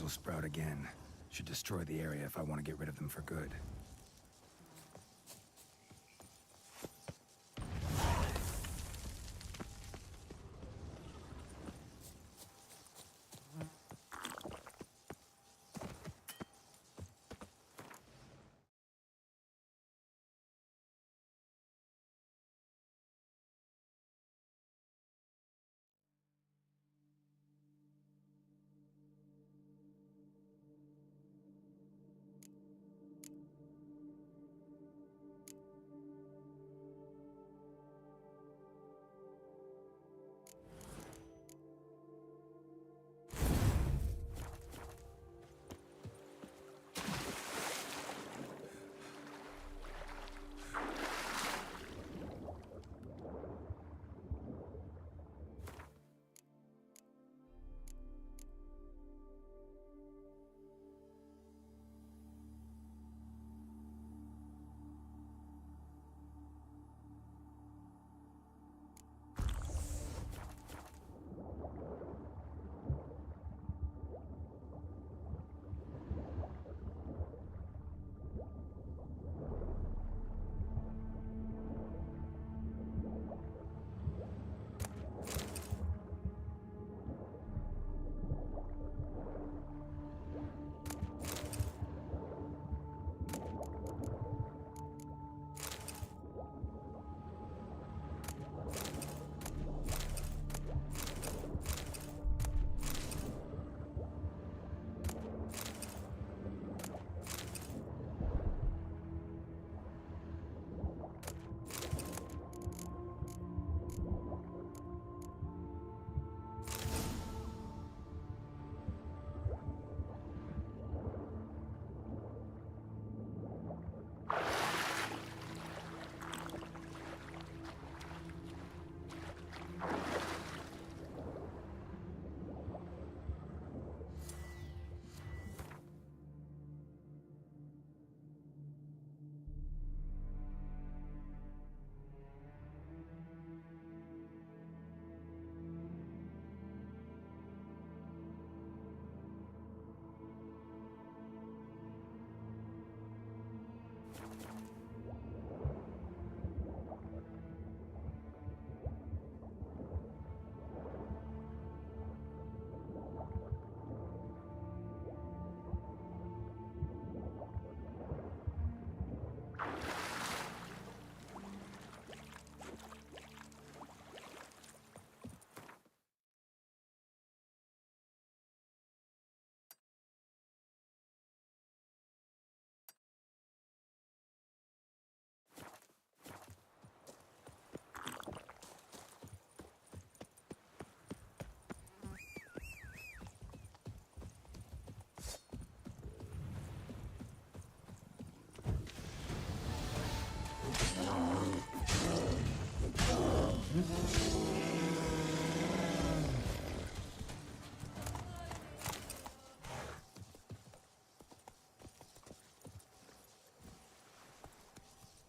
will sprout again. Should destroy the area if I want to get rid of them for good.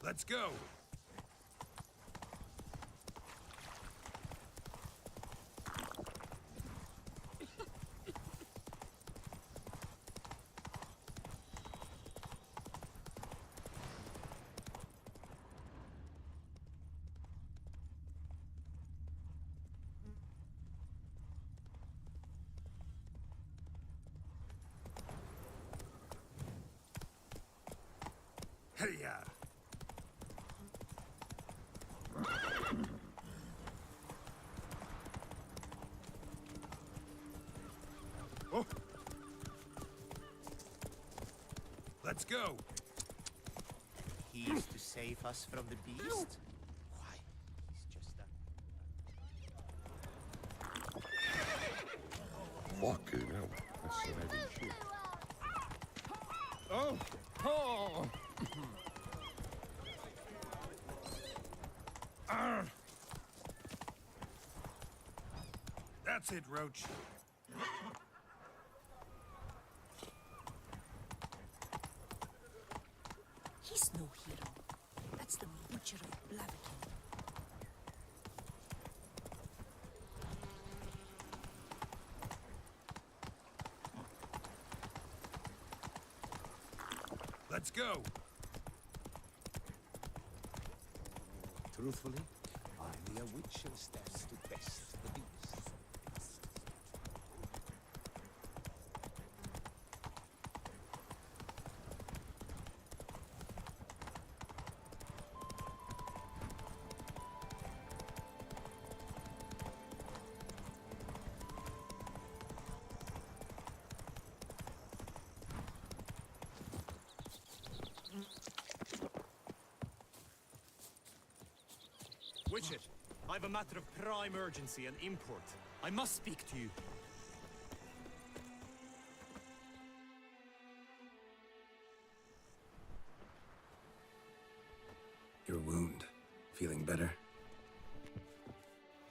Let's go! Hey-ya! Oh. Let's go! He's to save us from the beast? Why, he's just a... Fucking hell. That's some heavy shit. Oh! Oh! That's it, Roach. He's no hero. That's the Butcher of Blaviken. Let's go. Truthfully, only a witch shall stand to best the beast. Witcher, I've a matter of prime urgency and import. I must speak to you. Your wound. Feeling better?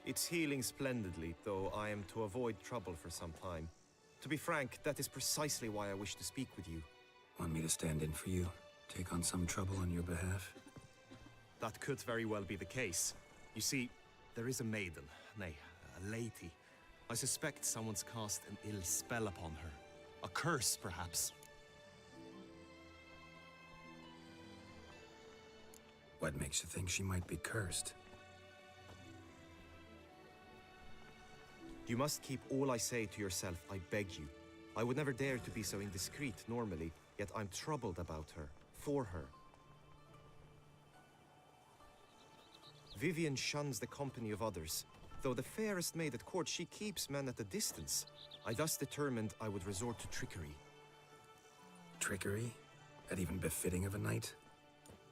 It's healing splendidly, though I am to avoid trouble for some time. To be frank, that is precisely why I wish to speak with you. Want me to stand in for you? Take on some trouble on your behalf? That could very well be the case. You see, there is a maiden, nay, a lady. I suspect someone's cast an ill spell upon her. A curse, perhaps. What makes you think she might be cursed? You must keep all I say to yourself, I beg you. I would never dare to be so indiscreet normally, yet I'm troubled about her, for her. Vivian shuns the company of others. Though the fairest maid at court, she keeps men at a distance. I thus determined I would resort to trickery. Trickery? That even befitting of a knight?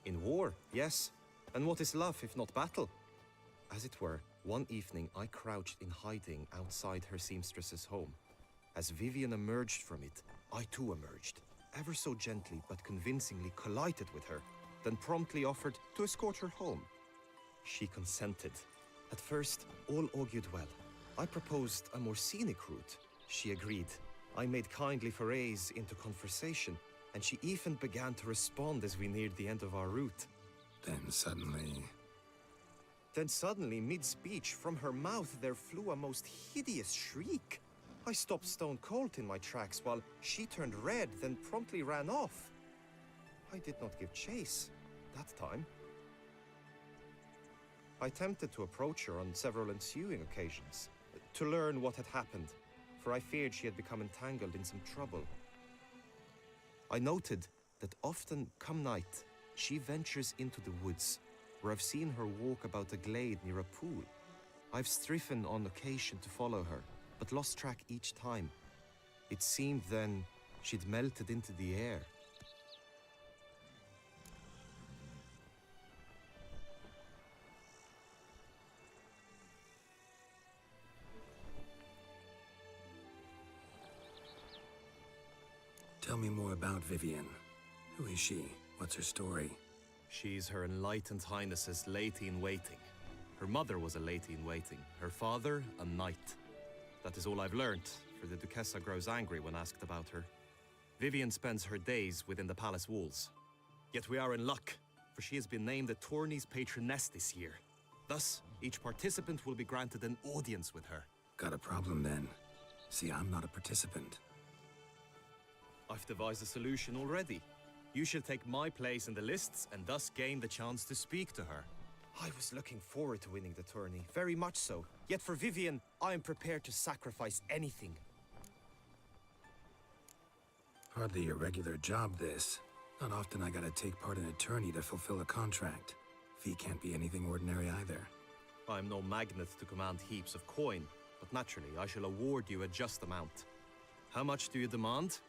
In war, yes. And what is love if not battle? As it were, one evening I crouched in hiding outside her seamstress's home. As Vivian emerged from it, I too emerged. Ever so gently but convincingly collided with her, then promptly offered to escort her home. She consented. At first, all augured well. I proposed a more scenic route. She agreed. I made kindly forays into conversation, and she even began to respond as we neared the end of our route. Then suddenly, mid-speech, from her mouth there flew a most hideous shriek. I stopped stone cold in my tracks while she turned red, then promptly ran off. I did not give chase that time. I attempted to approach her on several ensuing occasions, to learn what had happened, for I feared she had become entangled in some trouble. I noted that often, come night, she ventures into the woods, where I've seen her walk about a glade near a pool. I've striven on occasion to follow her, but lost track each time. It seemed then she'd melted into the air. tell me more about Vivian. Who is she? What's her story? She's Her Enlightened Highness's lady-in-waiting. Her mother was a lady-in-waiting, her father a knight. That is all I've learnt, for the Duchessa grows angry when asked about her. Vivian spends her days within the palace walls. Yet we are in luck, for she has been named the tourney's patroness this year. Thus, each participant will be granted an audience with her. Got a problem then. See, I'm not a participant. I've devised a solution already. You shall take my place in the lists and thus gain the chance to speak to her. I was looking forward to winning the tourney, very much so. Yet for Vivian, I am prepared to sacrifice anything. Hardly a regular job, this. Not often I gotta take part in a tourney to fulfill a contract. Fee can't be anything ordinary either. I'm no magnet to command heaps of coin, but naturally I shall award you a just amount. How much do you demand?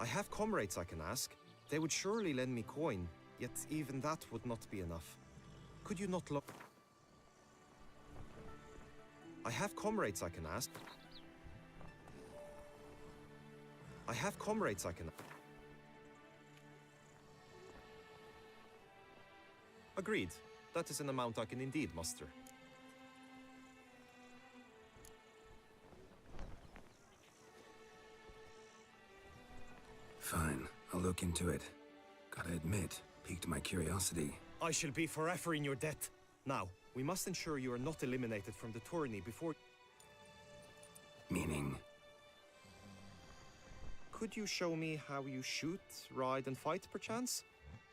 I have comrades I can ask. They would surely lend me coin, yet even that would not be enough. Could you not look? I have comrades I can ask. I have comrades I can... Agreed. That is an amount I can indeed muster. Fine, I'll look into it. Gotta admit, piqued my curiosity. I shall be forever in your debt. Now, we must ensure you are not eliminated from the tourney before... Meaning? could you show me how you shoot, ride, and fight, perchance?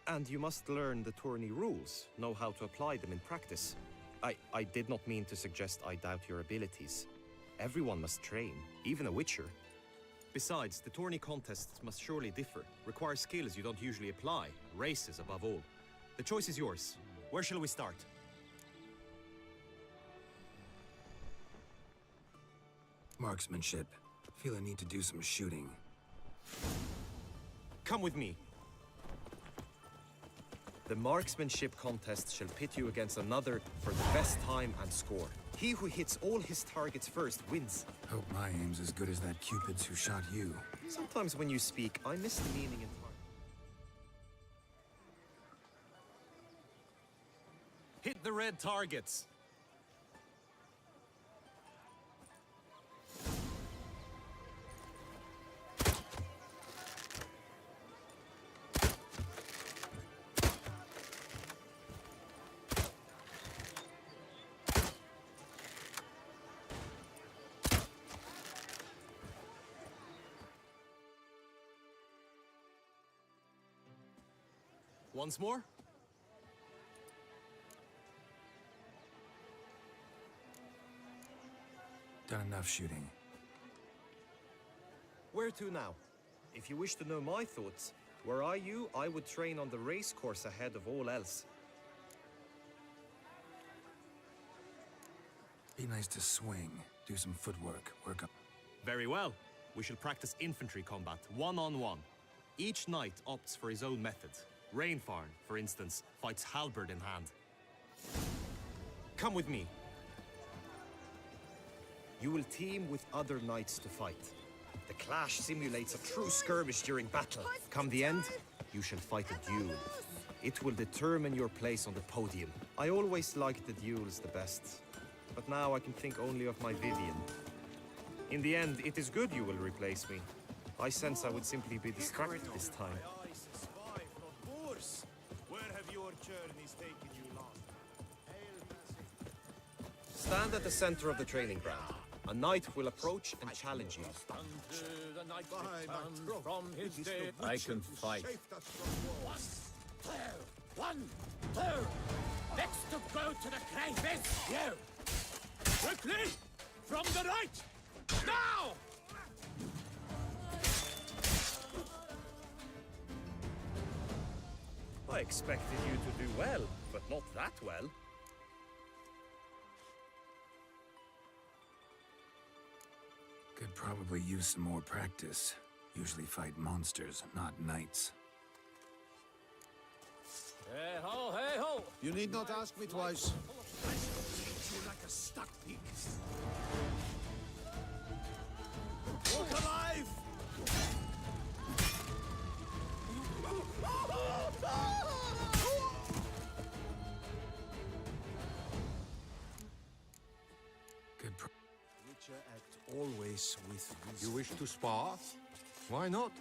And you must learn the tourney rules, know how to apply them in practice. I did not mean to suggest I doubt your abilities. Everyone must train, even a witcher. Besides, the tourney contests must surely differ, require skills you don't usually apply, races above all. The choice is yours. Where shall we start? Marksmanship. Feel a need to do some shooting. Come with me. The marksmanship contest shall pit you against another for the best time and score. He who hits all his targets first wins. Hope my aim's as good as that Cupid's who shot you. Sometimes when you speak, I miss the meaning entirely. Hit the red targets. Once more? Done enough shooting. Where to now? If you wish to know my thoughts, were I you, I would train on the race course ahead of all else. Be nice to swing, do some footwork, work up. Very well. We shall practice infantry combat, one-on-one. Each knight opts for his own method. Rainfarn, for instance, fights halberd in hand. Come with me. You will team with other knights to fight. The clash simulates a true skirmish during battle. Come the end, you shall fight a duel. It will determine your place on the podium. I always liked the duels the best, but now I can think only of my Vivian. In the end, it is good you will replace me. I sense I would simply be distracted this time. Where have your journeys taken you long? Stand at the center of the training ground. A knight will approach and challenge you. I can fight. One, two. Next to go to the grave is you. Quickly, from the right. Now! I expected you to do well, but not that well. Could probably use some more practice. Usually fight monsters, not knights. Hey ho, hey ho! You need not ask me twice. You like a stuck pig. Look alive! Good pro- Witcher act always with reason. You wish to spar? Why not?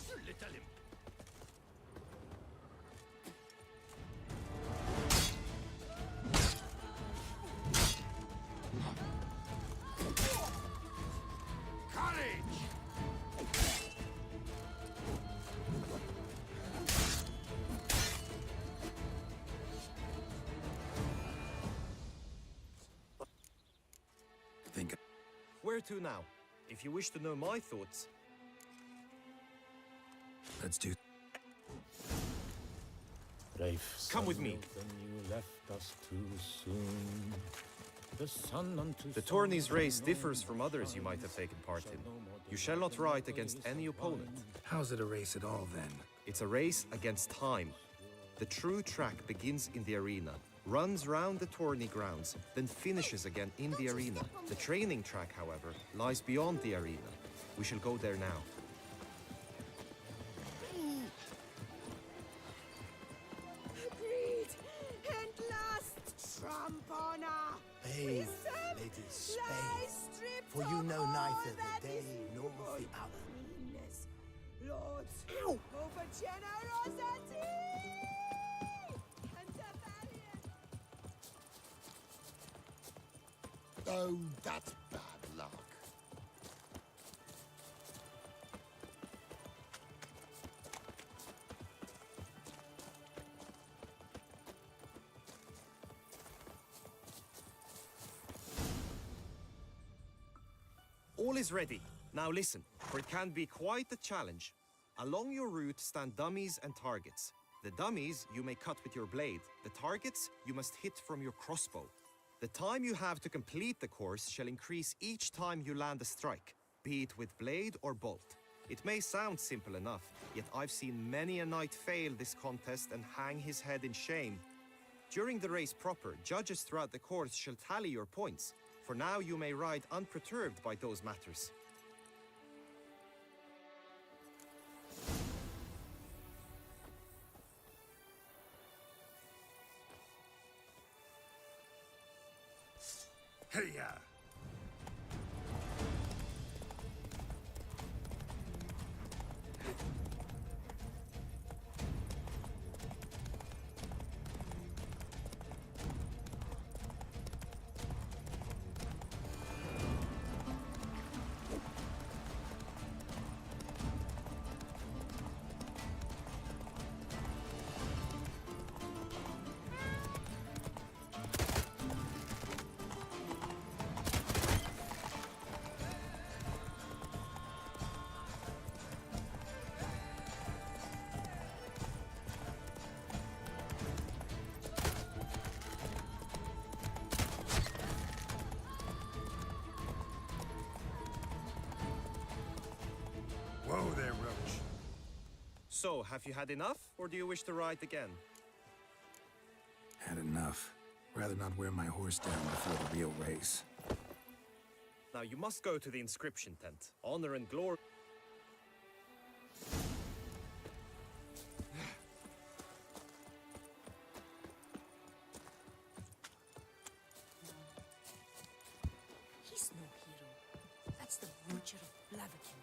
You little imp. Courage! think. Where to now? If you wish to know my thoughts, Let's do. Rafe, Come with me. Then you left us too soon. The sun unto the tourney's race differs from others you might have taken part in. You shall not ride against any opponent. How's it a race at all then? It's a race against time. The true track begins in the arena, runs round the tourney grounds, then finishes again in the arena. The training track, however, lies beyond the arena. We shall go there now. Greed and lust tramp on her. Bathe, Lady Spain, for you know neither the day nor the hour. Lords, over generosity and the valiant. Oh, that's bad luck. All is ready. Now listen, for it can be quite a challenge. Along your route stand dummies and targets. The dummies you may cut with your blade. The targets you must hit from your crossbow. The time you have to complete the course shall increase each time you land a strike, be it with blade or bolt. It may sound simple enough, yet I've seen many a knight fail this contest and hang his head in shame. During the race proper, judges throughout the course shall tally your points. For now you may ride unperturbed by those matters. Hey-ya! Whoa there, Roach. So, have you had enough, or do you wish to ride again? Had enough. Rather not wear my horse down before the real race. Now you must go to the inscription tent. Honor and glory. He's no hero. That's the butcher of Blaviken.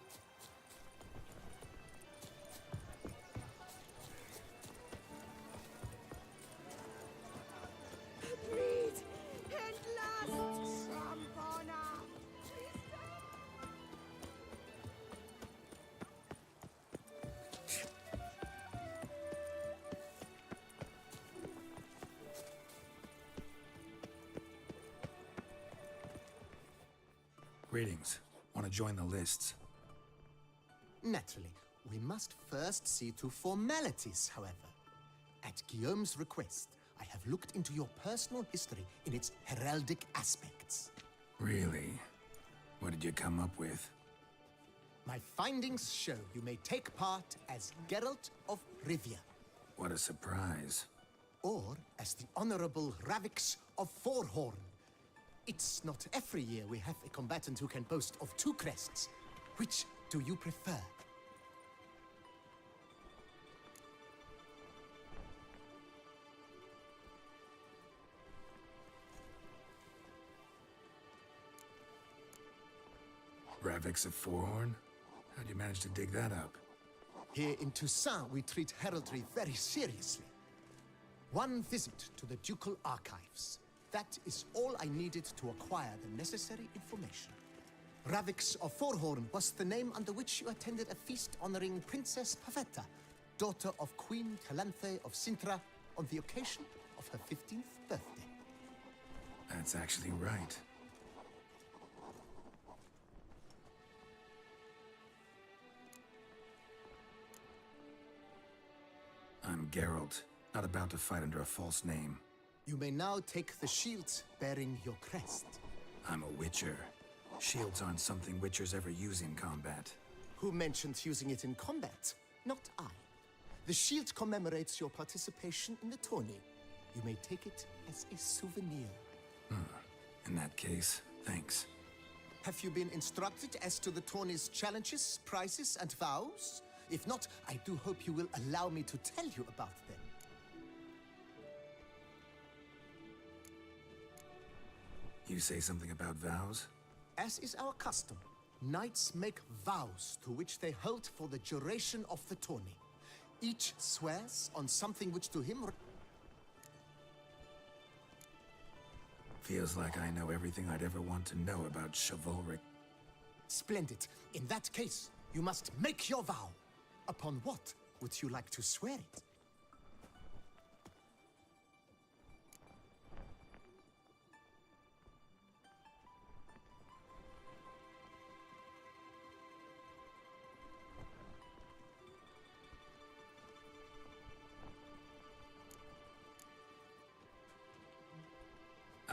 Greed and lust, Trampona! Greetings. Want to join the lists? Naturally, we must first see to formalities, however. At Guillaume's request, I have looked into your personal history in its heraldic aspects. Really? What did you come up with? My findings show you may take part as Geralt of Rivia, What a surprise. or as the Honorable Ravix of Forhorn. It's not every year we have a combatant who can boast of two crests. Which do you prefer? Ravix of Forhorn? How'd you manage to dig that up? Here in Toussaint, we treat heraldry very seriously. One visit to the Ducal Archives. That is all I needed to acquire the necessary information. Ravix of Forhorn was the name under which you attended a feast honoring Princess Pavetta, daughter of Queen Calanthe of Sintra, on the occasion of her 15th birthday. That's actually right. I'm Geralt, not about to fight under a false name. You may now take the shield bearing your crest. I'm a Witcher. Shields aren't something Witchers ever use in combat. Who mentioned using it in combat? Not I. The shield commemorates your participation in the tourney. You may take it as a souvenir. In that case, thanks. Have you been instructed as to the tourney's challenges, prizes, and vows? If not, I do hope you will allow me to tell you about them. You say something about vows? As is our custom, knights make vows to which they hold for the duration of the tourney. Each swears on something which to him... Feels like I know everything I'd ever want to know about chivalric. Splendid. In that case, you must make your vow. Upon what would you like to swear it?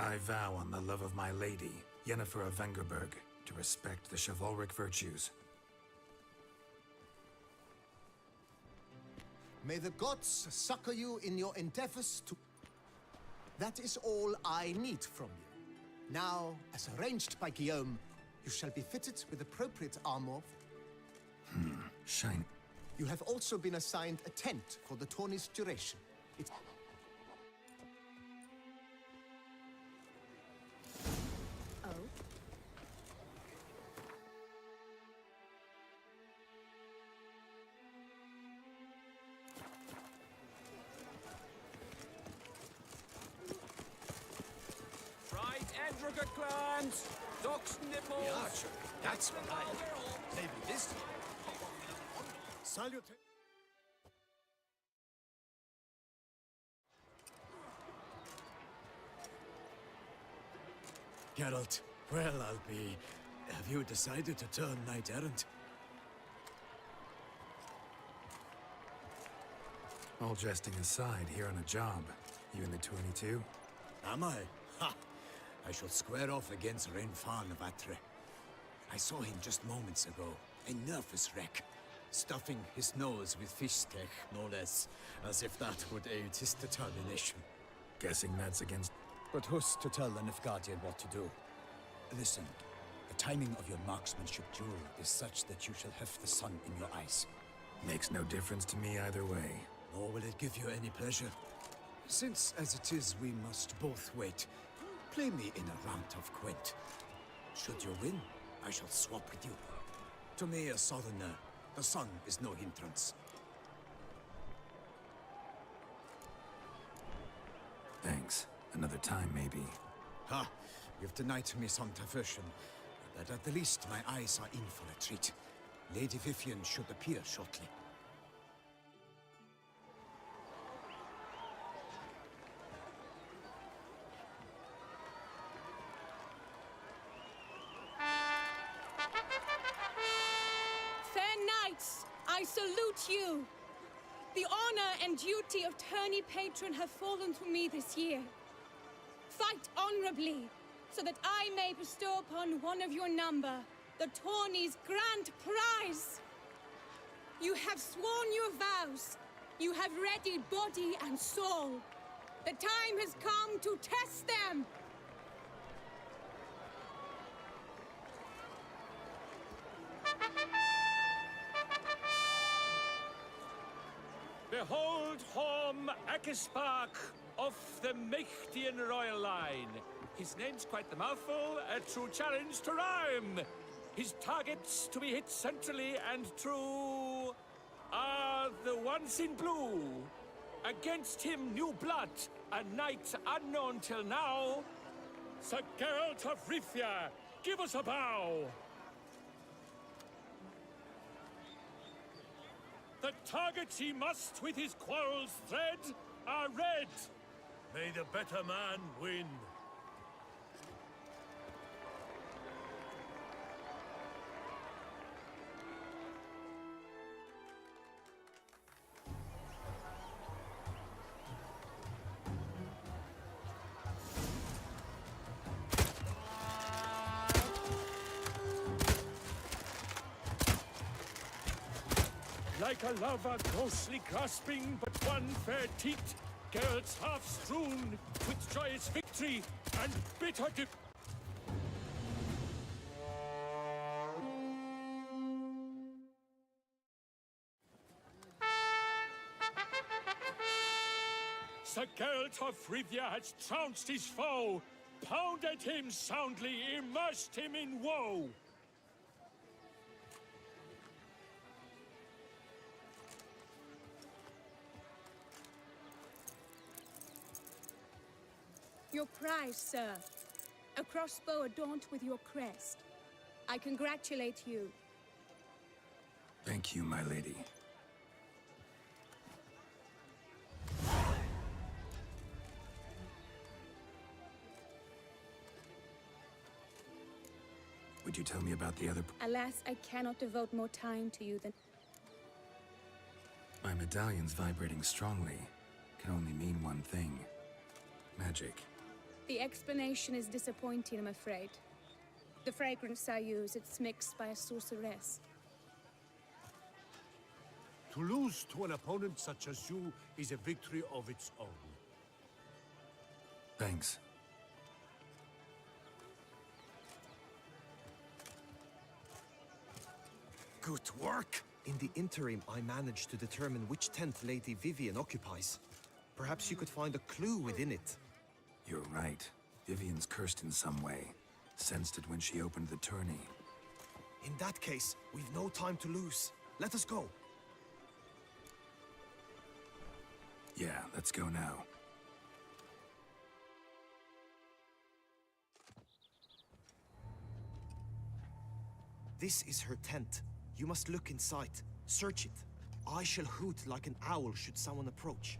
I vow on the love of my lady, Yennefer of Vengerberg, to respect the chivalric virtues. May the gods succor you in your endeavors to... That is all I need from you. Now, as arranged by Guillaume, you shall be fitted with appropriate armor. Shine. You have also been assigned a tent for the tourney's duration. It's... Oh? Right, Edrica clans! Ducks nipples! The archer. That's what I like. Maybe this. Salute. Geralt, well, I'll be. Have you decided to turn knight errant? All jesting aside, here on a job. You in the 22? Am I? Ha! I shall square off against Renfan of Atre. I saw him just moments ago. A nervous wreck. Stuffing his nose with fish steak, no less. As if that would aid his determination. Guessing that's against... But who's to tell the Nilfgaardian what to do? Listen, the timing of your marksmanship duel is such that you shall have the sun in your eyes. Makes no difference to me either way. Nor will it give you any pleasure. Since, as it is, we must both wait, play me in a round of Gwent. Should you win, I shall swap with you. To me, a southerner, the sun is no hindrance. Thanks. Another time, maybe. Ha! You've denied me some diversion, but at the least my eyes are in for a treat. Lady Vivian should appear shortly. Fair knights, I salute you. The honor and duty of tourney patron have fallen to me this year. Fight honorably, so that I may bestow upon one of your number the tourney's grand prize. You have sworn your vows. You have readied body and soul. The time has come to test them. Behold Horm Akispark of the Mechtian royal line. His name's quite the mouthful, a true challenge to rhyme. His targets to be hit centrally and true are the ones in blue. Against him, new blood, a knight unknown till now. Sir Geralt of Rivia, give us a bow. The targets he must with his quarrels thread are red. May the better man win. Like a lover ghostly grasping but one fair teat, Geralt's half strewn with joyous victory and bitter Sir Geralt of Rivia has trounced his foe, pounded him soundly, immersed him in woe. Your prize, sir. A crossbow adorned with your crest. I congratulate you. Thank you, my lady. Would you tell me about the other... Alas, I cannot devote more time to you than... My medallion's vibrating strongly. Can only mean one thing. Magic. The explanation is disappointing, I'm afraid. The fragrance I use, it's mixed by a sorceress. To lose to an opponent such as you is a victory of its own. Thanks. Good work! In the interim, I managed to determine which tent Lady Vivian occupies. Perhaps you could find a clue within it. You're right. Vivian's cursed in some way. Sensed it when she opened the tourney. In that case, we've no time to lose. Let us go. Yeah, let's go now. This is her tent. You must look inside. Search it. I shall hoot like an owl should someone approach.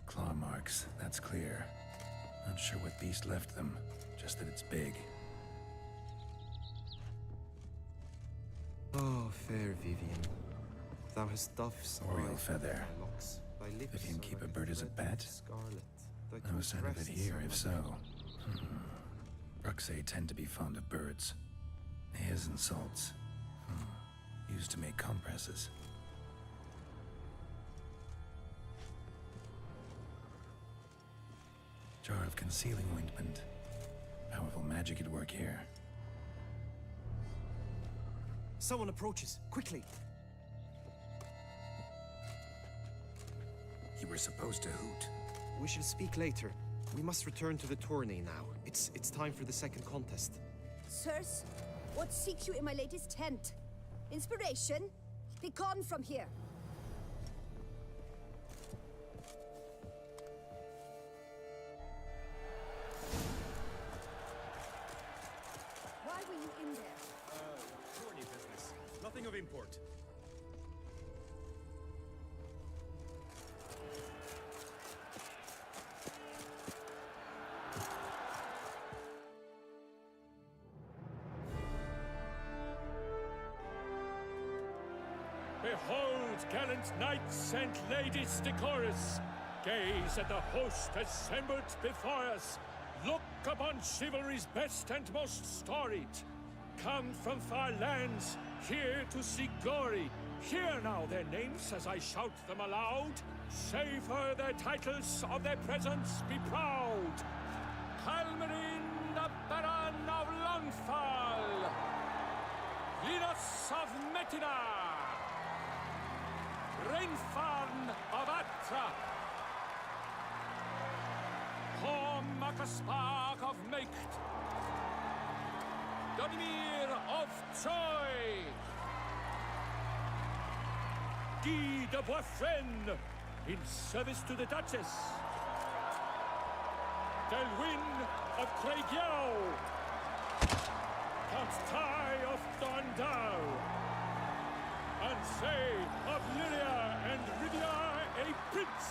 Claw marks, that's clear. Not sure what beast left them, just that it's big. Oh, fair Vivian. Thou hast dove's Oriole eyes feather. on thy locks. Thy lips Vivian are keep a like bird as a red pet? with Scarlet. Thy No cool sign of it breasts here, are if like so. Bruxae tend to be fond of birds. His and salts. Used to make compresses. Jar of concealing ointment. Powerful magic at work here. Someone approaches. Quickly! You were supposed to hoot. We shall speak later. We must return to the tourney now. It's time for the second contest. Sirs, what seeks you in my latest tent? Inspiration? Be gone from here. Why were you in there? Tourney business. Nothing of import. Behold, gallant knights and ladies decorous. Gaze at the host assembled before us. Look upon chivalry's best and most storied. Come from far lands, here to seek glory. Hear now their names as I shout them aloud. Savor their titles, of their presence be proud. Halmarin, the Baron of Lonfal. Linos of Metina. Reinfarn of Atra. Hormakaspark of Meikt. Donimir of Troy. Guy de Boisfren, in service to the Duchess. Delwyn of Craigiau. Count Tai of Dondal. Ansay of Lyria and Rivia a prince.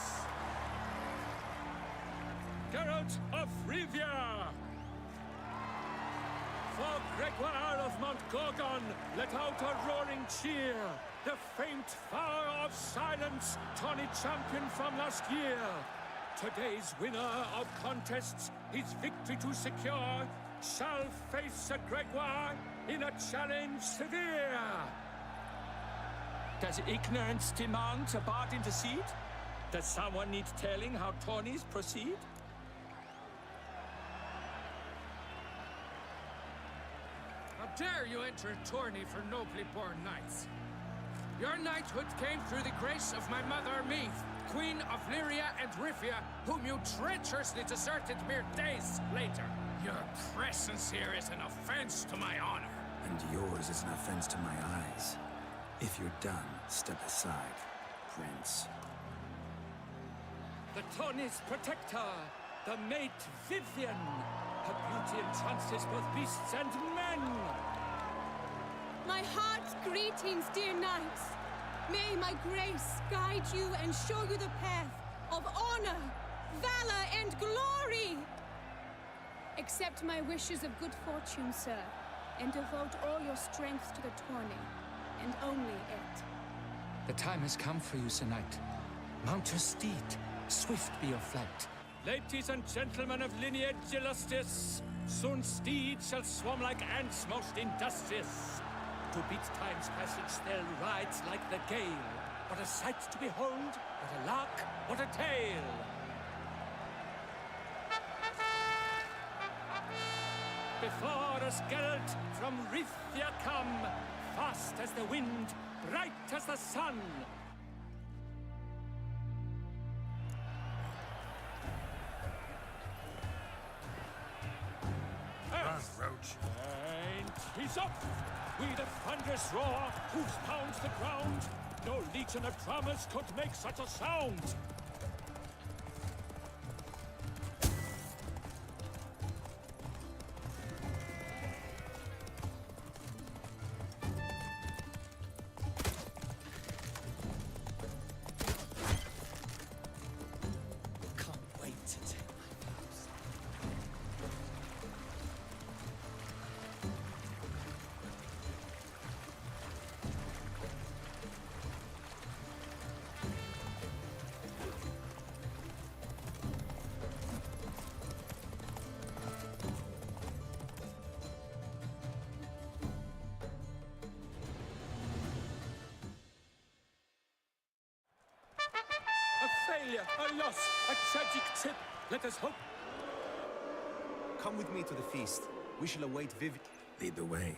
Geralt of Rivia. For Gregoire of Mount Gorgon, let out a roaring cheer. The faint fire of silence, tourney champion from last year. Today's winner of contests, his victory to secure, shall face a Gregoire in a challenge severe. Does ignorance demand a bard intercede? Does someone need telling how tourneys proceed? How dare you enter a tourney for nobly born knights? Your knighthood came through the grace of my mother Meath, Queen of Lyria and Rivia, whom you treacherously deserted mere days later. Your presence here is an offense to my honor. And yours is an offense to my eyes. If you're done, step aside, Prince. The tourney's protector, the mate Vivian. Her beauty entrances both beasts and men. My heart's greetings, dear knights. May my grace guide you and show you the path of honor, valor, and glory. Accept my wishes of good fortune, sir, and devote all your strength to the tourney, and only it. The time has come for you, Sir Knight. Mount your steed. Swift be your flight. Ladies and gentlemen of lineage illustrious, soon steeds shall swarm like ants most industrious. To beat time's passage they'll ride like the gale. What a sight to behold, what a lark, what a tale! Before us Geralt from Rithia come, fast as the wind, bright as the sun. Roach. And he's up! We the thunderous roar, hoofs pounds the ground. No legion of drummers could make such a sound. Can't wait to take my vows. A failure, a loss, a tragic trip. Let us hope. Come with me to the feast. We shall await Viv. Lead the way.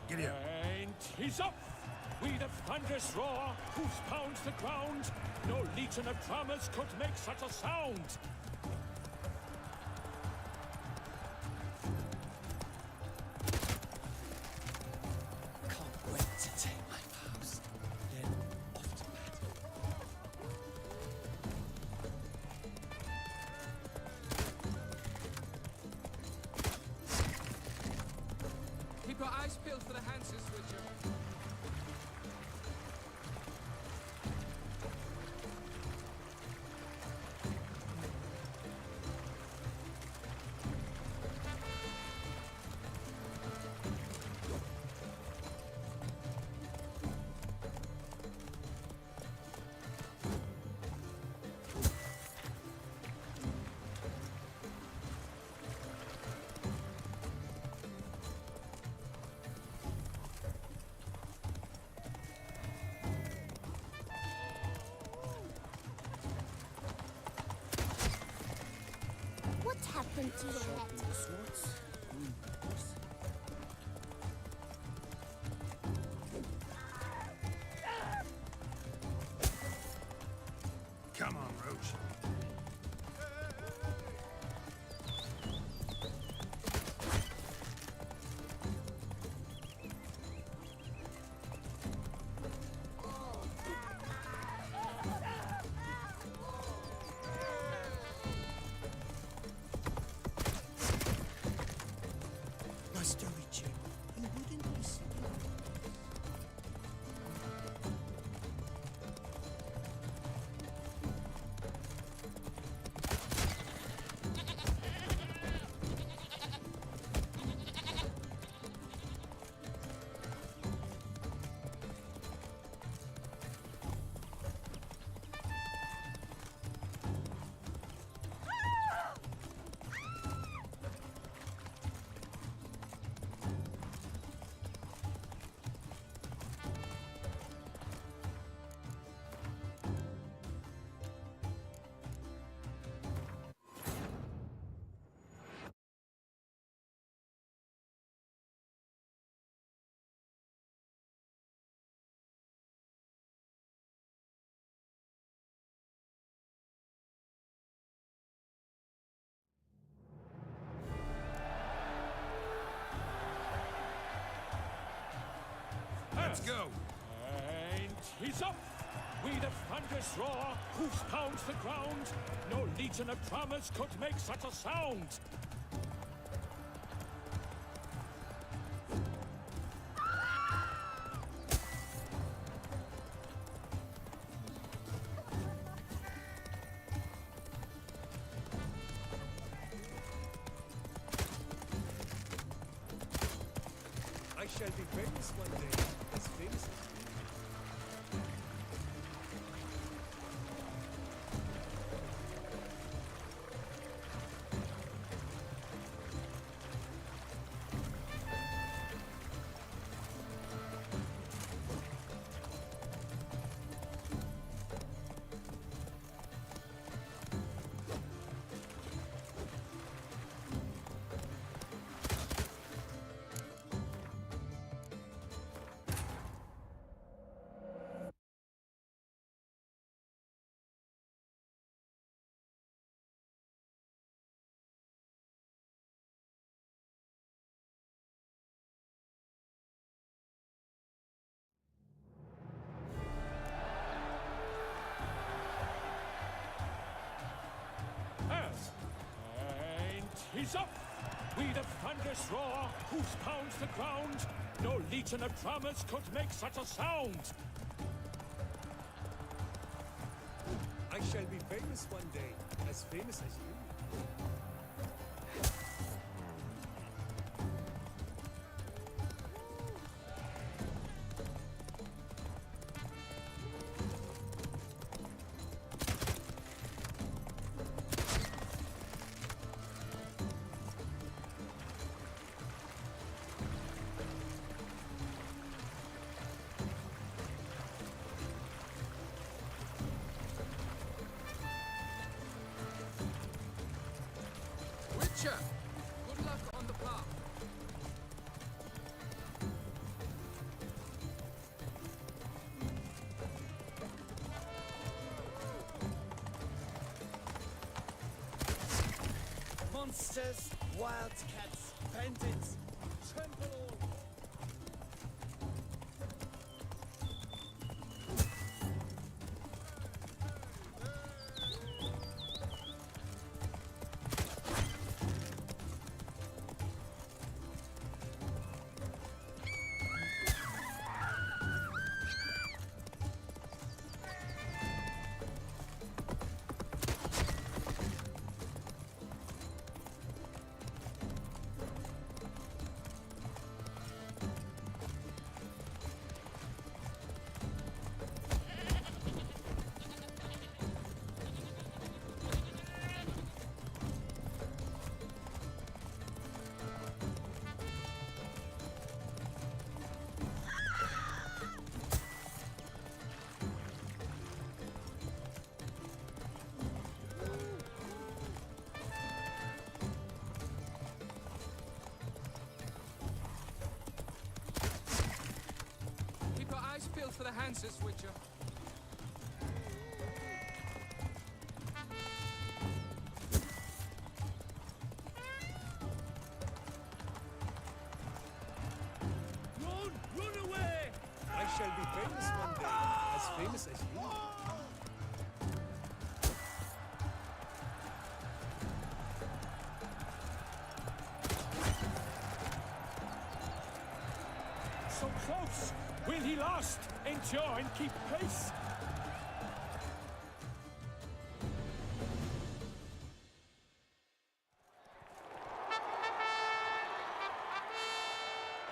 Giddy up. And he's up! We the thunderous roar, hoofs pounds the ground. No legion of drummers could make such a sound. Can't wait to take my vows. Then off to battle. Keep your eyes peeled for the Hanses, Witcher. What happened to your head? Come on, Roach. Master Richard, you wouldn't listen. Let's go! he's up! We the thunderous roar, hoofs pounds the ground. No legion of drummers could make such a sound. I shall be famous one day, as famous as He's up! We the thunderous roar, hoofs pounds the ground. No legion of drummers could make such a sound. I shall be famous one day, as famous as you. Witcher, good luck on the path. Monsters, wildcats, bandits, trample all. Keep your eyes peeled for the Hanses, Witcher. Run away! I shall be famous one day, as famous as you. So close! Will he last? Endure and keep pace?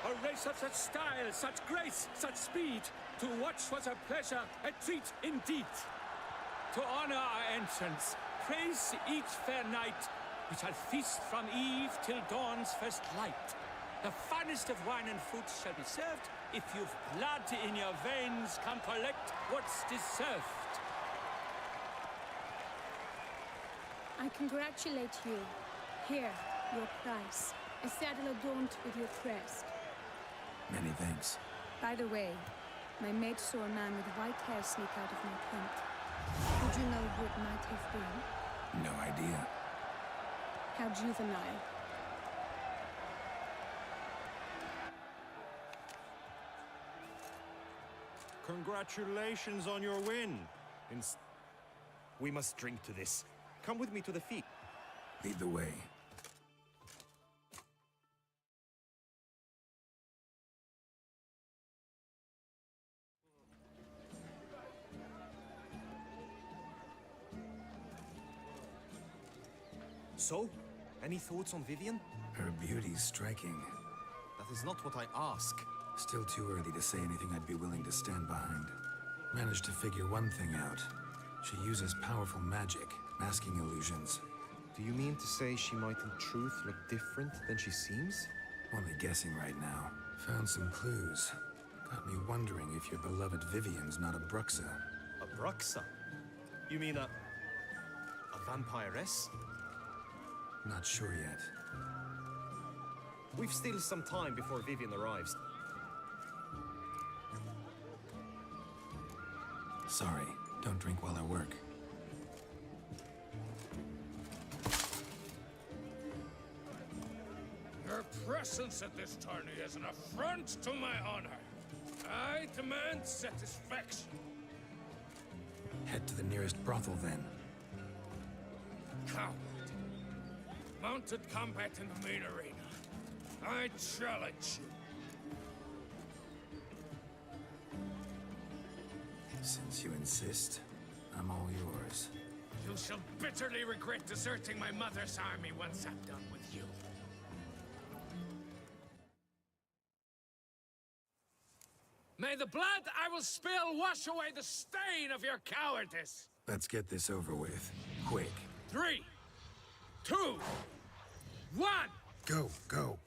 A race of such style, such grace, such speed. To watch was a pleasure, a treat indeed. To honor our entrance, praise each fair knight. We shall feast from eve till dawn's first light. The finest of wine and fruit shall be served. If you've blood in your veins, come collect what's deserved. I congratulate you. Here, your prize. A saddle adorned with your crest. Many thanks. By the way, my maid saw a man with white hair sneak out of my tent. Would you know who it might have been? No idea. How juvenile. Congratulations on your win. We must drink to this. Come with me to the feet. Lead the way. So, any thoughts on Vivian? Her beauty's striking. That is not what I ask. Still too early to say anything I'd be willing to stand behind. Managed to figure one thing out. She uses powerful magic, masking illusions. Do you mean to say she might in truth look different than she seems? Only guessing right now. Found some clues. Got me wondering if your beloved Vivian's not a Bruxa. A Bruxa? You mean a vampiress? Not sure yet. We've still some time before Vivian arrives. Sorry, don't drink while I work. Your presence at this tourney is an affront to my honor. I demand satisfaction. Head to the nearest brothel then. Coward. Mounted combat in the main arena. I challenge you. Since you insist, I'm all yours. You shall bitterly regret deserting my mother's army once I'm done with you. May the blood I will spill wash away the stain of your cowardice! Let's get this over with. Quick. 3, 2, 1! Go, go.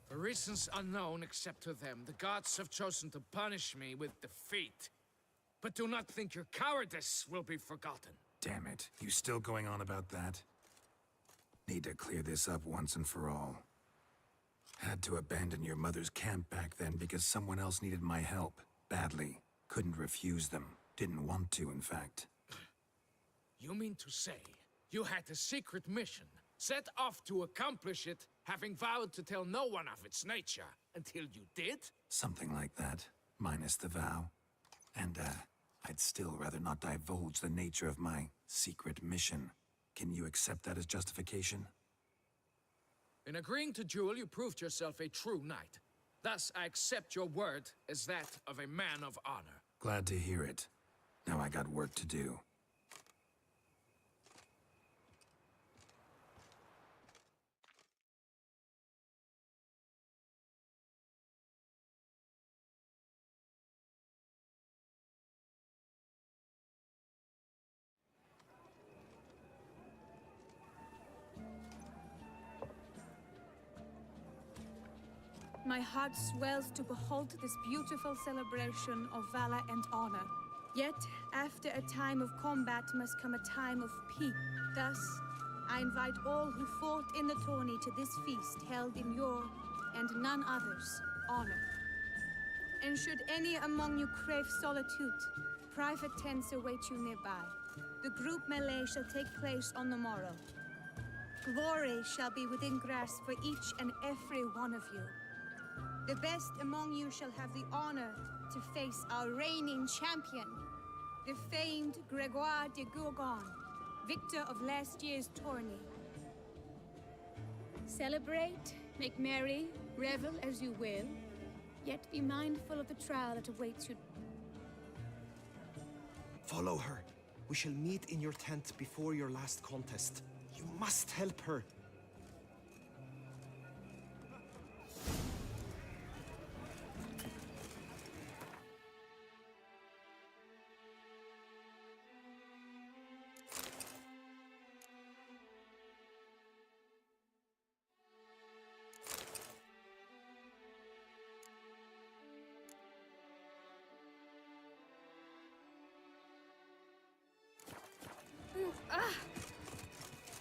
For reasons unknown except to them, the gods have chosen to punish me with defeat. But do not think your cowardice will be forgotten. Damn it. You still going on about that? Need to clear this up once and for all. Had to abandon your mother's camp back then because someone else needed my help. Badly. Couldn't refuse them. Didn't want to, in fact. You mean to say you had a secret mission, set off to accomplish it, having vowed to tell no one of its nature, until you did? Something like that. Minus the vow. And, I'd still rather not divulge the nature of my secret mission. Can you accept that as justification? In agreeing to duel, you proved yourself a true knight. Thus, I accept your word as that of a man of honor. Glad to hear it. Now I got work to do. My heart swells to behold this beautiful celebration of valor and honor. Yet, after a time of combat must come a time of peace. Thus, I invite all who fought in the tourney to this feast held in your, and none other's, honor. And should any among you crave solitude, private tents await you nearby. The group melee shall take place on the morrow. Glory shall be within grasp for each and every one of you. The best among you shall have the honor to face our reigning champion, the famed Gregoire de Gourgon, victor of last year's tourney. Celebrate, make merry, revel as you will, yet be mindful of the trial that awaits you. Follow her. We shall meet in your tent before your last contest. You must help her.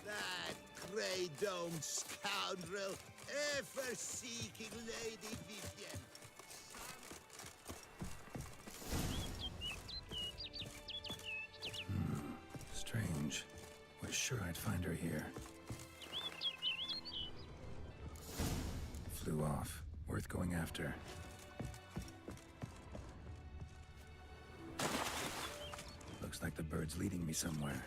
That grey-domed scoundrel, ever-seeking Lady Vivienne. Strange. Was sure I'd find her here. Flew off. Worth going after. Looks like the bird's leading me somewhere.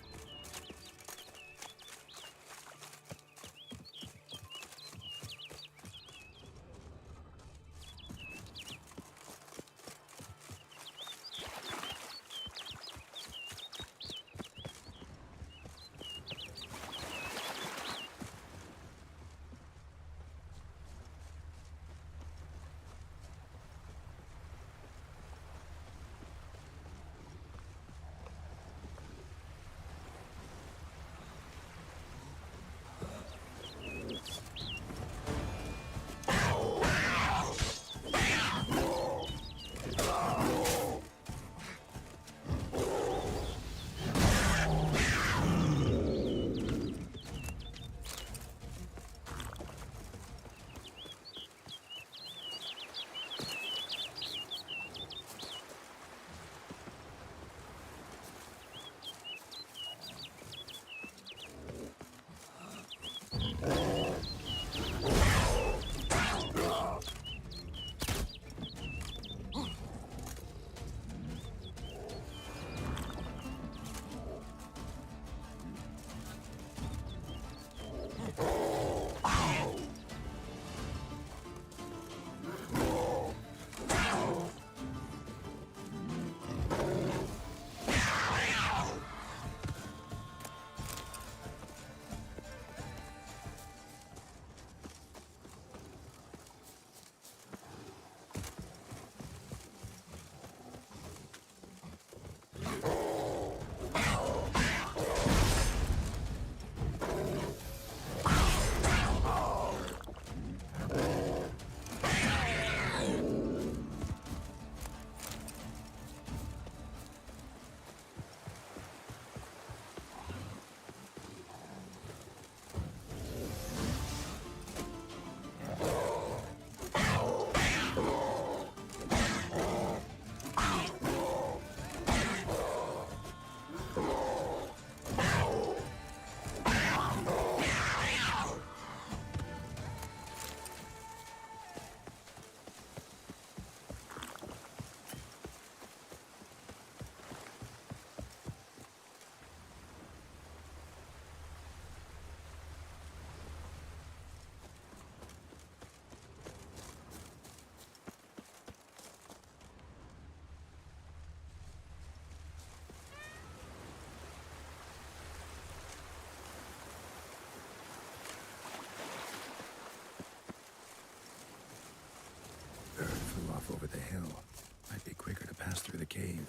Over the hill. Might be quicker to pass through the cave.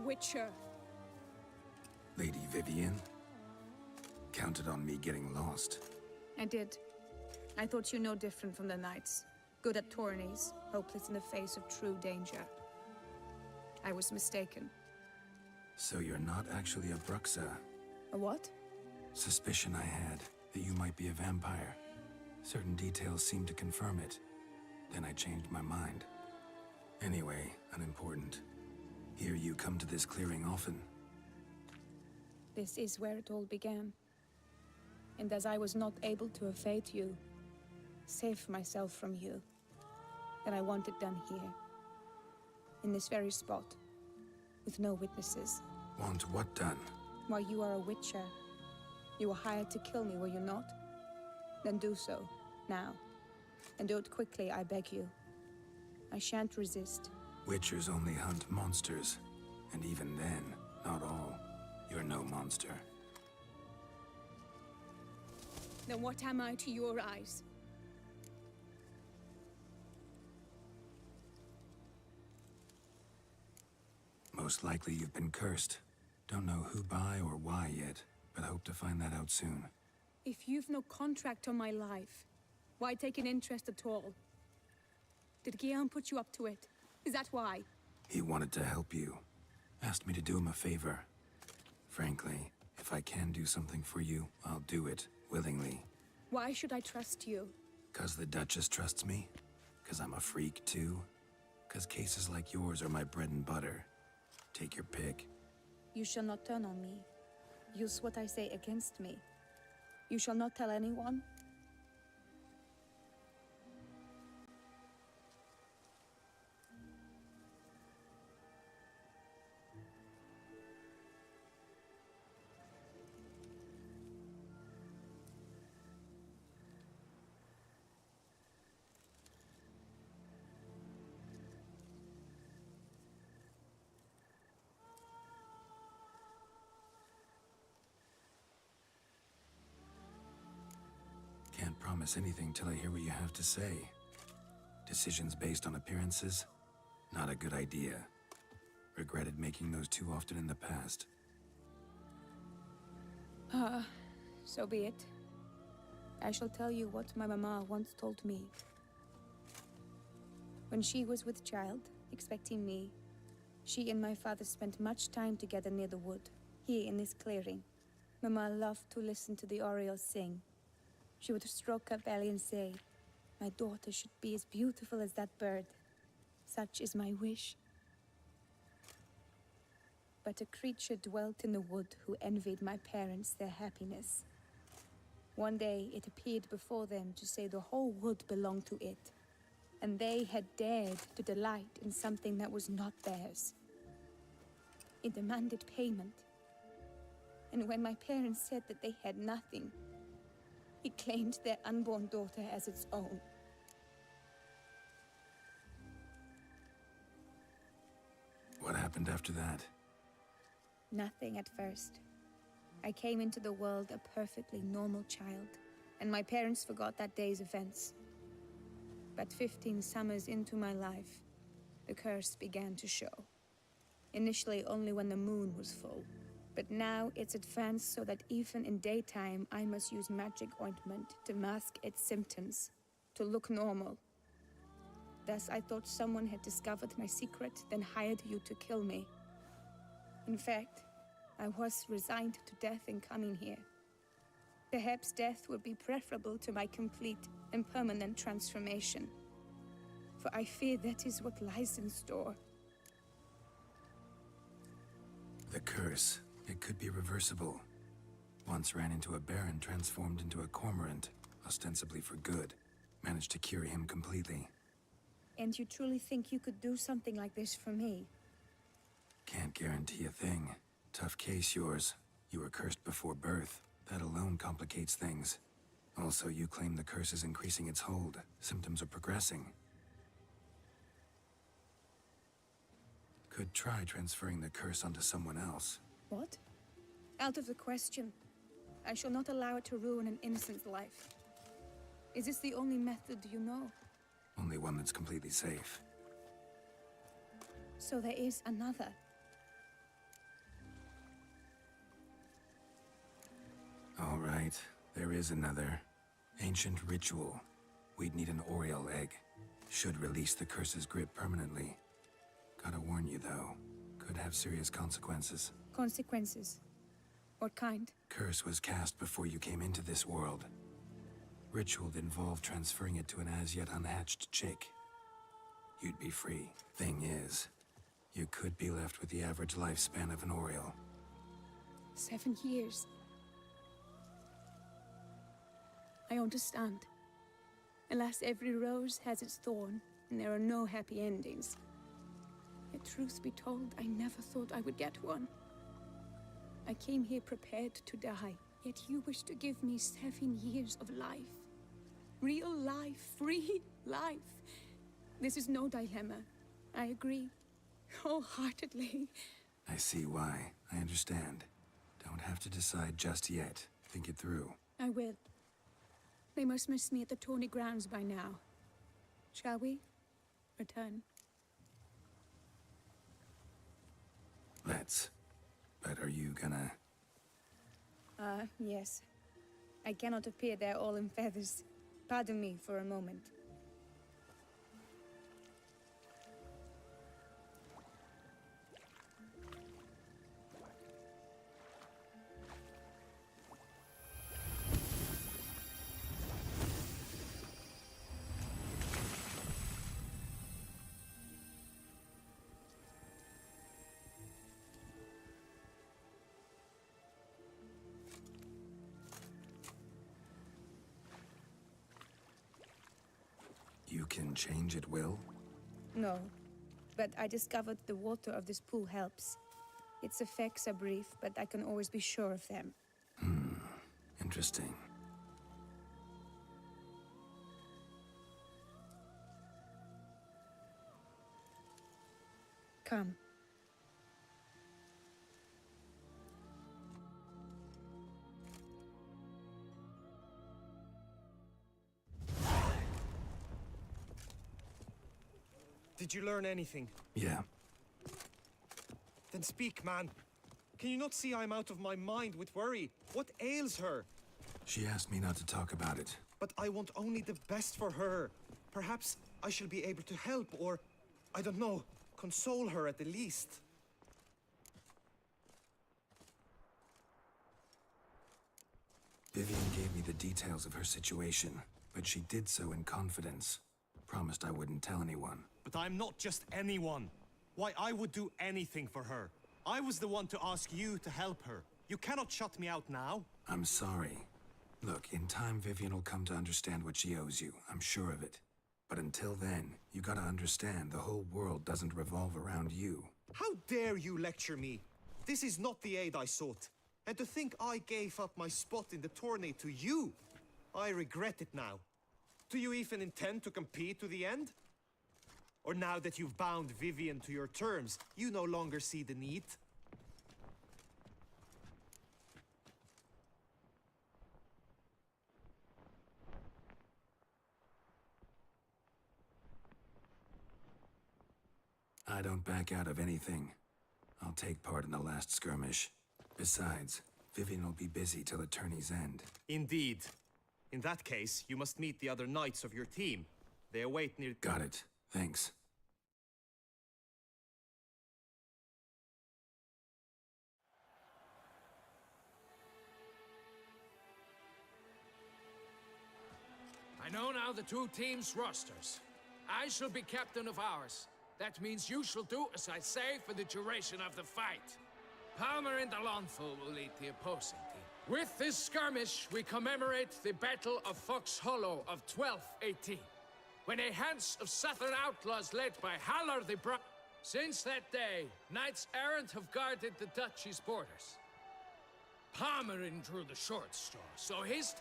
Witcher. Lady Vivian? Counted on me getting lost. I did. I thought you no different from the knights. Good at tourneys, hopeless in the face of true danger. I was mistaken. So you're not actually a Bruxa? A what? Suspicion I had, that you might be a vampire. Certain details seemed to confirm it. Then I changed my mind. Anyway, unimportant. Here you come to this clearing often. This is where it all began. And as I was not able to evade you, save myself from you, then I want it done here. In this very spot. With no witnesses. Want what done? Why, you are a Witcher. You were hired to kill me, were you not? Then do so, now. And do it quickly, I beg you. I shan't resist. Witchers only hunt monsters. And even then, not all. You're no monster. Then what am I to your eyes? Most likely you've been cursed. Don't know who by or why yet, but hope to find that out soon. If you've no contract on my life, why take an interest at all? Did Guillaume put you up to it? Is that why? He wanted to help you. Asked me to do him a favor. Frankly, if I can do something for you, I'll do it, willingly. Why should I trust you? 'Cause the Duchess trusts me? 'Cause I'm a freak, too? 'Cause cases like yours are my bread and butter. Take your pick. You shall not turn on me. Use what I say against me. You shall not tell anyone? Can't promise anything till I hear what you have to say. Decisions based on appearances? Not a good idea. Regretted making those too often in the past. So be it. I shall tell you what my mama once told me. When she was with child, expecting me, she and my father spent much time together near the wood, here in this clearing. Mama loved to listen to the orioles sing. She would stroke her belly and say, "My daughter should be as beautiful as that bird. Such is my wish." But a creature dwelt in the wood who envied my parents their happiness. One day it appeared before them to say the whole wood belonged to it, and they had dared to delight in something that was not theirs. It demanded payment. And when my parents said that they had nothing, it claimed their unborn daughter as its own. What happened after that? Nothing at first. I came into the world a perfectly normal child, and my parents forgot that day's events. But 15 summers into my life, the curse began to show. Initially only when the moon was full, but now it's advanced so that even in daytime I must use magic ointment to mask its symptoms, to look normal. Thus I thought someone had discovered my secret, then hired you to kill me. In fact, I was resigned to death in coming here. Perhaps death would be preferable to my complete and permanent transformation. For I fear that is what lies in store. The curse. It could be reversible. Once ran into a baron transformed into a cormorant, ostensibly for good. Managed to cure him completely. And you truly think you could do something like this for me? Can't guarantee a thing. Tough case, yours. You were cursed before birth. That alone complicates things. Also, you claim the curse is increasing its hold. Symptoms are progressing. Could try transferring the curse onto someone else. What? Out of the question. I shall not allow it to ruin an innocent's life. Is this the only method you know? Only one that's completely safe. So there is another. right, there is another. Ancient ritual. We'd need an Oriel egg. Should release the curse's grip permanently. Gotta warn you though, could have serious consequences. Consequences? What kind? Curse was cast before you came into this world. Ritual involved transferring it to an as-yet unhatched chick. You'd be free. Thing is, you could be left with the average lifespan of an Oriel. 7 years. I understand. Alas, every rose has its thorn, and there are no happy endings. Yet truth be told, I never thought I would get one. I came here prepared to die, yet you wish to give me 7 years of life. Real life, free life. This is no dilemma. I agree, wholeheartedly. I see why. I understand. Don't have to decide just yet. Think it through. I will. They must miss me at the tourney grounds by now. Shall we? Return. Let's. But are you gonna... Yes. I cannot appear there all in feathers. Pardon me for a moment. You can change at will? No, but I discovered the water of this pool helps. Its effects are brief, but I can always be sure of them. Interesting. Come. Did you learn anything? Yeah. Then speak, man. Can you not see I'm out of my mind with worry? What ails her? She asked me not to talk about it. But I want only the best for her. Perhaps I shall be able to help, or, I don't know, console her at the least. Vivian gave me the details of her situation, but she did so in confidence. Promised I wouldn't tell anyone. But I'm not just anyone. Why, I would do anything for her. I was the one to ask you to help her. You cannot shut me out now. I'm sorry. Look, in time Vivian will come to understand what she owes you. I'm sure of it. But until then, you gotta understand the whole world doesn't revolve around you. How dare you lecture me? This is not the aid I sought. And to think I gave up my spot in the tourney to you, I regret it now. Do you even intend to compete to the end? Or now that you've bound Vivian to your terms, you no longer see the need? I don't back out of anything. I'll take part in the last skirmish. Besides, Vivian will be busy till the tourney's end. Indeed. In that case, you must meet the other knights of your team. They await near... Got it. Thanks. I know now the two teams' rosters. I shall be captain of ours. That means you shall do as I say for the duration of the fight. Palmer and Alonso will lead the opposing team. With this skirmish, we commemorate the Battle of Fox Hollow of 1218, when a Hans of Southern outlaws led by Halar the Brown. Since that day, knights errant have guarded the duchy's borders. Palmerin drew the short straw, so his...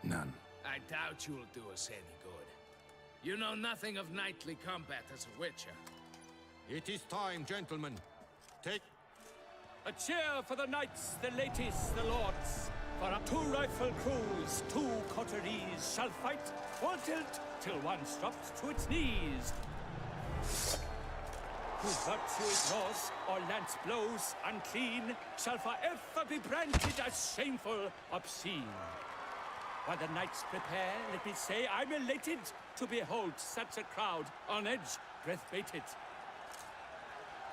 None. I doubt you'll do us any good. You know nothing of knightly combat as a witcher. It is time, gentlemen. Take... A cheer for the knights, the ladies, the lords. For up 2 rifle crews, 2 coteries shall fight full tilt till one drops to its knees. who virtue ignores or lance blows unclean shall forever be branded as shameful, obscene. While the knights prepare, let me say I'm elated to behold such a crowd on edge, breath-baited.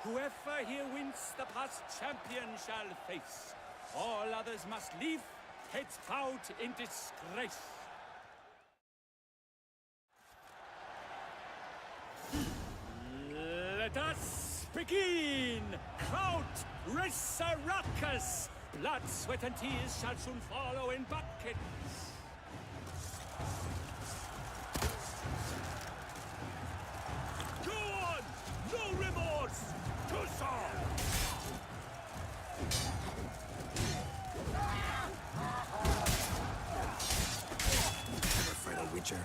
Whoever here wins the past champion shall face. All others must leave, heads bowed in disgrace. Let us begin! Kraut, Resurrecus! Blood, sweat, and tears shall soon follow in buckets. Go on! No remorse! To Saul! Never fight a witcher.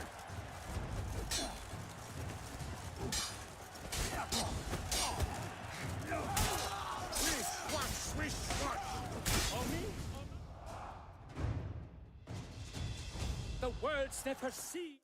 The world's never seen.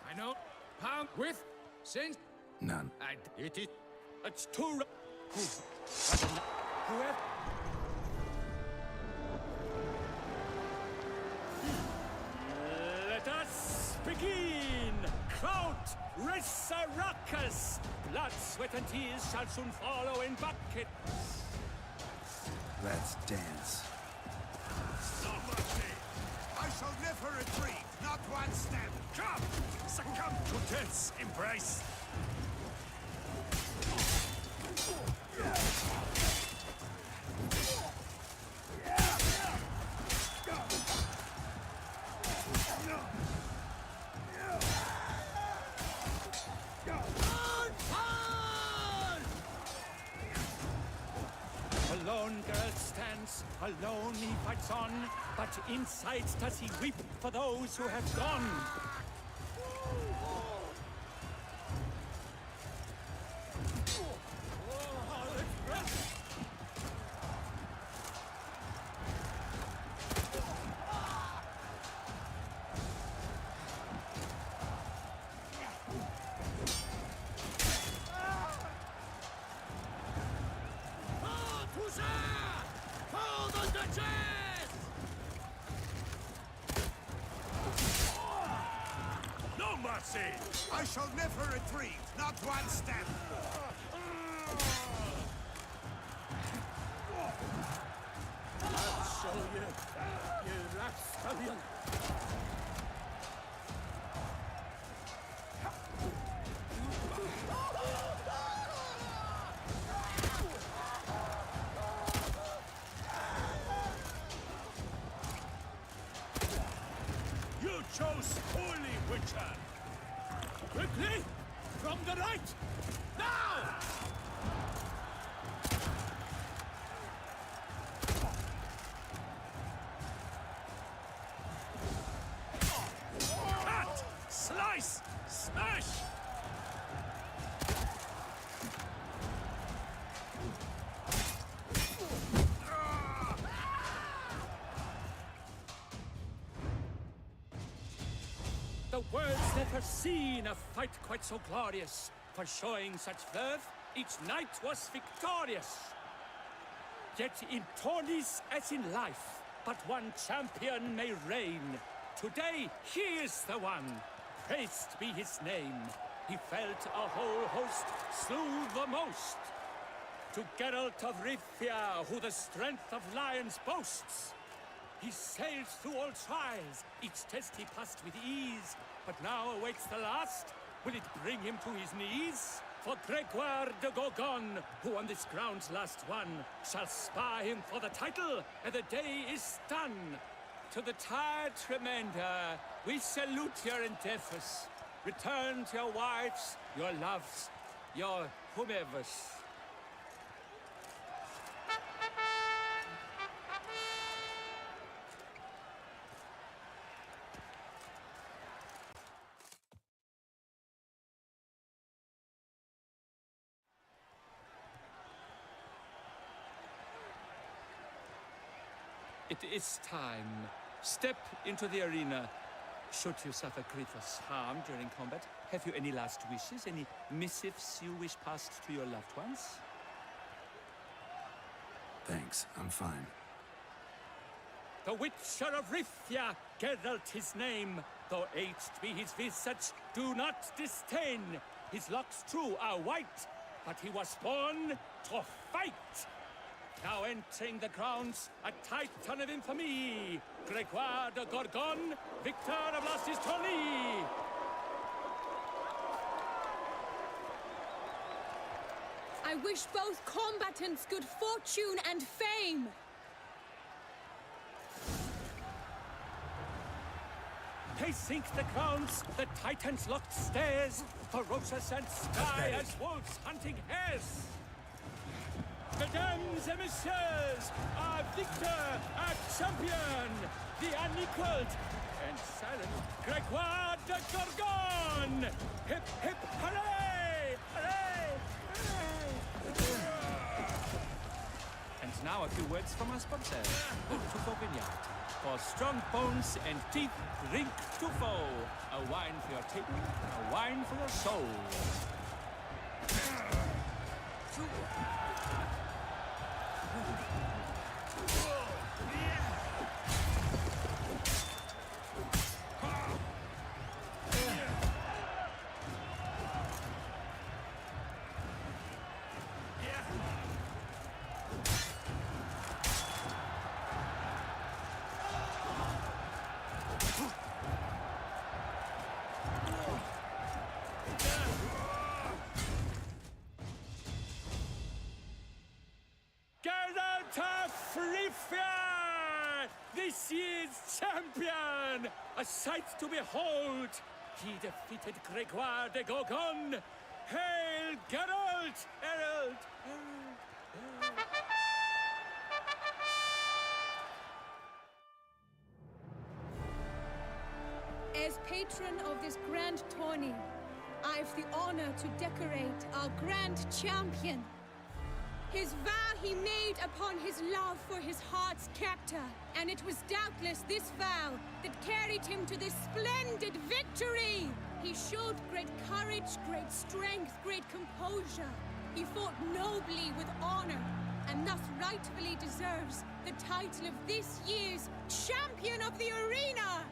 I know. Pound with since None. It is. It's too. Whoever. Let us begin. Kraut, Resurrecus. Blood, sweat, and tears shall soon follow in buckets. Let's dance. No mercy! I shall never retreat, not one step! Come! Succumb to death's embrace! A lone girl stands, alone he fights on, but inside does he weep for those who have gone. No mercy! I shall never retreat, not one step! I'll show you, you rapscallion. You chose poorly, Witcher! Quickly! From the right! Now! Cut! Slice! Smash! The world's never seen a fight quite so glorious. For showing such verve, each knight was victorious. Yet in tourneys as in life, but one champion may reign. Today, he is the one. Praised be his name. He felt a whole host, slew the most. To Geralt of Rivia, who the strength of lions boasts. He sailed through all trials, each test he passed with ease. But now awaits the last. Will it bring him to his knees? For Gregoire de Gorgon, who on this ground's last won, shall spar him for the title, and the day is done. To the tired Tremenda, we salute your endeavors. Return to your wives, your loves, your whomevers. It is time. Step into the arena. Should you suffer grievous harm during combat, have you any last wishes? Any missives you wish passed to your loved ones? Thanks, I'm fine. The Witcher of Rifia, Geralt his name. Though aged be his visage, do not disdain. His locks, true, are white, but he was born to fight. Now entering the grounds, a titan of infamy, Gregoire de Gorgon, victor of Lastis tourney. I wish both combatants good fortune and fame. Pacing the grounds, the titans locked stairs, ferocious and sky as wolves hunting hares. Mesdames et messieurs, our victor, our champion, the unequaled and silent Gregoire de Gorgon! Hip, hip, hooray! Hooray! Hooray! And now a few words from our sponsor, Tufo Vineyard. For strong bones and teeth, drink Tufo. A wine for your teeth, a wine for your soul. Geralt of Rifia! This year's champion! A sight to behold! He defeated Gregoire de Gorgon! Hail, Geralt! Herald! Herald! As patron of this grand tourney, I've the honor to decorate our grand champion. His vow he made upon his love for his heart's captor, and it was doubtless this vow that carried him to this splendid victory. He showed great courage, great strength, great composure. He fought nobly with honor, and thus rightfully deserves the title of this year's Champion of the Arena!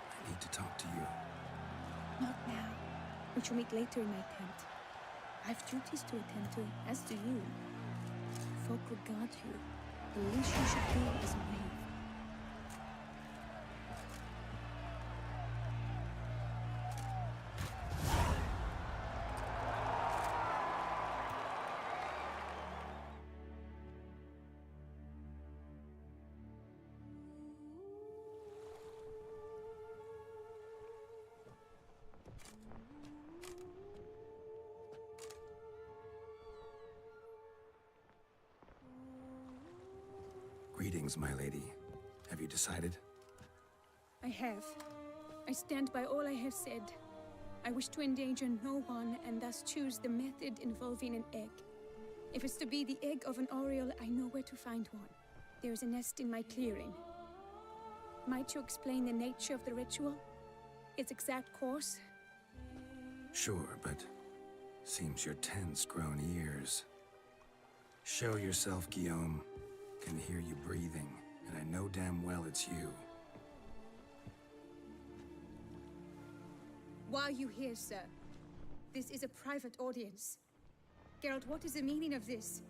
I need to talk to you. Not now. We shall meet later in my tent. I've duties to attend to, as do you. Folk regard you. The least you should do is wave. Greetings, my lady. Have you decided? I have. I stand by all I have said. I wish to endanger no one, and thus choose the method involving an egg. If it's to be the egg of an oriole, I know where to find one. There is a nest in my clearing. Might you explain the nature of the ritual? Its exact course? Sure, but seems your tent's grown ears. Show yourself, Guillaume. Can hear you breathing, and I know damn well it's you. Why are you here, sir? This is a private audience. Geralt, what is the meaning of this?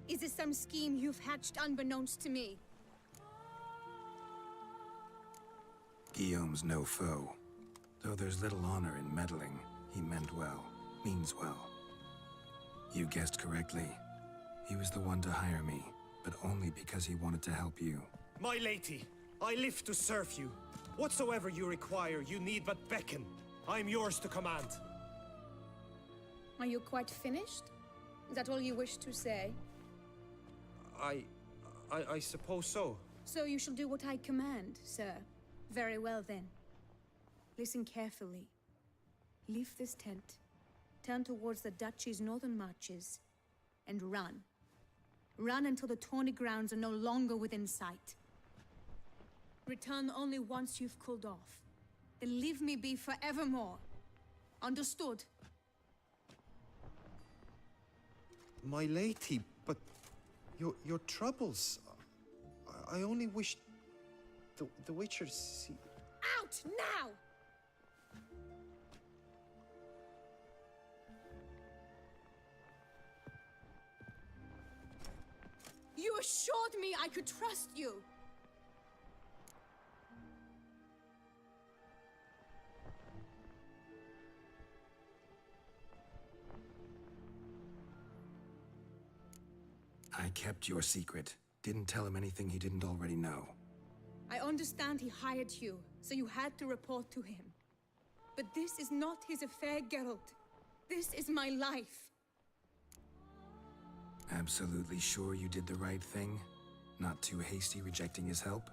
Is this some scheme you've hatched unbeknownst to me? Guillaume's no foe. Though there's little honor in meddling, he meant well, means well. You guessed correctly. He was the one to hire me, but only because he wanted to help you. My lady, I live to serve you. Whatsoever you require, you need but beckon. I am yours to command. Are you quite finished? Is that all you wish to say? I suppose so. So you shall do what I command, sir. Very well, then. Listen carefully. Leave this tent, turn towards the Duchy's northern marches, and run. Run until the Tawny grounds are no longer within sight. Return only once you've cooled off. Then leave me be forevermore. Understood? My lady, but your troubles. I only wish the Witcher see. Out now! You assured me I could trust you. I kept your secret. Didn't tell him anything he didn't already know. I understand he hired you, so you had to report to him. But this is not his affair, Geralt. This is my life. Absolutely sure you did the right thing? Not too hasty rejecting his help?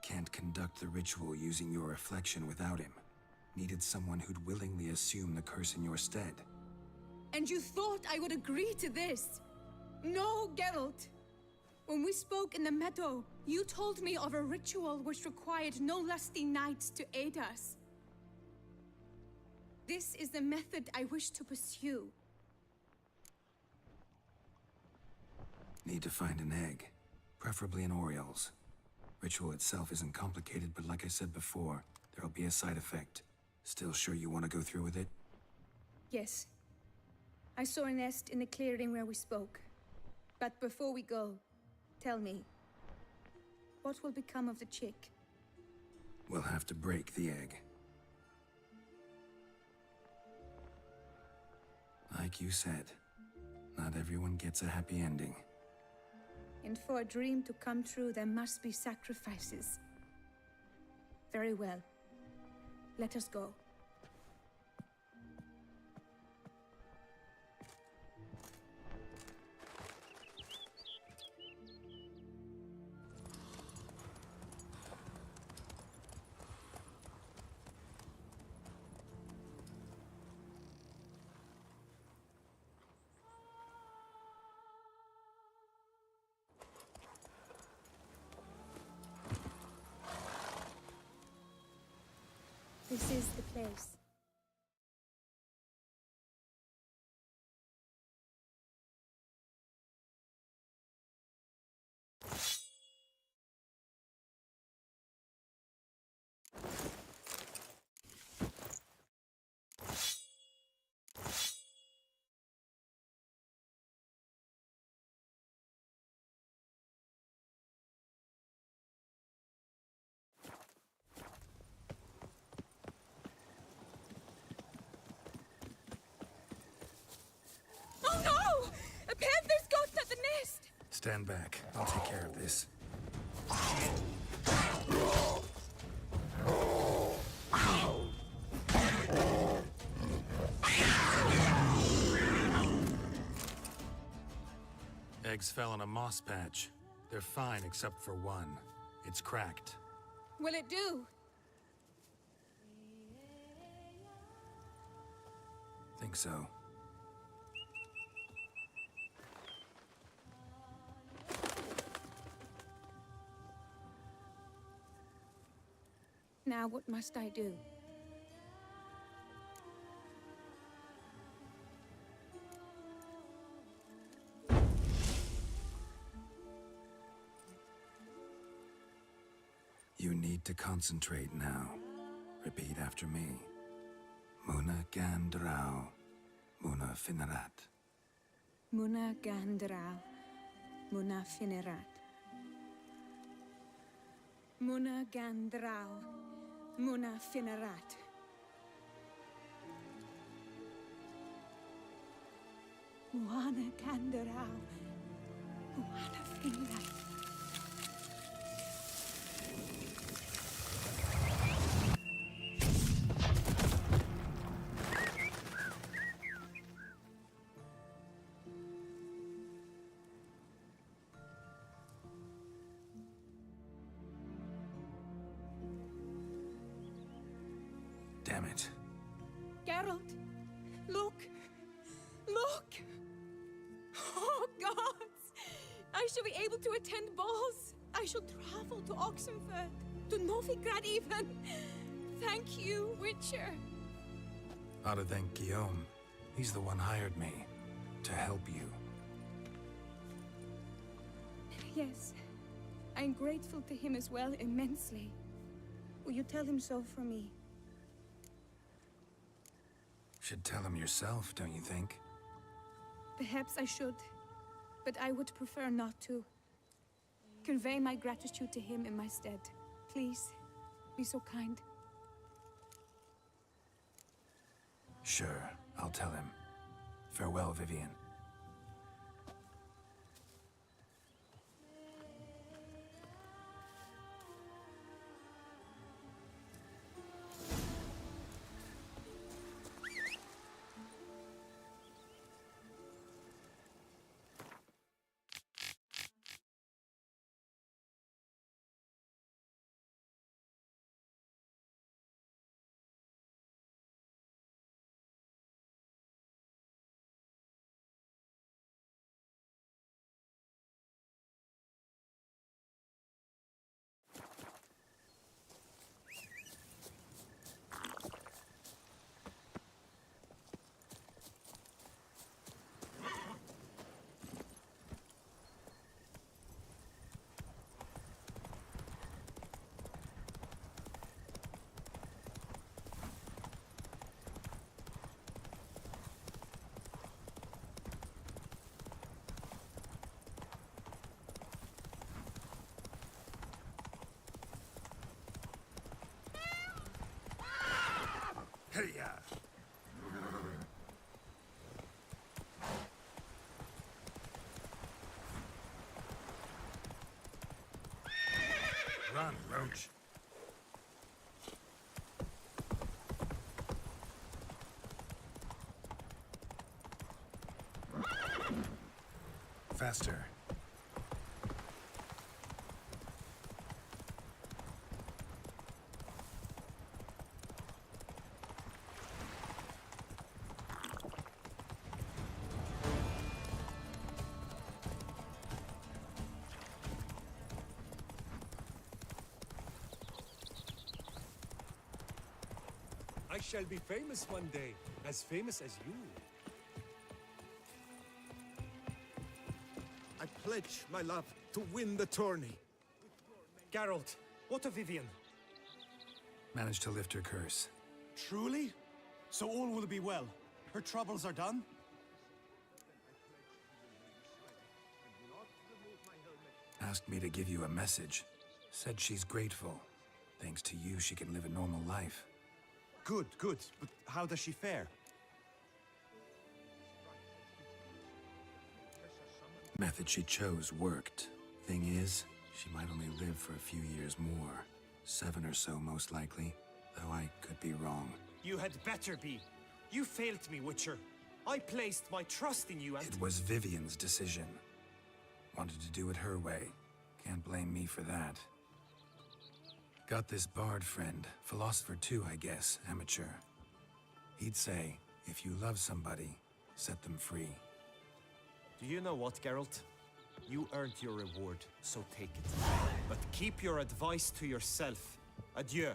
Can't conduct the ritual using your reflection without him. Needed someone who'd willingly assume the curse in your stead. And you thought I would agree to this? No, Geralt. When we spoke in the meadow, you told me of a ritual which required no lusty knights to aid us. This is the method I wish to pursue. Need to find an egg. Preferably an Oriel's. Ritual itself isn't complicated, but like I said before, there'll be a side effect. Still sure you want to go through with it? Yes. I saw a nest in the clearing where we spoke. But before we go, tell me, what will become of the chick? We'll have to break the egg. Like you said, not everyone gets a happy ending. And for a dream to come true, there must be sacrifices. Very well. Let us go. This is the place. Oh no! A panther's got at the nest! Stand back. I'll take care of this. Eggs fell in a moss patch. They're fine except for one. It's cracked. Will it do? Think so. Now what must I do? You need to concentrate now. Repeat after me. Muna Gandrau, Muna Finerat. Muna Gandrau, Muna Finerat. Muna Gandrau, Muna Finerat. Muna Gandrau, Muna Finerat. Damn it. Geralt, look! Look! Oh, gods! shall be able to attend balls. I shall travel to Oxenfurt, to Novigrad even. Thank you, Witcher. Ought to thank Guillaume. He's the one hired me to help you. Yes, I'm grateful to him as well, immensely. Will you tell him so for me? Should tell him yourself, don't you think? Perhaps I should, but I would prefer not to. Convey my gratitude to him in my stead. Please, be so kind. Sure, I'll tell him. Farewell, Vivian. Hey-ya! Run, Roach. Faster. I shall be famous one day, as famous as you. I pledge my love to win the tourney. Geralt, what of Vivian? Managed to lift her curse. Truly? So all will be well. Her troubles are done? Asked me to give you a message. Said she's grateful. Thanks to you, she can live a normal life. Good, good. But how does she fare? Method she chose worked. Thing is, she might only live for a few years more. 7 or so, most likely. Though I could be wrong. You had better be. You failed me, Witcher. I placed my trust in you and— It was Vivian's decision. Wanted to do it her way. Can't blame me for that. Got this bard friend, philosopher too, I guess, amateur. He'd say, if you love somebody, set them free. Do you know what, Geralt? You earned your reward, so take it. But keep your advice to yourself. Adieu.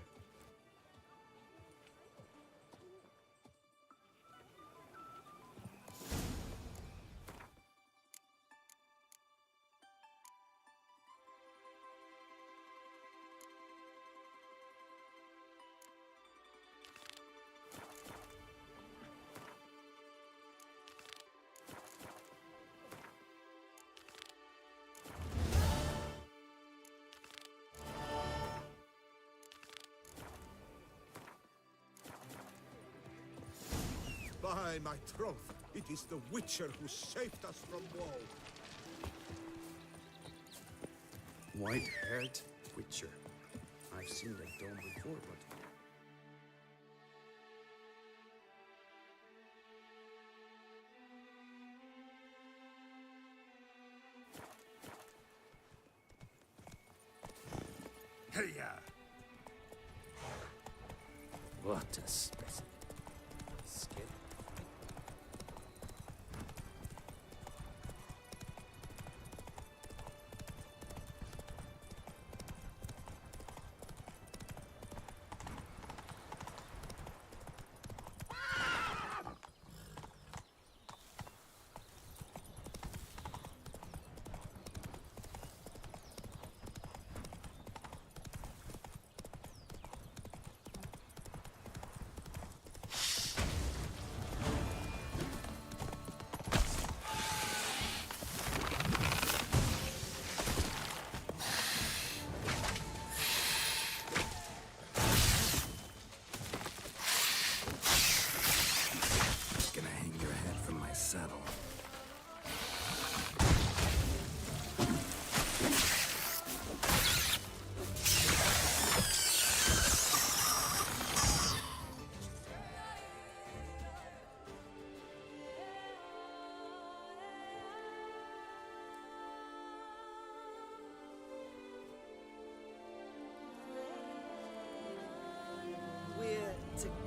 By my troth, it is the Witcher who saved us from woe. White-haired Witcher. I've seen that dome before, but... Hey-ya! What a specimen. Skin.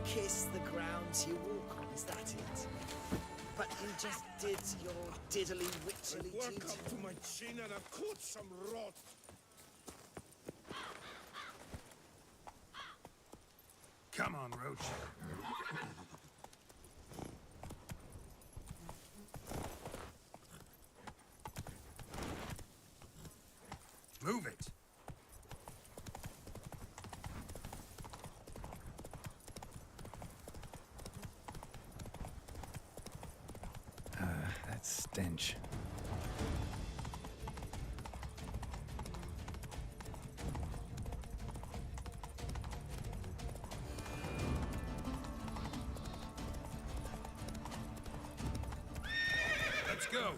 kiss the grounds you walk on, is that it? But you just did your diddly witcherly Work duty. up to my chin and I've caught some rot. Come on, Roach. Move it. That stench. Let's go.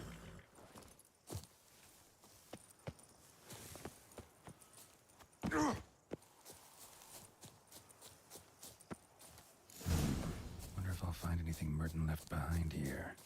Wonder if I'll find anything Merton left behind here.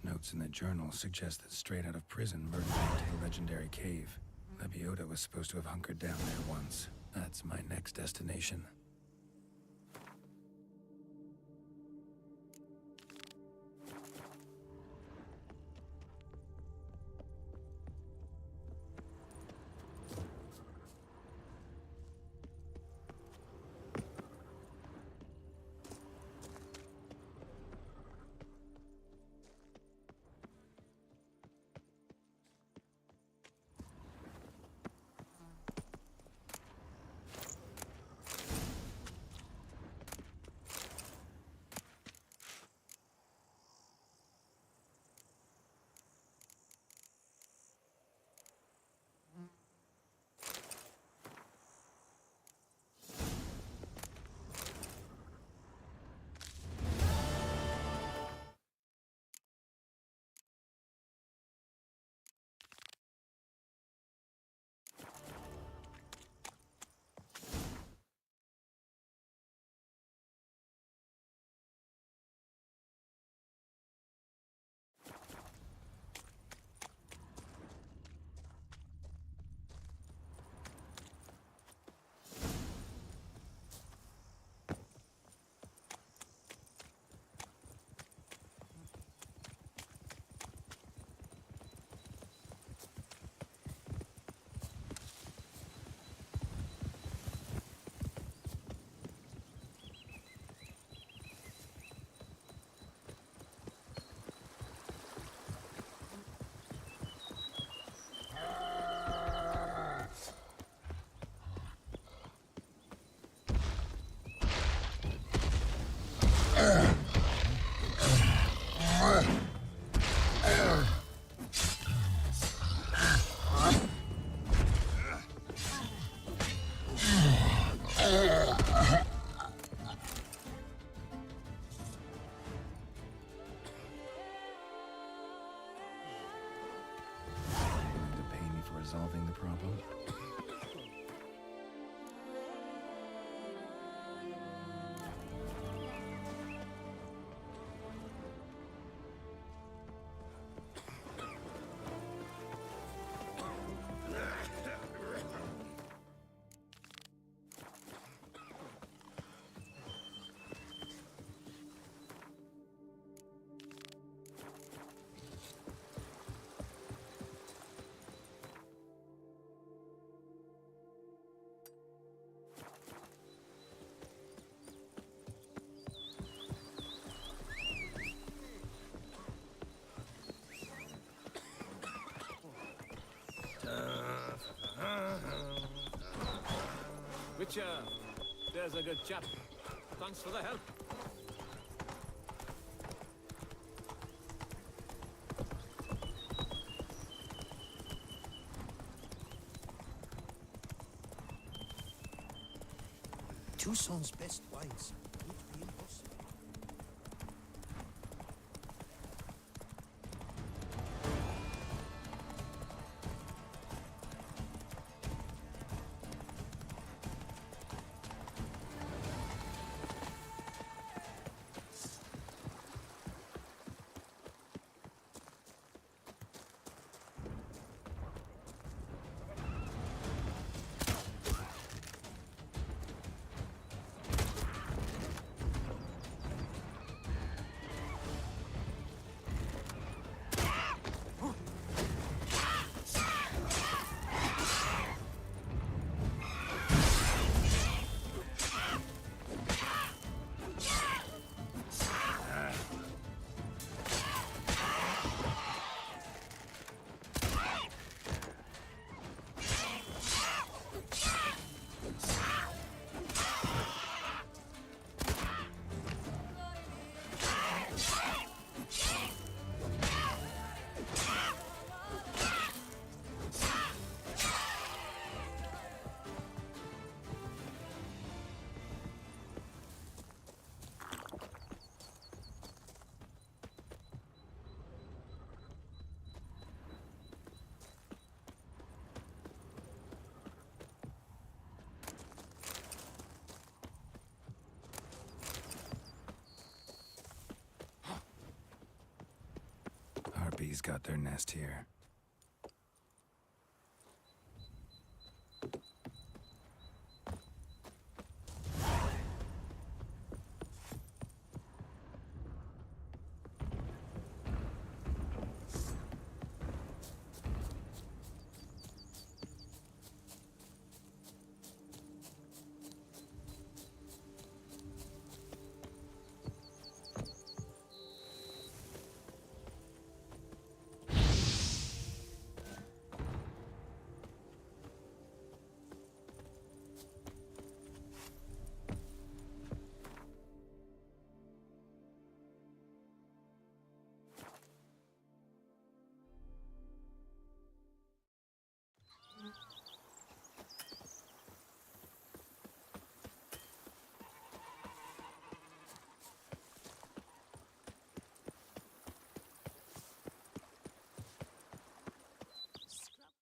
Notes in the journal suggest that straight out of prison, Merton went to the legendary cave. Lebioda was supposed to have hunkered down there once. That's my next destination. problem. Witcher, there's a good chap. Thanks for the help. Toussaint's best wines would be impossible. Harpies got their nest here.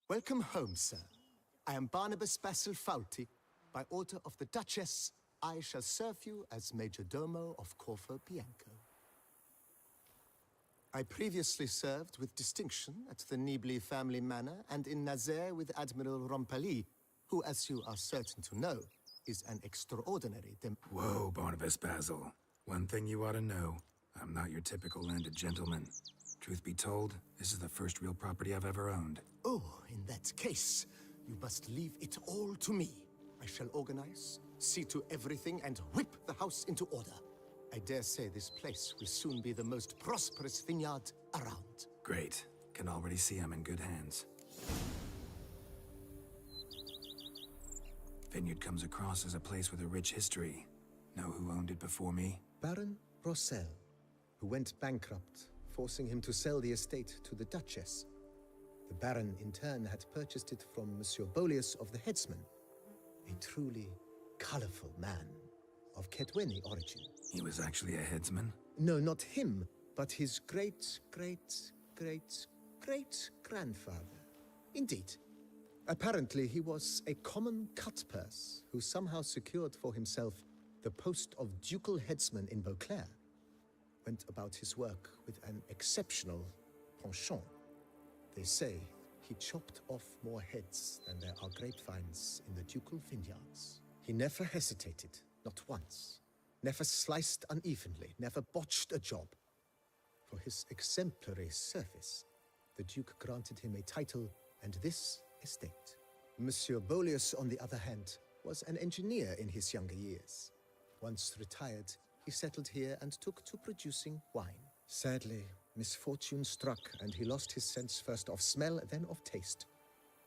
Welcome home, sir. I am Barnabas Basil Fawlty. By order of the Duchess, I shall serve you as Major Domo of Corvo Bianco. I previously served with distinction at the Nibli family manor and in Nazaire with Admiral Rompali, who, as you are certain to know, is an extraordinary Whoa, Barnabas Basil. One thing you ought to know. I'm not your typical landed gentleman. Truth be told, this is the first real property I've ever owned. Oh, in that case, you must leave it all to me. I shall organize, see to everything, and whip the house into order. I dare say this place will soon be the most prosperous vineyard around. Great. Can already see I'm in good hands. Vineyard comes across as a place with a rich history. Know who owned it before me? Baron Rossel, who went bankrupt, forcing him to sell the estate to the Duchess. The Baron, in turn, had purchased it from Monsieur Bolius of the Headsman, a truly colorful man of Ketweni origin. He was actually a headsman? No, not him, but his great-great-great-great-grandfather. Indeed. Apparently, he was a common cutpurse who somehow secured for himself the post of ducal headsman in Beauclair. Went about his work with an exceptional penchant. They say he chopped off more heads than there are grapevines in the ducal vineyards. He never hesitated, not once. Never sliced unevenly, never botched a job. For his exemplary service, the Duke granted him a title and this estate. Monsieur Bolius, on the other hand, was an engineer in his younger years. Once retired, he settled here and took to producing wine. Sadly, misfortune struck and he lost his sense first of smell, then of taste.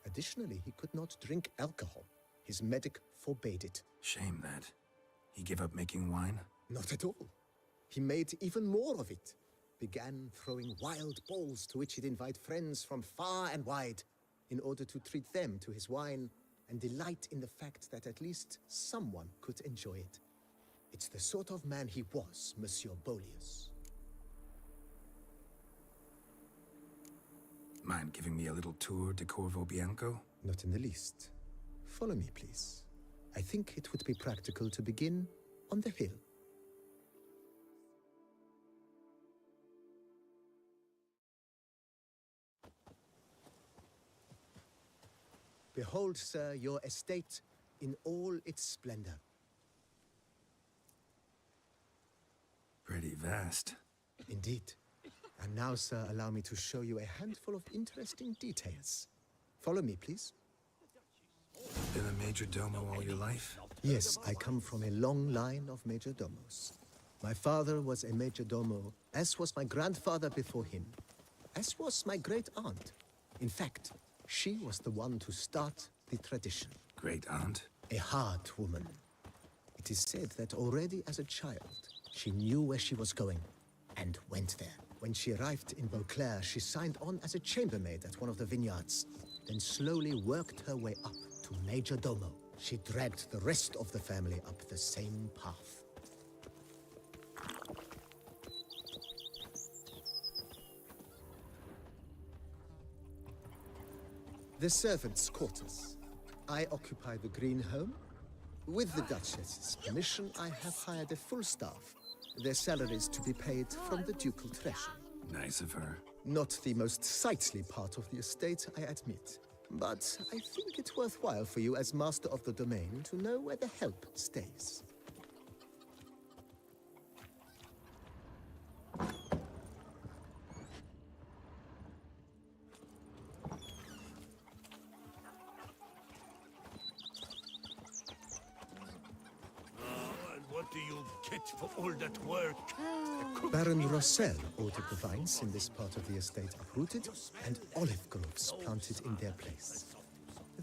Additionally, he could not drink alcohol. His medic forbade it. Shame that. He gave up making wine? Not at all. He made even more of it. Began throwing wild balls to which he'd invite friends from far and wide in order to treat them to his wine and delight in the fact that at least someone could enjoy it. It's the sort of man he was, Monsieur Bolius. Mind giving me a little tour de Corvo Bianco? Not in the least. Follow me, please. I think it would be practical to begin on the hill. Behold, sir, your estate in all its splendor. Pretty vast. Indeed. And now, sir, allow me to show you a handful of interesting details. Follow me, please. Been a major domo all your life? Yes, I come from a long line of major domos. My father was a major domo, as was my grandfather before him, as was my great-aunt. In fact, she was the one to start the tradition. Great-aunt? A hard woman. It is said that already as a child, she knew where she was going, and went there. When she arrived in Beauclair, she signed on as a chambermaid at one of the vineyards, then slowly worked her way up to major domo. She dragged the rest of the family up the same path. The servants' quarters. I occupy the green home. With the Duchess's permission, I have hired a full staff. Their salaries to be paid from the ducal treasury. Nice of her. Not the most sightly part of the estate, I admit. But I think it's worthwhile for you as master of the domain to know where the help stays. And what do you get for all that work? Baron Rossel ordered the vines in this part of the estate uprooted and olive groves planted in their place.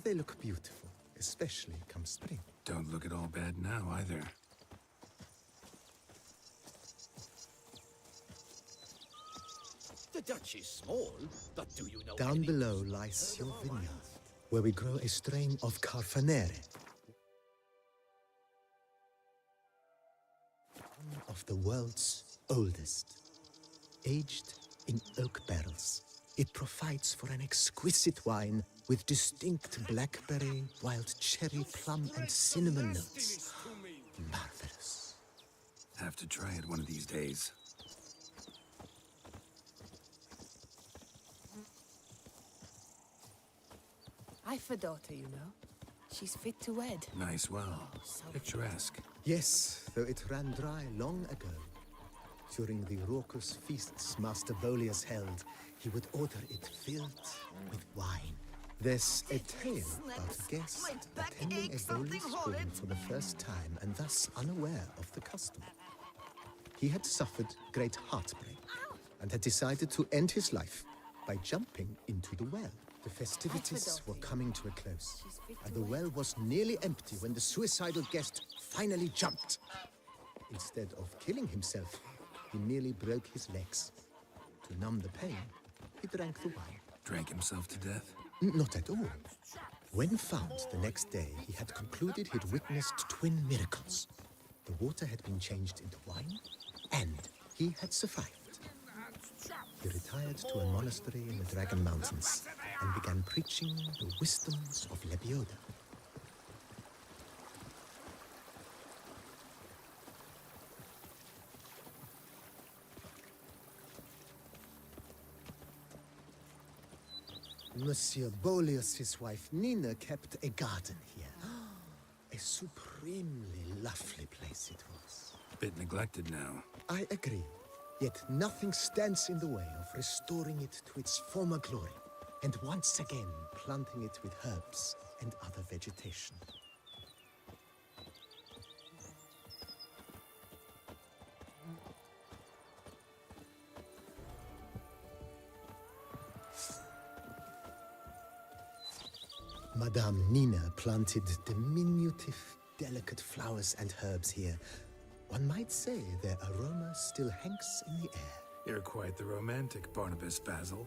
They look beautiful, especially come spring. Don't look at all bad now, either. The Dutch is small, but do you know Down below lies your vineyard, where we grow a strain of Carfanere. One of the world's oldest. Aged in oak barrels, it provides for an exquisite wine with distinct blackberry, wild cherry, plum, and cinnamon notes. Marvelous. Have to try it one of these days. I've a daughter, you know. She's fit to wed. Nice well. Picturesque. Yes, though it ran dry long ago. During the raucous feasts Master Bolius held, he would order it filled with wine. There's a tale about a guest attending a Bolius ball for the first time and thus unaware of the custom. He had suffered great heartbreak and had decided to end his life by jumping into the well. The festivities were coming to a close, and the well was nearly empty when the suicidal guest finally jumped. Instead of killing himself, he merely broke his legs. To numb the pain, he drank the wine. Drank himself to death? Not at all. When found the next day, he had concluded he'd witnessed twin miracles. The water had been changed into wine, and he had survived. He retired to a monastery in the Dragon Mountains, and began preaching the wisdoms of Lebioda. Monsieur Boleus, his wife Nina, kept a garden here. A supremely lovely place it was. Bit neglected now. I agree. Yet nothing stands in the way of restoring it to its former glory, and once again planting it with herbs and other vegetation. Madame Nina planted diminutive, delicate flowers and herbs here. One might say their aroma still hangs in the air. You're quite the romantic, Barnabas Basil.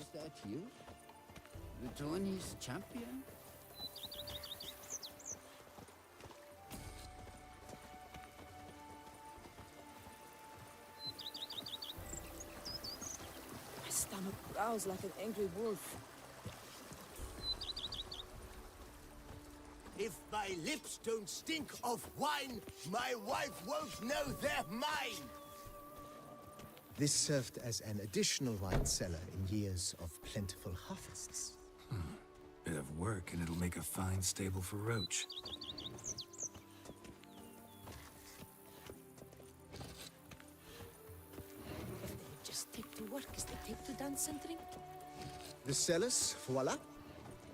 Is that you? The Tony's champion? My stomach growls like an angry wolf. If my lips don't stink of wine, my wife won't know they're mine! This served as an additional wine cellar in years of plentiful harvests. Bit of work, and it'll make a fine stable for Roach. If they just take to work as they take to dance and drink. The cellars, voila.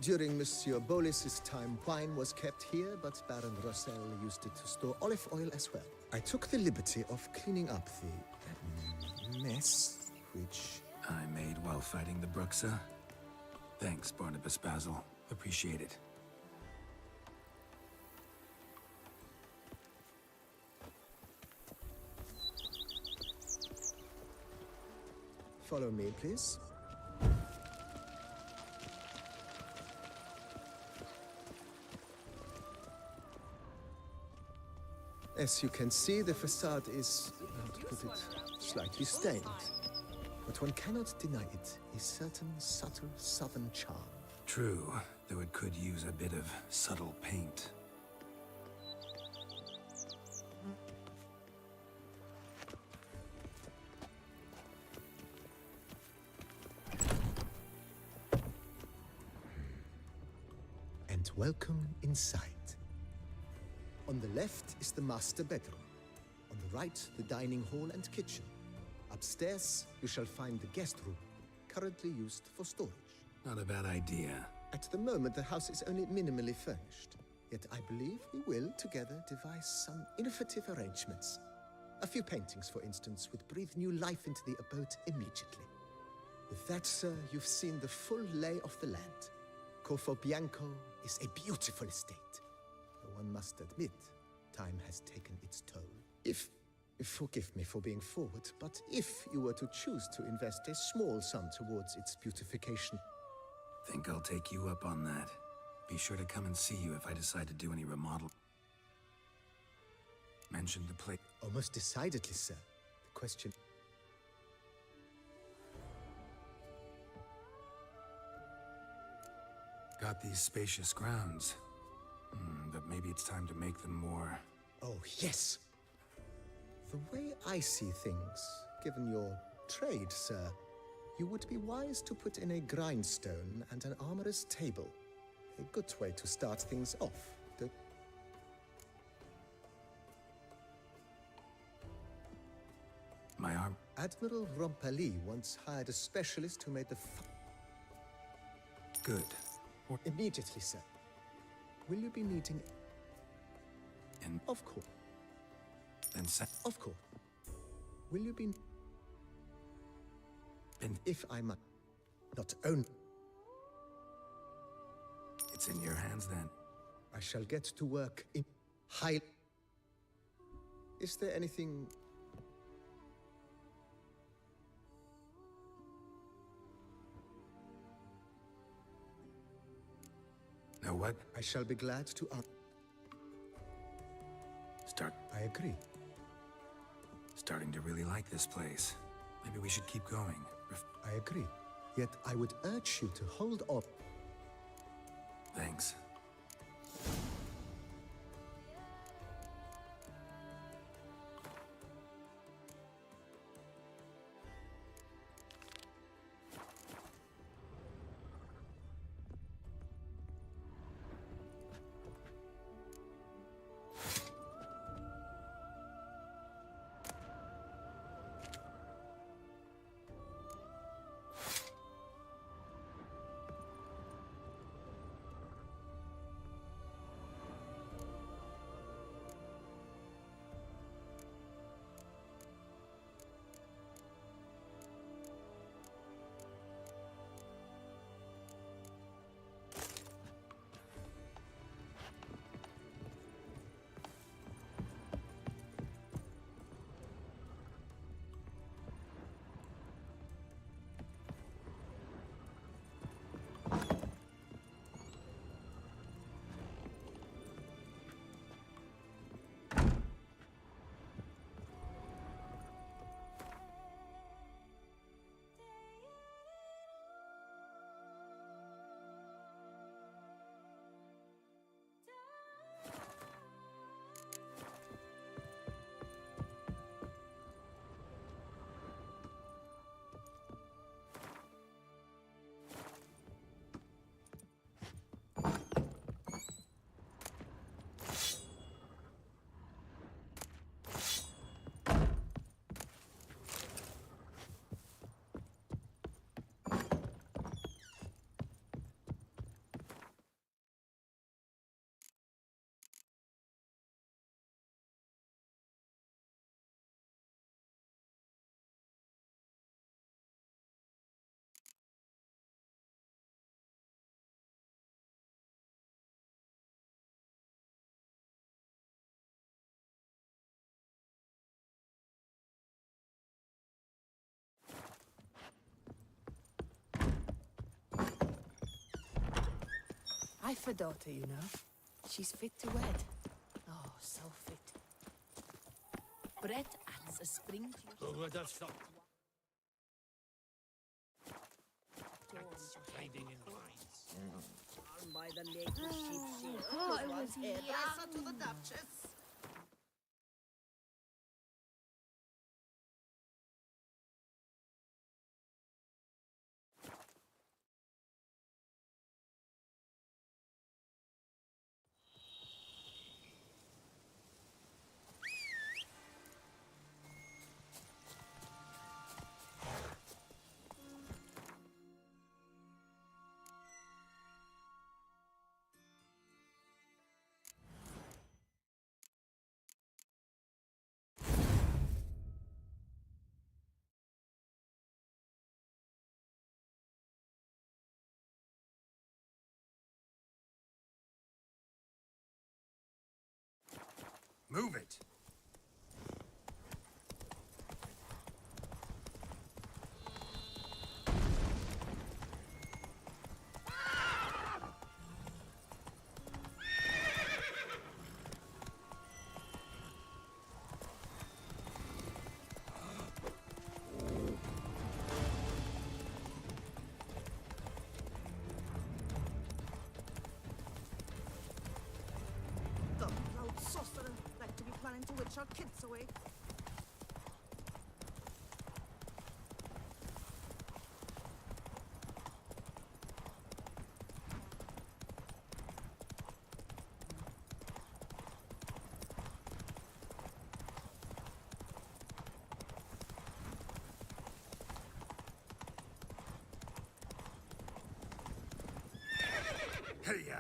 During Monsieur Boleus's time, wine was kept here, but Baron Rossel used it to store olive oil as well. I took the liberty of cleaning up the mess, which I made while fighting the Bruxa. Thanks, Barnabas Basil. Appreciate it. Follow me, please. As you can see, the facade is, how to put it, slightly stained. But one cannot deny it, a certain subtle southern charm. True, though it could use a bit of subtle paint. And welcome inside. On the left is the master bedroom. On the right, the dining hall and kitchen. Upstairs, you shall find the guest room, currently used for storage. Not a bad idea. At the moment, the house is only minimally furnished. Yet I believe we will, together, devise some innovative arrangements. A few paintings, for instance, would breathe new life into the abode immediately. With that, sir, you've seen the full lay of the land. Corvo Bianco is a beautiful estate. Though one must admit, time has taken its toll. Forgive me for being forward, but if you were to choose to invest a small sum towards its beautification... Think I'll take you up on that. Be sure to come and see you if I decide to do any remodel. Mention the place. Oh, most decidedly, sir. The question... Got these spacious grounds. But maybe it's time to make them more... Oh, yes! The way I see things, given your trade, sir, you would be wise to put in a grindstone and an armorer's table. A good way to start things off. My arm... Admiral Rompali once hired a specialist who made the Good. Immediately, sir. Will you be needing... And... Of course. Then Of course. Will you be... And... If I might... Not own... It's in your hands, then. I shall get to work in... High... Is there anything... Know what? I shall be glad to... Start. I agree. Starting to really like this place. Maybe we should keep going. I agree. Yet I would urge you to hold off. Thanks. I've a daughter, you know. She's fit to wed. Oh, so fit. Brett adds a spring to your... Trading in lines. By the lake of sheep Oh, it was once hairdresser to the Duchess. Move it! The proud sorcerer, like to be planning to witch our kids away. Hey-ya!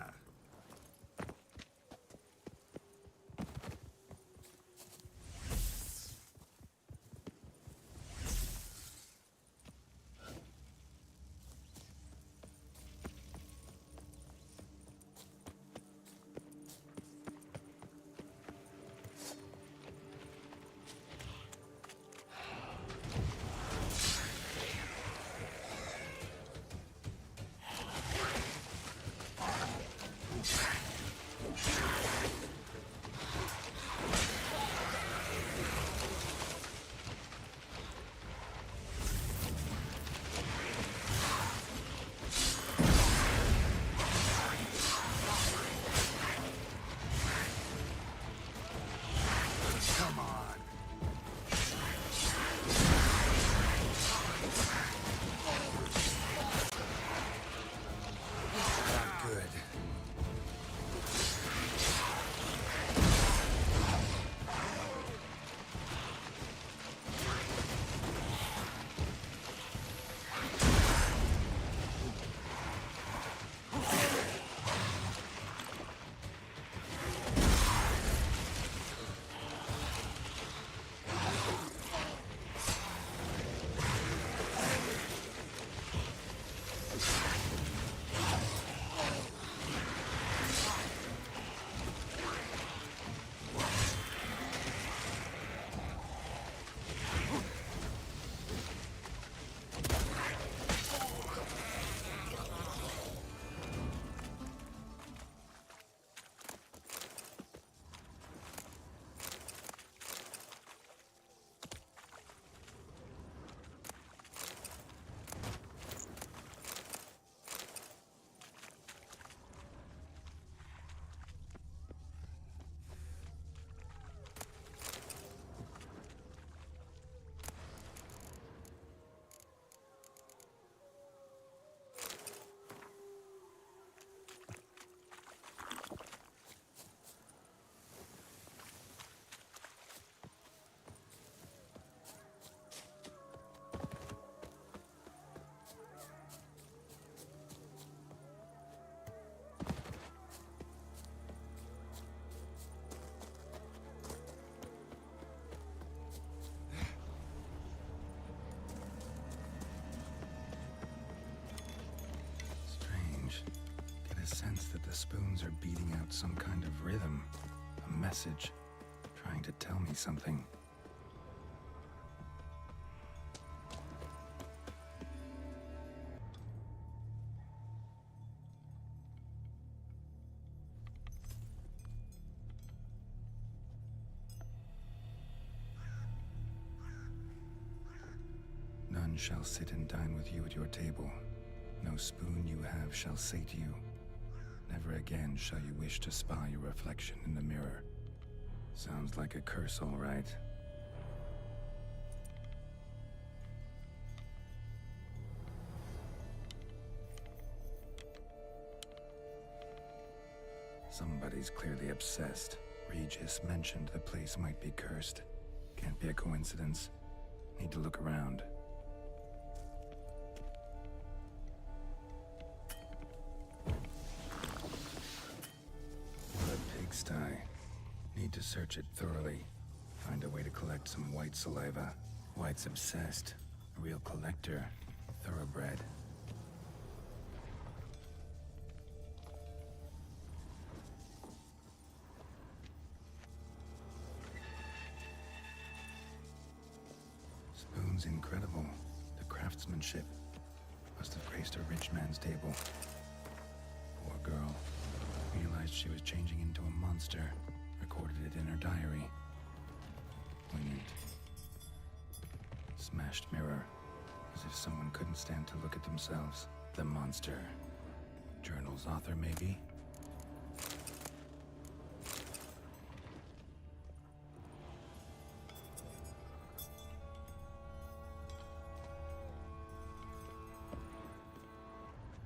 sense that the spoons are beating out some kind of rhythm, a message, trying to tell me something. None shall sit and dine with you at your table. No spoon you have shall say to you, never again shall you wish to spy your reflection in the mirror. Sounds like a curse, all right. Somebody's clearly obsessed. Regis mentioned the place might be cursed. Can't be a coincidence. Need to look around. What a pigsty. Need to search it thoroughly. Find a way to collect some white saliva. White's obsessed. A real collector. Thoroughbred. Spoon's incredible. The craftsmanship. Must have graced a rich man's table. Poor girl. Realized she was changing into a monster. Recorded it in her diary. Poignant. Smashed mirror. As if someone couldn't stand to look at themselves. The monster. Journal's author, maybe?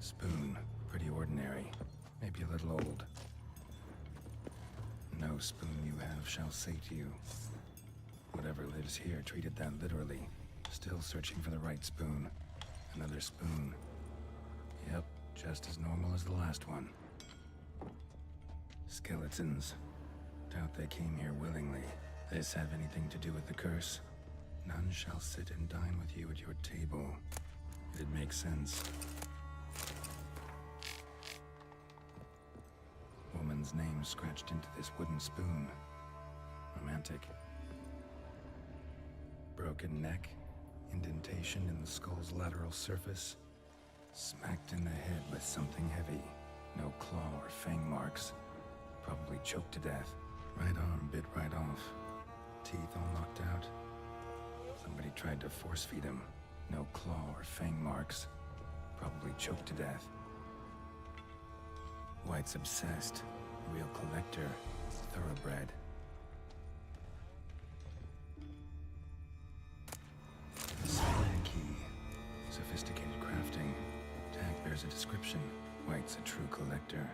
Spoon. Pretty ordinary. Maybe a little old. No spoon you have shall say to you. Whatever lives here treated that literally. Still searching for the right spoon. Another spoon. Yep, just as normal as the last one. Skeletons. Doubt they came here willingly. This have anything to do with the curse? None shall sit and dine with you at your table. It'd make sense. Woman's name scratched into this wooden spoon. Romantic. Broken neck. Indentation in the skull's lateral surface. Smacked in the head with something heavy. No claw or fang marks. Probably choked to death. Right arm bit right off. Teeth all knocked out. Somebody tried to force feed him. No claw or fang marks. Probably choked to death. White's obsessed. Real collector. Thoroughbred. Spine key. Sophisticated crafting. Tag bears a description. White's a true collector.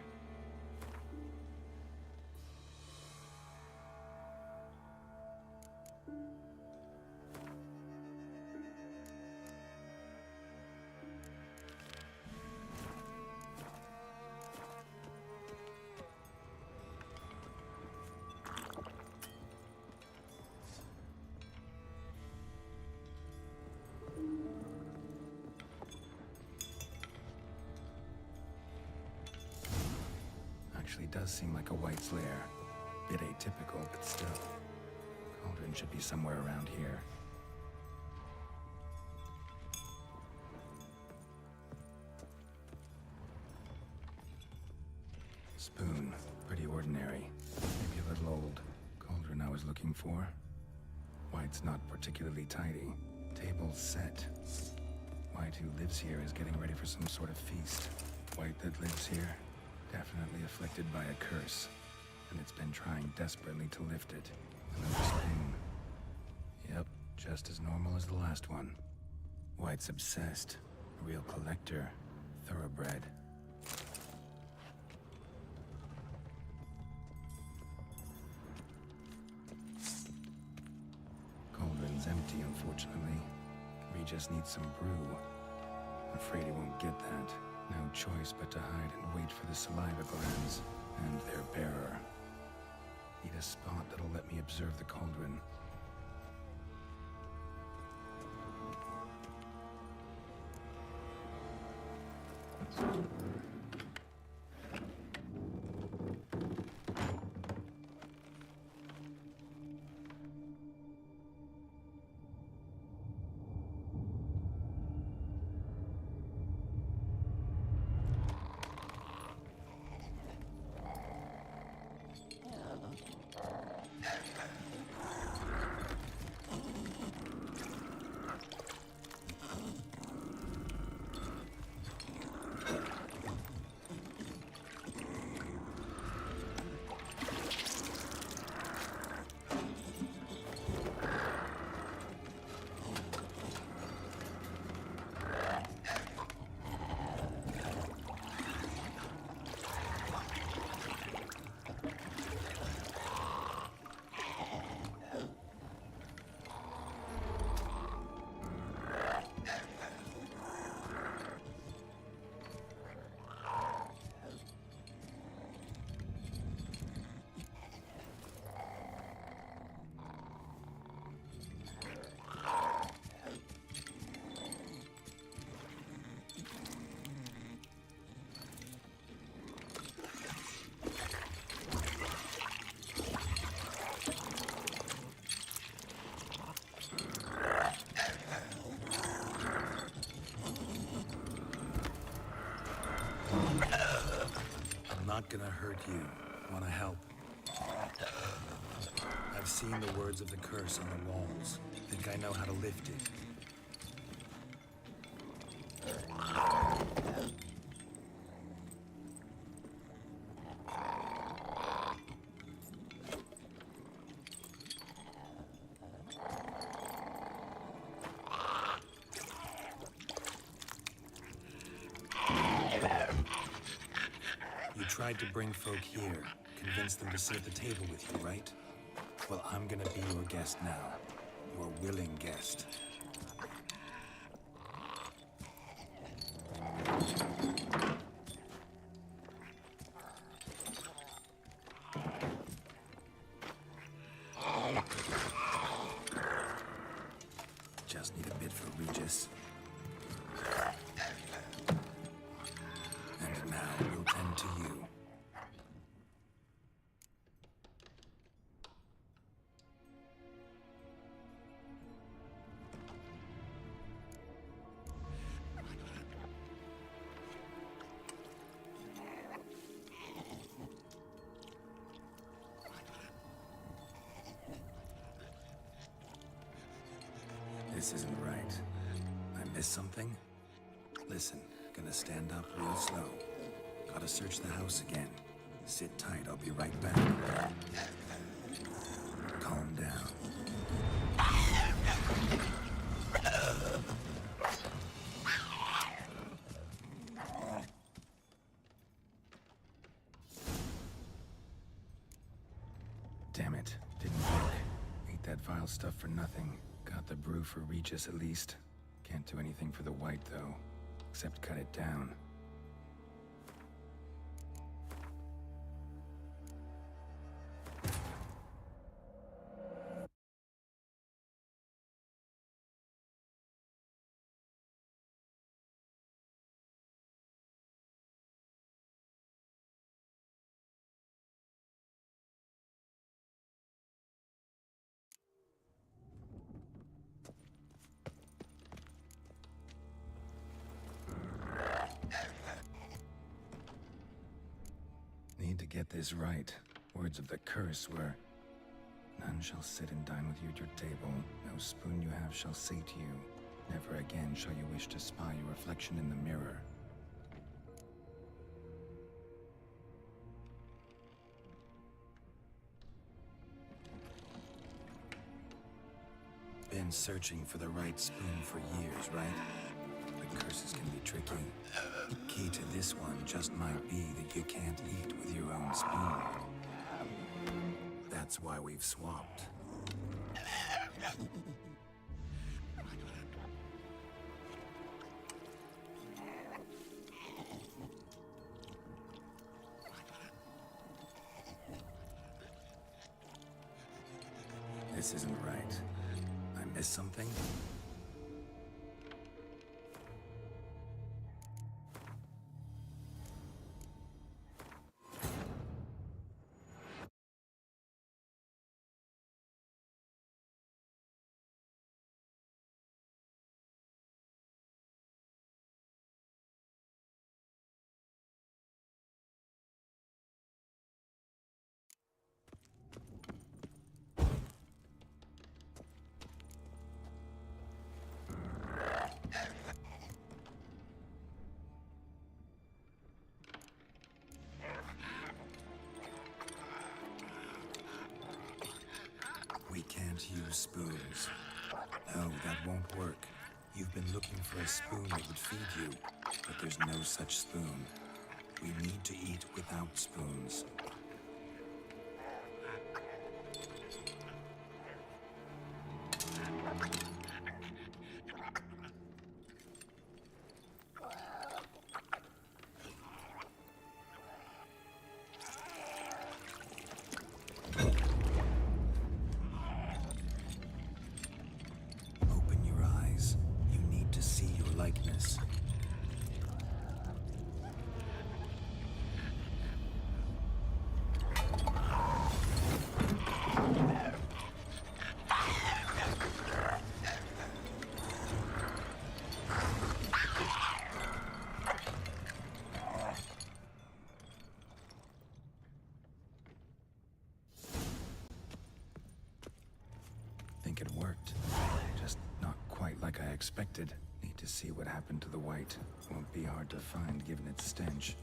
Actually does seem like a White's lair. Bit atypical, but still. Cauldron should be somewhere around here. Spoon. Pretty ordinary. Maybe a little old. Cauldron I was looking for. White's not particularly tidy. Table's set. White who lives here is getting ready for some sort of feast. White that lives here, definitely afflicted by a curse. And it's been trying desperately to lift it. Another spoon. Yep, just as normal as the last one. White's obsessed. A real collector. Thoroughbred. Cauldron's empty, unfortunately. We just need some brew. Afraid he won't get that. No choice but to hide and wait for the saliva glands and their bearer. Need a spot that'll let me observe the cauldron. gonna hurt you. Wanna help? I've seen the words of the curse on the walls. Think I know how to lift it. You tried to bring folk here, convince them to sit at the table with you, right? Well, I'm gonna be your guest now. Your willing guest. Just need a bit for Regis. And now we'll tend to you. This isn't right. I missed something? Listen, gonna stand up real slow. Gotta search the house again. Sit tight, I'll be right back. Calm down. Damn it, didn't work. Ate that vile stuff for nothing. Got the brew for Regis at least. Can't do anything for the white though, except cut it down. Need to get this right. Words of the curse were, none shall sit and dine with you at your table. No spoon you have shall sate you. Never again shall you wish to spy your reflection in the mirror. Been searching for the right spoon for years, right? But curses can be tricky. Key to this one just might be that you can't eat with your own spoon. That's why we've swapped. This isn't right. I missed something? We can't use spoons. No, that won't work. You've been looking for a spoon that would feed you, but there's no such spoon. We need to eat without spoons. Likeness. think it worked. Just not quite like I expected. Need to see what happened to the white. Won't be hard to find given its stench.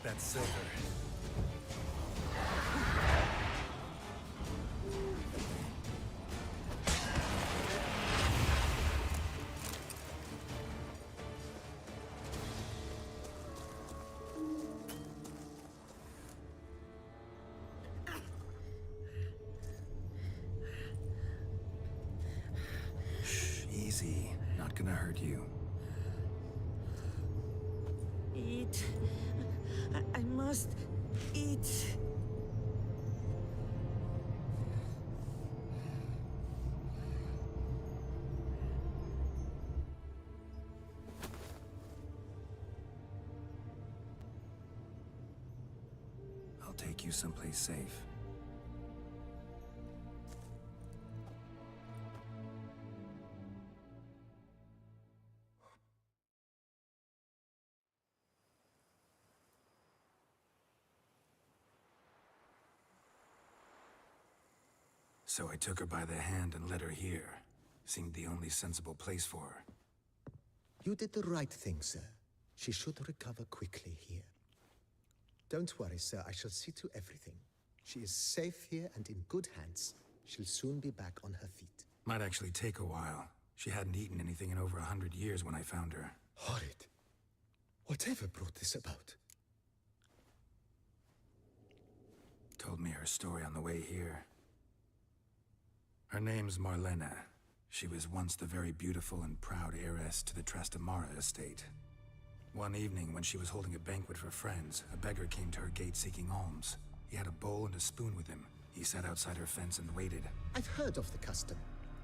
That silver. Shh, easy. Not gonna hurt you. Eat. I must eat. I'll take you someplace safe. So I took her by the hand and led her here. Seemed the only sensible place for her. You did the right thing, sir. She should recover quickly here. Don't worry, sir. I shall see to everything. She is safe here and in good hands. She'll soon be back on her feet. Might actually take a while. She hadn't eaten anything in over 100 years when I found her. Horrid. Whatever brought this about? Told me her story on the way here. Her name's Marlena. She was once the very beautiful and proud heiress to the Trastamara estate. One evening, when she was holding a banquet for friends, a beggar came to her gate seeking alms. He had a bowl and a spoon with him. He sat outside her fence and waited. I've heard of the custom.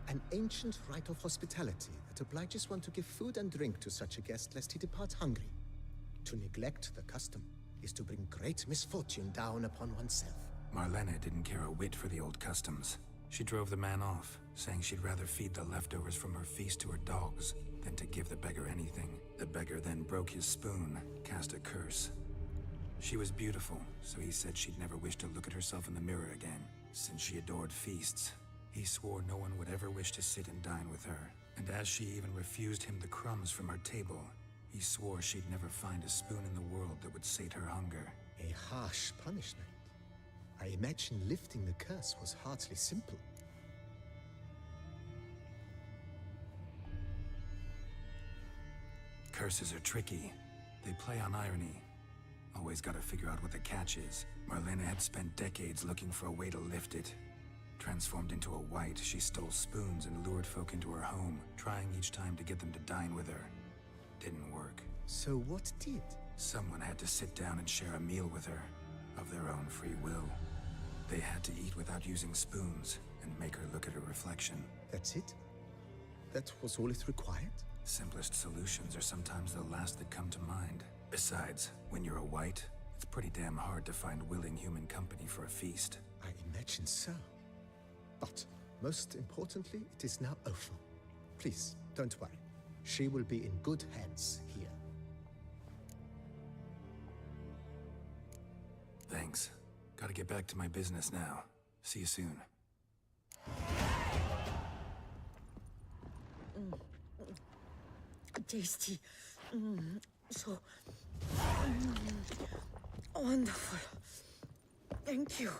An ancient rite of hospitality that obliges one to give food and drink to such a guest lest he depart hungry. To neglect the custom is to bring great misfortune down upon oneself. Marlena didn't care a whit for the old customs. She drove the man off, saying she'd rather feed the leftovers from her feast to her dogs than to give the beggar anything. The beggar then broke his spoon, cast a curse. She was beautiful, so he said she'd never wish to look at herself in the mirror again. Since she adored feasts, he swore no one would ever wish to sit and dine with her. And as she even refused him the crumbs from her table, he swore she'd never find a spoon in the world that would sate her hunger. A harsh punishment. I imagine lifting the curse was hardly simple. Curses are tricky. They play on irony. Always gotta figure out what the catch is. Marlena had spent decades looking for a way to lift it. Transformed into a wight, she stole spoons and lured folk into her home, trying each time to get them to dine with her. Didn't work. So what did? Someone had to sit down and share a meal with her, of their own free will. They had to eat without using spoons, and make her look at her reflection. That's it? That was all it required? Simplest solutions are sometimes the last that come to mind. Besides, when you're a wight, it's pretty damn hard to find willing human company for a feast. I imagine so. But, most importantly, it is now over. Please, don't worry. She will be in good hands here. Thanks. Gotta get back to my business now. See you soon. Tasty. So wonderful. Thank you.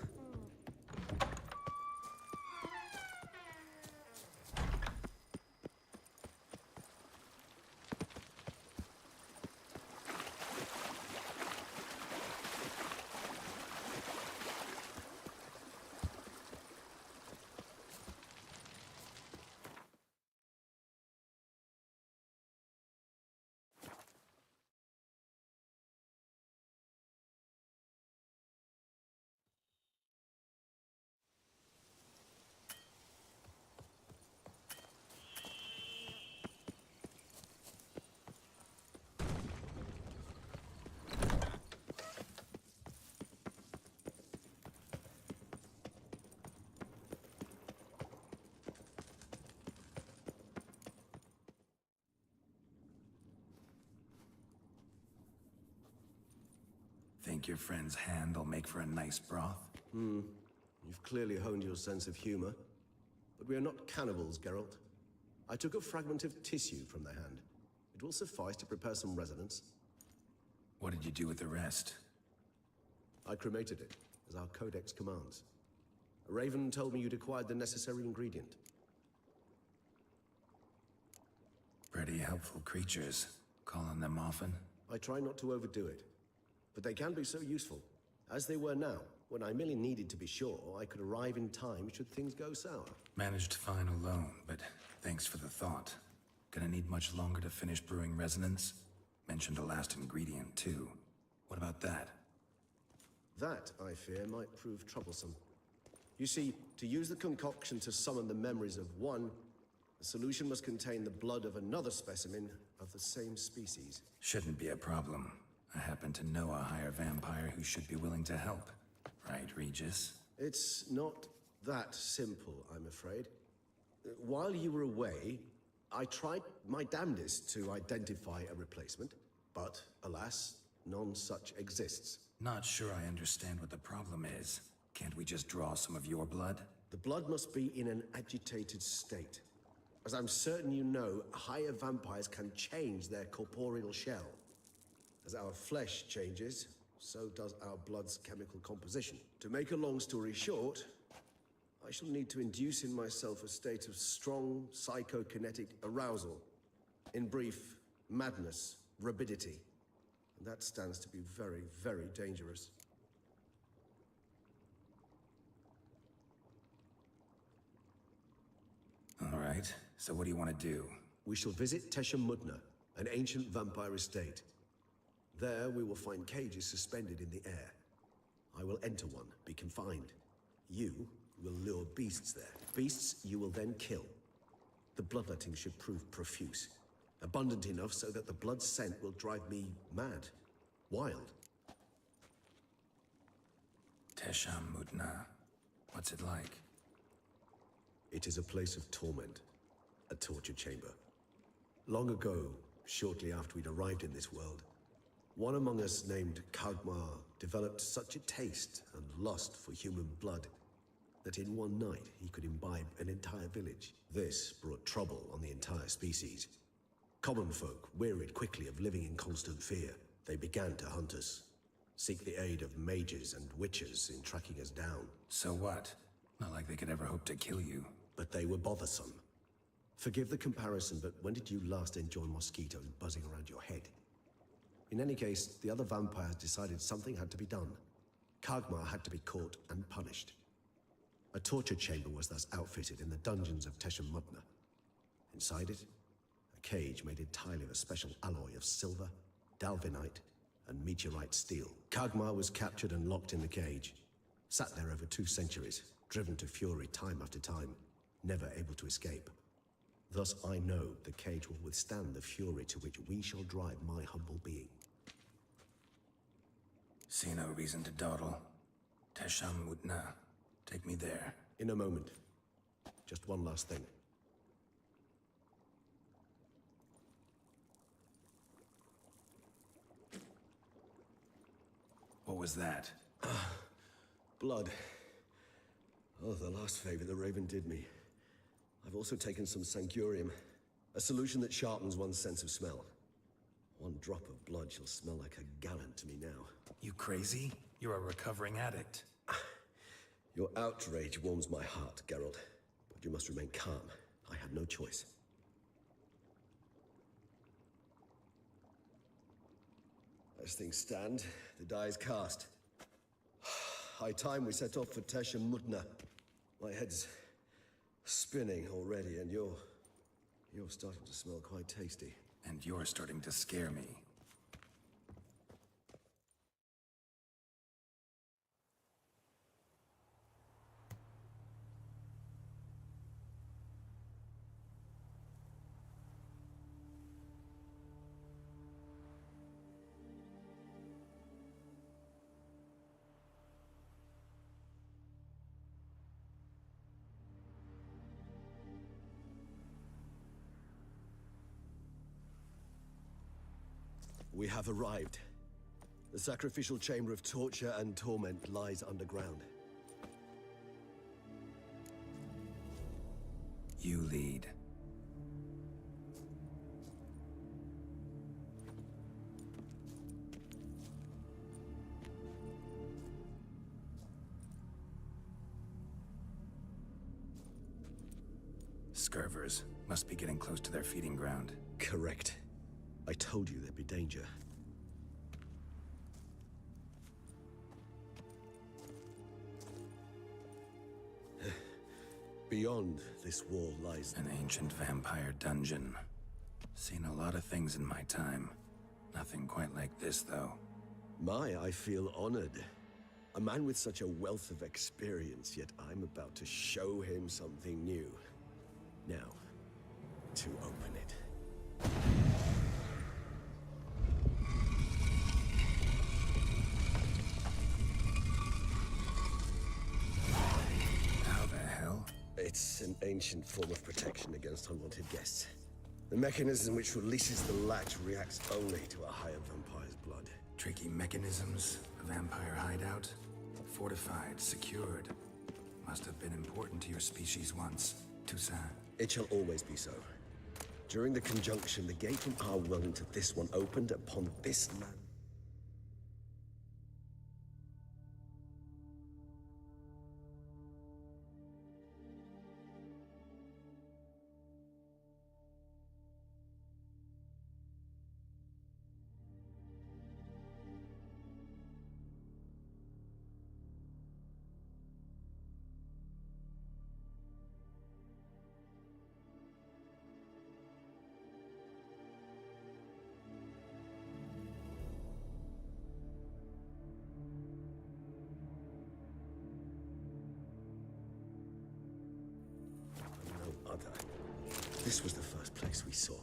Think your friend's hand will make for a nice broth? You've clearly honed your sense of humor. But we are not cannibals, Geralt. I took a fragment of tissue from their hand. It will suffice to prepare some resonance. What did you do with the rest? I cremated it, as our codex commands. Raven told me you'd acquired the necessary ingredient. Pretty helpful creatures. Call on them often? I try not to overdo it. But they can be so useful, as they were now, when I merely needed to be sure I could arrive in time should things go sour. Managed fine alone, but thanks for the thought. Gonna need much longer to finish brewing resonance? Mentioned a last ingredient, too. What about that? That, I fear, might prove troublesome. You see, to use the concoction to summon the memories of one, the solution must contain the blood of another specimen of the same species. Shouldn't be a problem. I happen to know a higher vampire who should be willing to help. Right, Regis? It's not that simple, I'm afraid. While you were away, I tried my damnedest to identify a replacement, but alas, none such exists. Not sure I understand what the problem is. Can't we just draw some of your blood? The blood must be in an agitated state. As I'm certain you know, higher vampires can change their corporeal shell. As our flesh changes, so does our blood's chemical composition. To make a long story short, I shall need to induce in myself a state of strong psychokinetic arousal. In brief, madness, rabidity. And that stands to be very, very dangerous. All right, so what do you want to do? We shall visit Tesha Mudna, an ancient vampire estate. There we will find cages suspended in the air. I will enter one, be confined. You will lure beasts there. Beasts you will then kill. The bloodletting should prove profuse. Abundant enough so that the blood scent will drive me mad. Wild. Tesha Mudna. What's it like? It is a place of torment. A torture chamber. Long ago, shortly after we'd arrived in this world, one among us named Kagmar developed such a taste and lust for human blood that in one night he could imbibe an entire village. This brought trouble on the entire species. Common folk wearied quickly of living in constant fear. They began to hunt us, seek the aid of mages and witches in tracking us down. So what? Not like they could ever hope to kill you. But they were bothersome. Forgive the comparison, but when did you last enjoy mosquitoes buzzing around your head? In any case, the other vampires decided something had to be done. Kagmar had to be caught and punished. A torture chamber was thus outfitted in the dungeons of Teshem Mutna. Inside it, a cage made entirely of a special alloy of silver, dalvinite, and meteorite steel. Kagmar was captured and locked in the cage. Sat there over 2 centuries, driven to fury time after time, never able to escape. Thus I know the cage will withstand the fury to which we shall drive my humble being. See no reason to dawdle. Teshem Mutna. Take me there. In a moment. Just one last thing. What was that? Blood. Oh, the last favor the Raven did me. I've also taken some Sancurium, a solution that sharpens one's sense of smell. 1 drop of blood shall smell like a gallon to me now. You crazy? You're a recovering addict. Your outrage warms my heart, Geralt. But you must remain calm. I had no choice. As things stand, the die is cast. High time we set off for Teshem Mutna. My head's spinning already, and you're starting to smell quite tasty. And you're starting to scare me. We have arrived. The sacrificial chamber of torture and torment lies underground. You lead. Scurvers must be getting close to their feeding ground. Correct. I told you there'd be danger. Beyond this wall lies an ancient vampire dungeon. Seen a lot of things in my time. Nothing quite like this, though. I feel honored. A man with such a wealth of experience, yet I'm about to show him something new. Now, to open it. It's an ancient form of protection against unwanted guests. The mechanism which releases the latch reacts only to a higher vampire's blood. Tricky mechanisms, a vampire hideout. Fortified, secured. Must have been important to your species once, Toussaint. It shall always be so. During the conjunction, the gate from our world into this one opened upon this land. This was the first place we saw.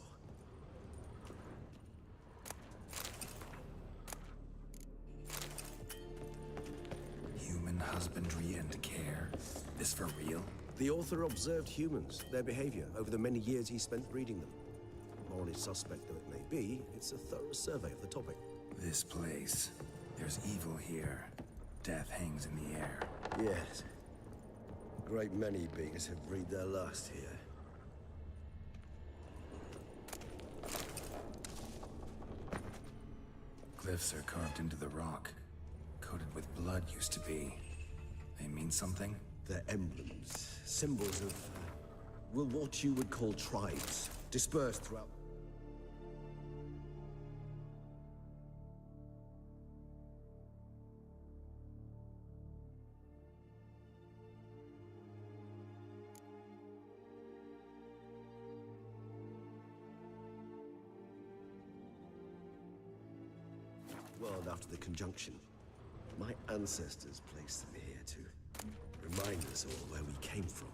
Human husbandry and care. This for real? The author observed humans, their behavior, over the many years he spent breeding them. Morally suspect though it may be, it's a thorough survey of the topic. This place. There's evil here. Death hangs in the air. Yes. A great many beings have breathed their last here. Glyphs are carved into the rock. Coated with blood used to be. They mean something? They're emblems, symbols of were what you would call tribes, dispersed throughout... world after the conjunction. My ancestors placed them here to remind us all where we came from.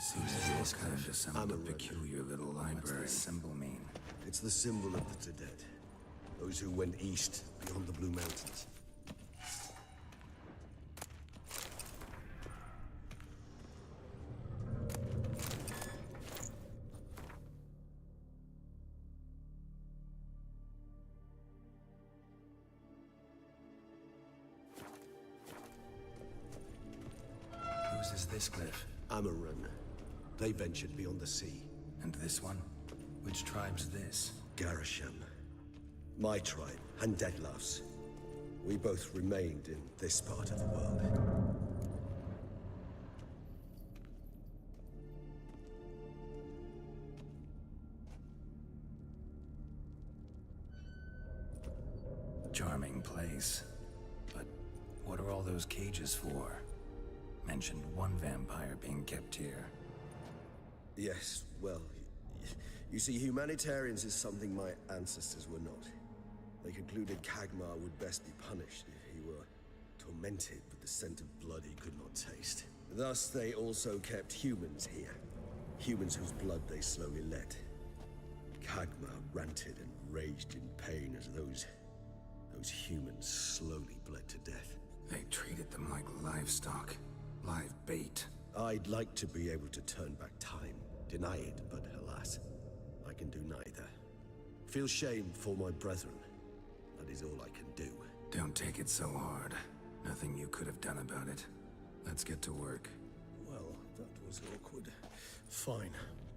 Seems as this kind of assembled a peculiar little library. What's the symbol mean? It's the symbol of the Tedet. Those who went east beyond the Blue Mountains. Whose is this cliff? Amarun. They ventured beyond the sea. And this one? Which tribe's this? Garasham. My tribe, and Deadlaf's. We both remained in this part of the world. Charming place. But what are all those cages for? Mentioned one vampire being kept here. Yes, well, you see, humanitarians is something my ancestors were not. They concluded Khagmar would best be punished if he were tormented with the scent of blood he could not taste. Thus, they also kept humans here. Humans whose blood they slowly let. Khagmar ranted and raged in pain as those humans slowly bled to death. They treated them like livestock. Live bait. I'd like to be able to turn back time, deny it, but alas, I can do neither. Feel shame for my brethren. That is all I can do. Don't take it so hard. Nothing you could have done about it. Let's get to work. Well, that was awkward. Fine.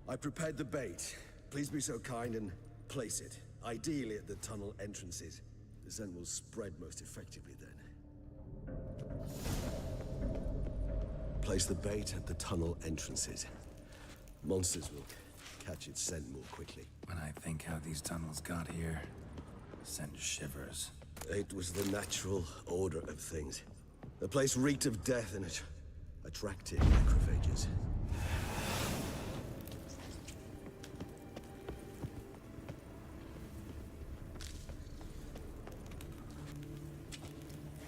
I prepared the bait. Please be so kind and place it. Ideally at the tunnel entrances. The scent will spread most effectively then. Place the bait at the tunnel entrances. Monsters will catch its scent more quickly. When I think how these tunnels got here, send shivers. It was the natural order of things. The place reeked of death and it attracted necrophages.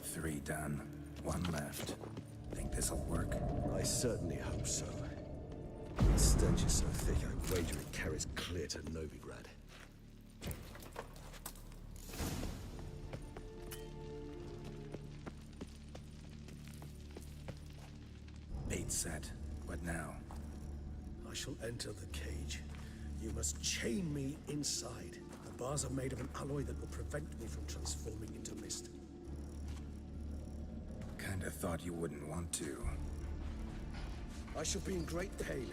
Three done. One left. Think this'll work? I certainly hope so. The stench is so thick, I wager it carries clear to Novigrad. Bait set. What now? I shall enter the cage. You must chain me inside. The bars are made of an alloy that will prevent me from transforming into mist. Kinda thought you wouldn't want to. I shall be in great pain.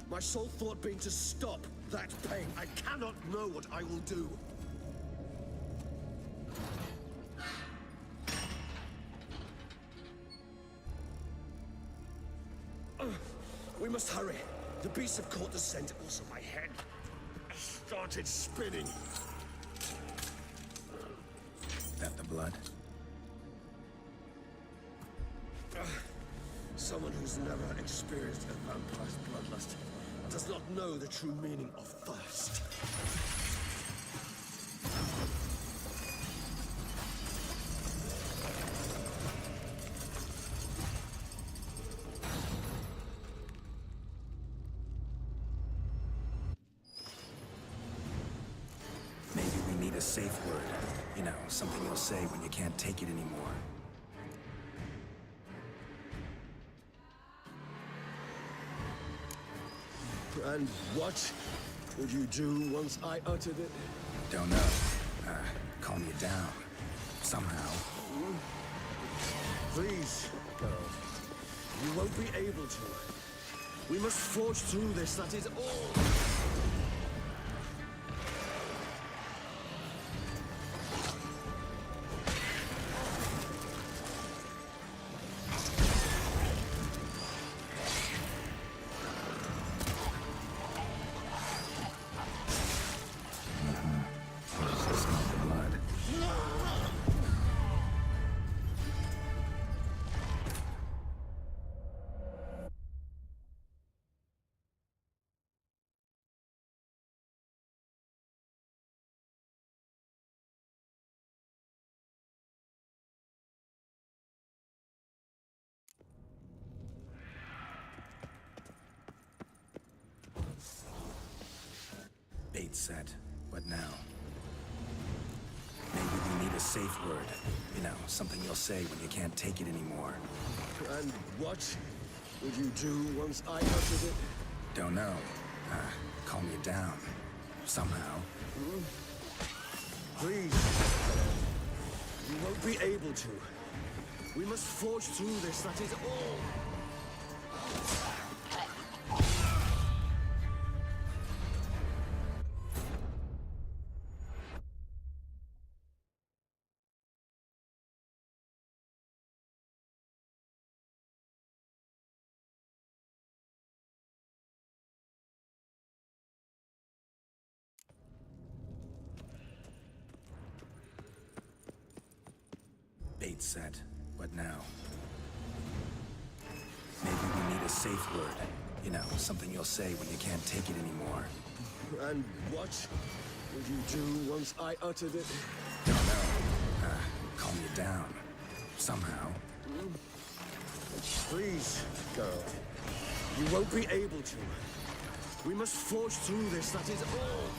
My sole thought being to stop that pain. I cannot know what I will do. We must hurry. The beasts have caught the scent. Also, my head started spinning. That the blood? Someone who's never experienced a vampire's bloodlust does not know the true meaning of thirst. Maybe we need a safe word. You know, something you'll say when you can't take it anymore. And what would you do once I uttered it? Don't know. Calm you down. Somehow. Please, girl. You won't be able to. We must forge through this, that is all. Bait set. What now? Maybe we need a safe word. You know, something you'll say when you can't take it anymore. And what would you do once I uttered it? Don't know. Calm you down. Somehow. Please. You won't be able to. We must forge through this, that is all. Bait set. What now? Maybe we need a safe word. You know, something you'll say when you can't take it anymore. And what would you do once I uttered it? Don't know. Calm you down. Somehow. Please, girl. You won't be able to. We must forge through this, that is all.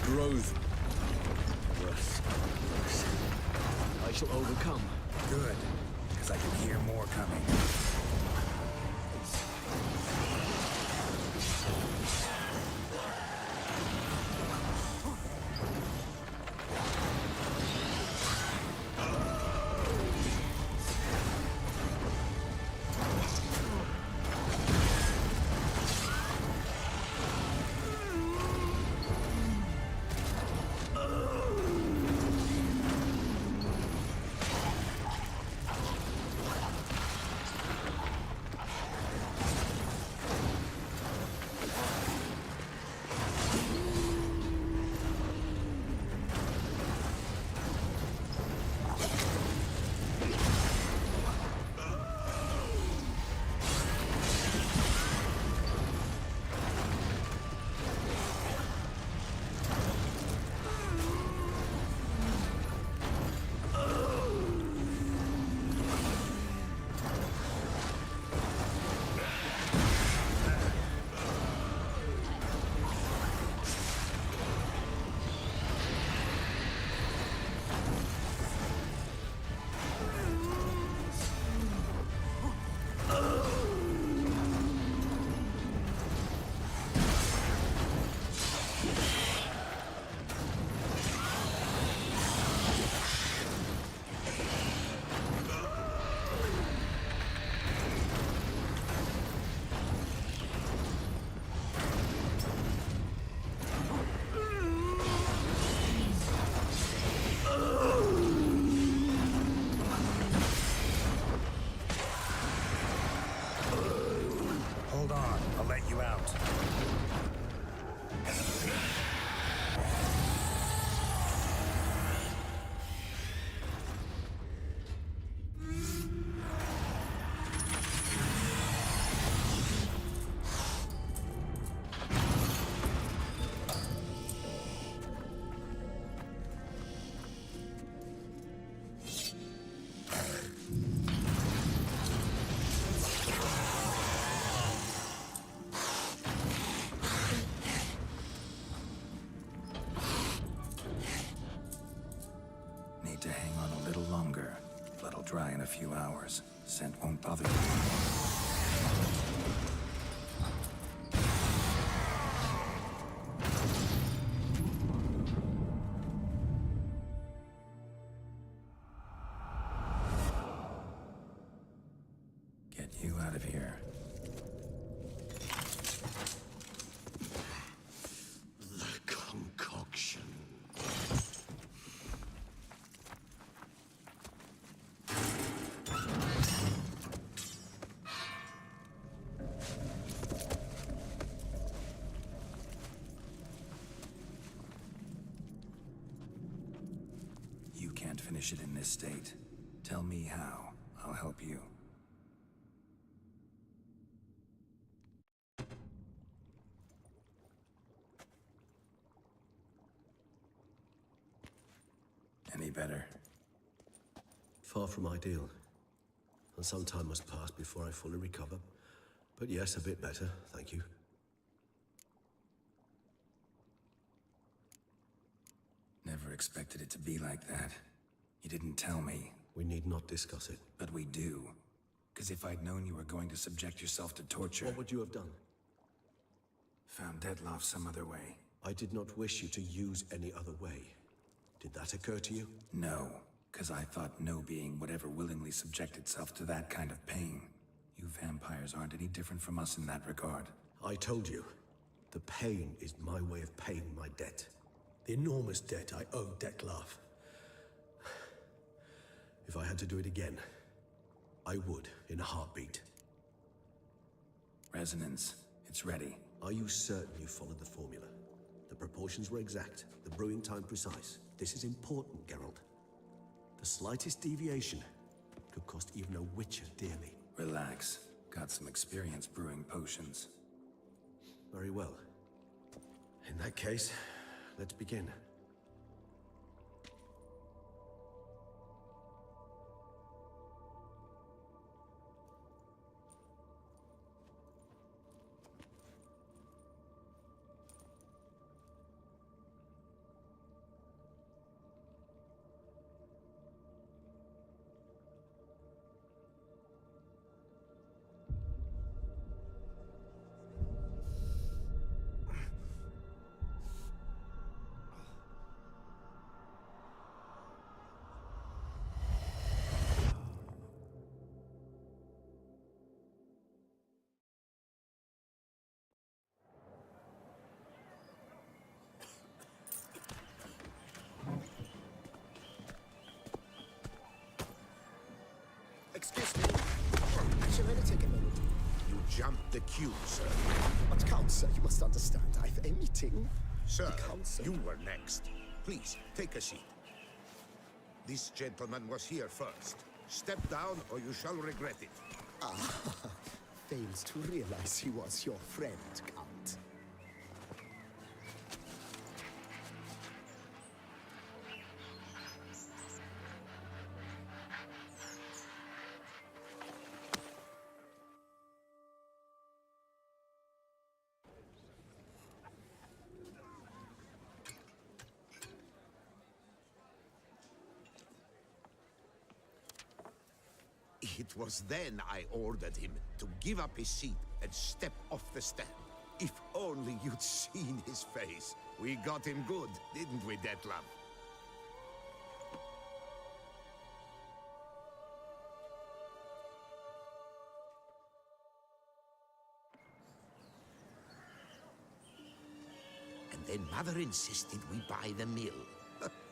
Grows. Worse. I shall overcome. Good, because I can hear more coming. Hold on, I'll let you out. Need to hang on a little longer. Blood'll dry in a few hours. Scent won't bother you. Get you out of here. The concoction. You can't finish it in this state. Tell me how. I'll help you. Any better? Far from ideal. And some time must pass before I fully recover. But yes, a bit better, thank you. Never expected it to be like that. You didn't tell me. We need not discuss it. But we do. Because if I'd known you were going to subject yourself to torture... What would you have done? Found Dettlaff some other way. I did not wish you to use any other way. Did that occur to you? No, because I thought no being would ever willingly subject itself to that kind of pain. You vampires aren't any different from us in that regard. I told you, the pain is my way of paying my debt. The enormous debt I owe Dettlaff. If I had to do it again, I would, in a heartbeat. Resonance, it's ready. Are you certain you followed the formula? The proportions were exact, the brewing time precise. This is important, Geralt. The slightest deviation could cost even a witcher dearly. Relax. Got some experience brewing potions. Very well. In that case, let's begin. Excuse me. Should I take a moment? You jumped the queue, sir. But Count, sir, you must understand. I've a meeting. Sir, Count, you were next. Please, take a seat. This gentleman was here first. Step down or you shall regret it. Ah, fails to realize he was your friend, Count. It was then I ordered him to give up his seat and step off the stand. If only you'd seen his face. We got him good, didn't we, Dettlaff? And then Mother insisted we buy the mill.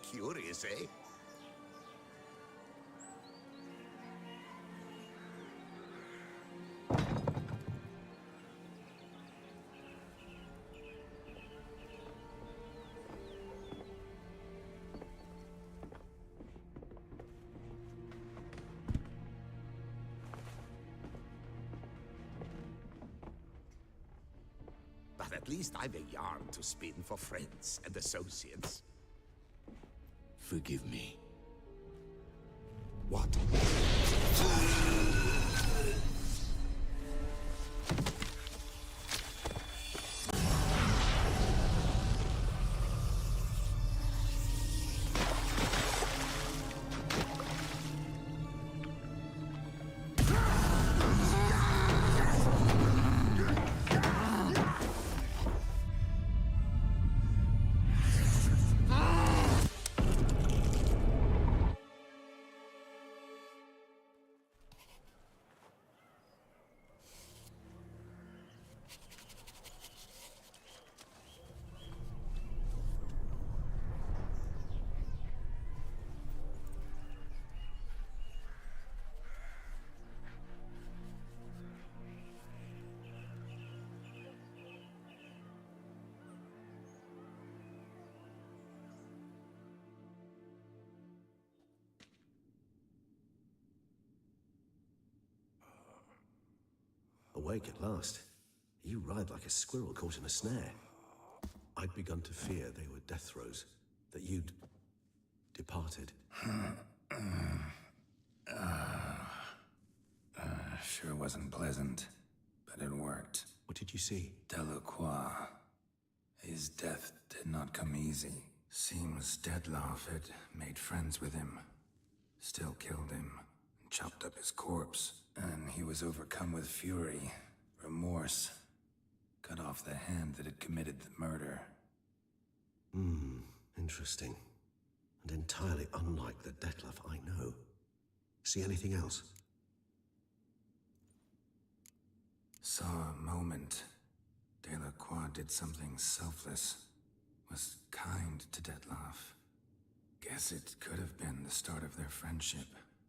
Curious, eh? But at least I've a yarn to spin for friends and associates. Forgive me. What? awake at last. You ride like a squirrel caught in a snare. I'd begun to fear they were death throes, that you'd departed. Sure wasn't pleasant, but it worked. What did you see? Delacroix. His death did not come easy. Seems Dettlaff had made friends with him. Still killed him, and chopped up his corpse. And he was overcome with fury, remorse. Cut off the hand that had committed the murder. Interesting. And entirely unlike the Dettlaff I know. See anything else? Saw a moment. Delacroix did something selfless. Was kind to Dettlaff. Guess it could have been the start of their friendship.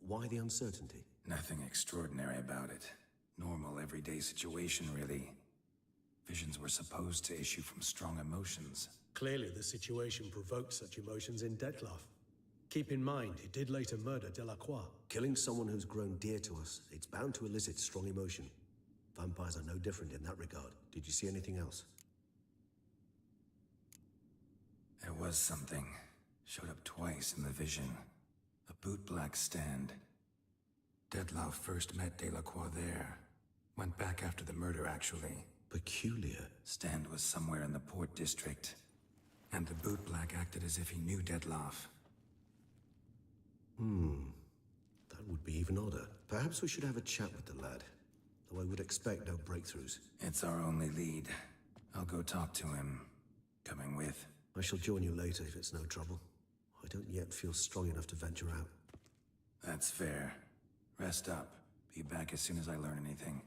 Why the uncertainty? Nothing extraordinary about it. Normal, everyday situation, really. Visions were supposed to issue from strong emotions. Clearly, the situation provoked such emotions in Dettlaff. Keep in mind, he did later murder Delacroix. Killing someone who's grown dear to us, it's bound to elicit strong emotion. Vampires are no different in that regard. Did you see anything else? There was something. Showed up twice in the vision. A bootblack stand. Dettlaff first met Delacroix there. Went back after the murder, actually. Peculiar. Stand was somewhere in the port district. And the bootblack acted as if he knew Dettlaff. That would be even odder. Perhaps we should have a chat with the lad. Though I would expect no breakthroughs. It's our only lead. I'll go talk to him. Coming with? I shall join you later if it's no trouble. I don't yet feel strong enough to venture out. That's fair. Rest up. Be back as soon as I learn anything.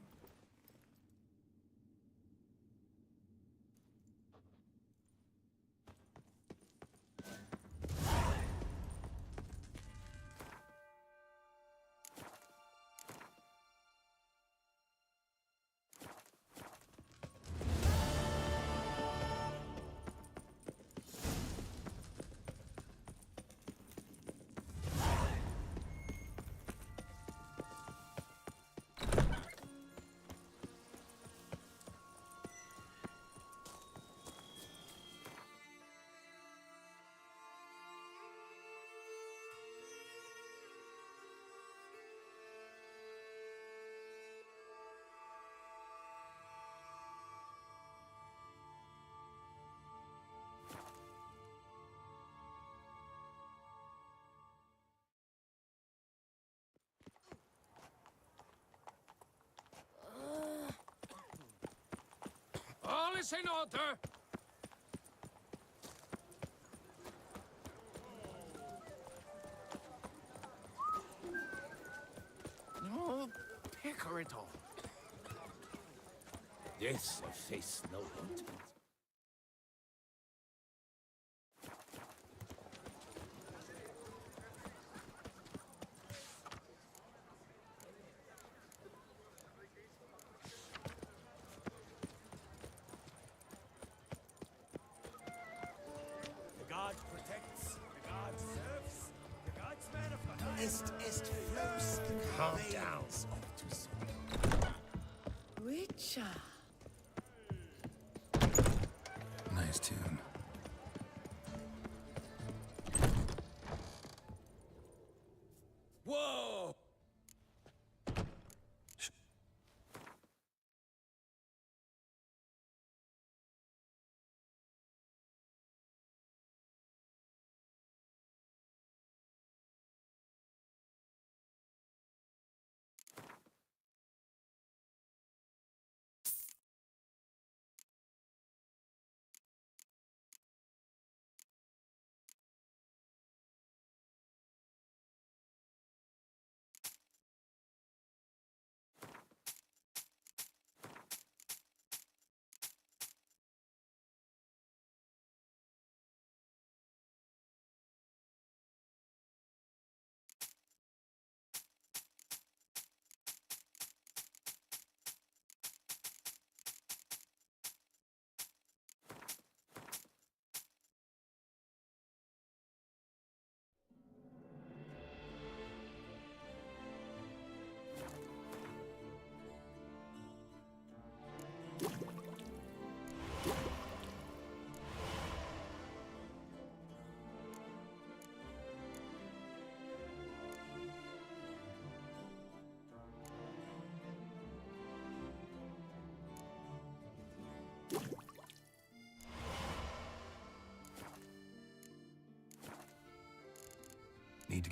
All is in order. No, pecker it all. This face no ointment. The god protects, the god serves, the god's man of the Est flows in Calm veins down. of Toussaint. Witcher. Nice tune. Whoa!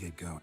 get going.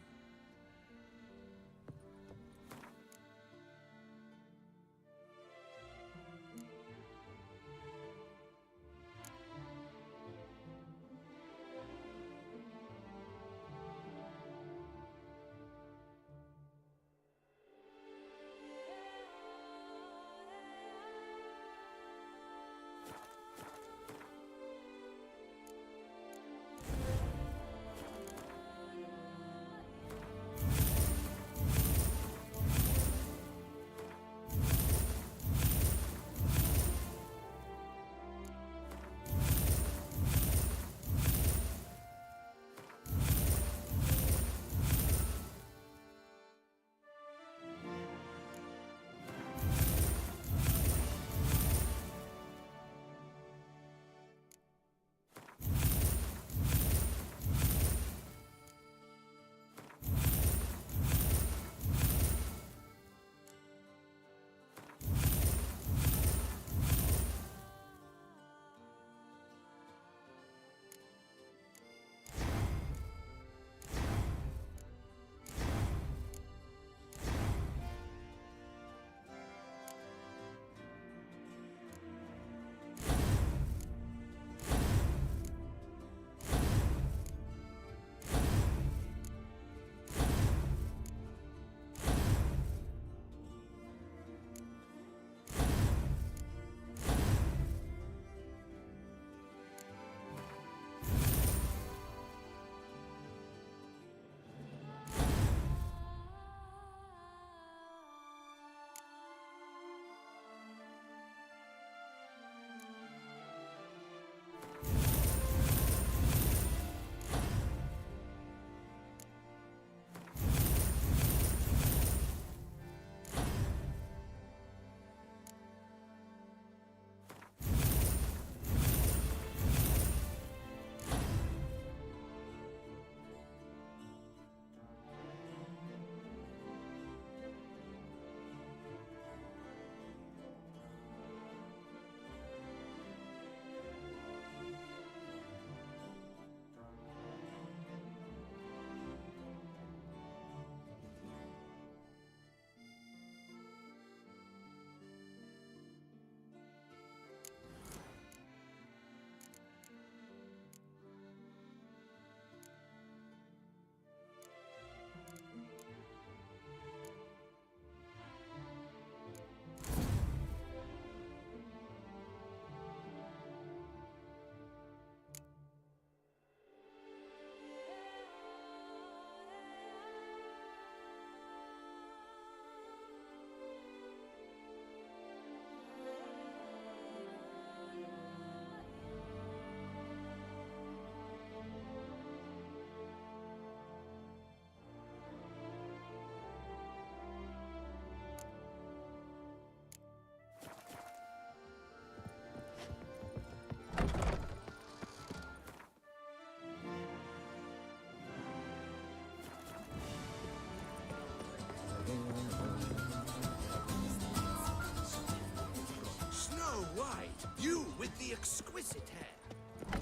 Snow White, you with the exquisite hair.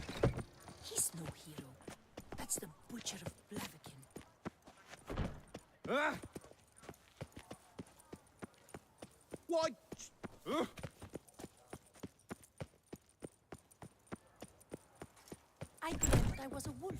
He's no hero. That's the Butcher of Blaviken. Ah! Why? I dreamt I was a wolf.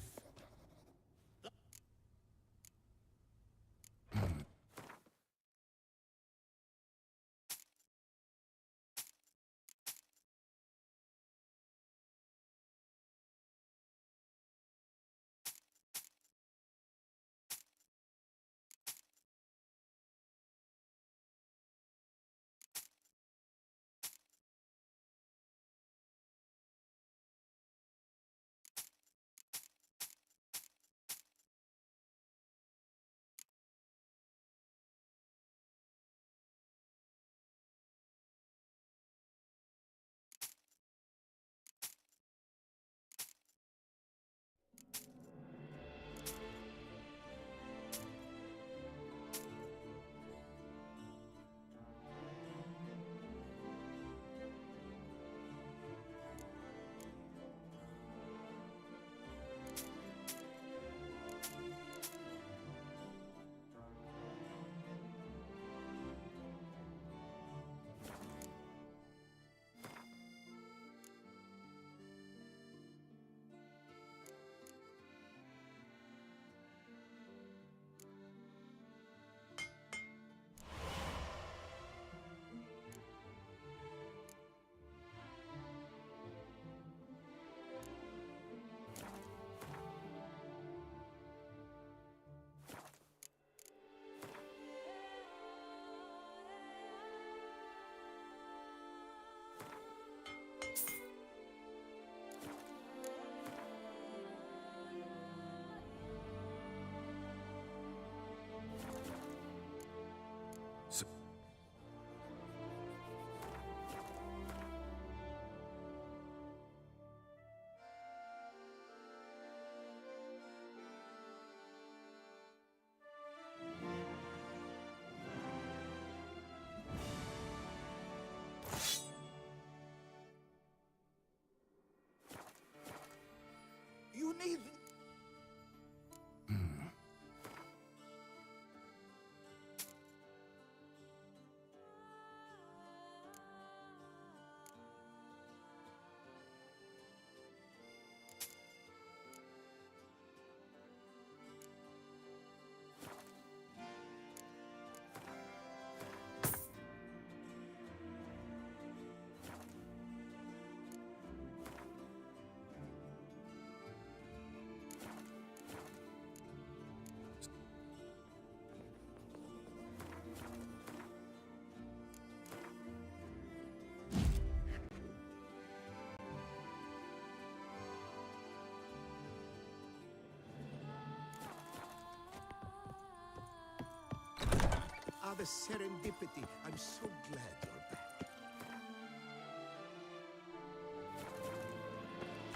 the serendipity. I'm so glad you're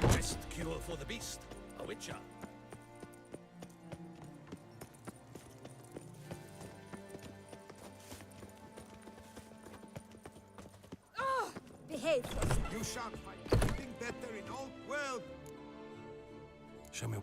back. Best cure for the beast. A witcher. Behave yourself. You shan't find anything better in all world. Show me.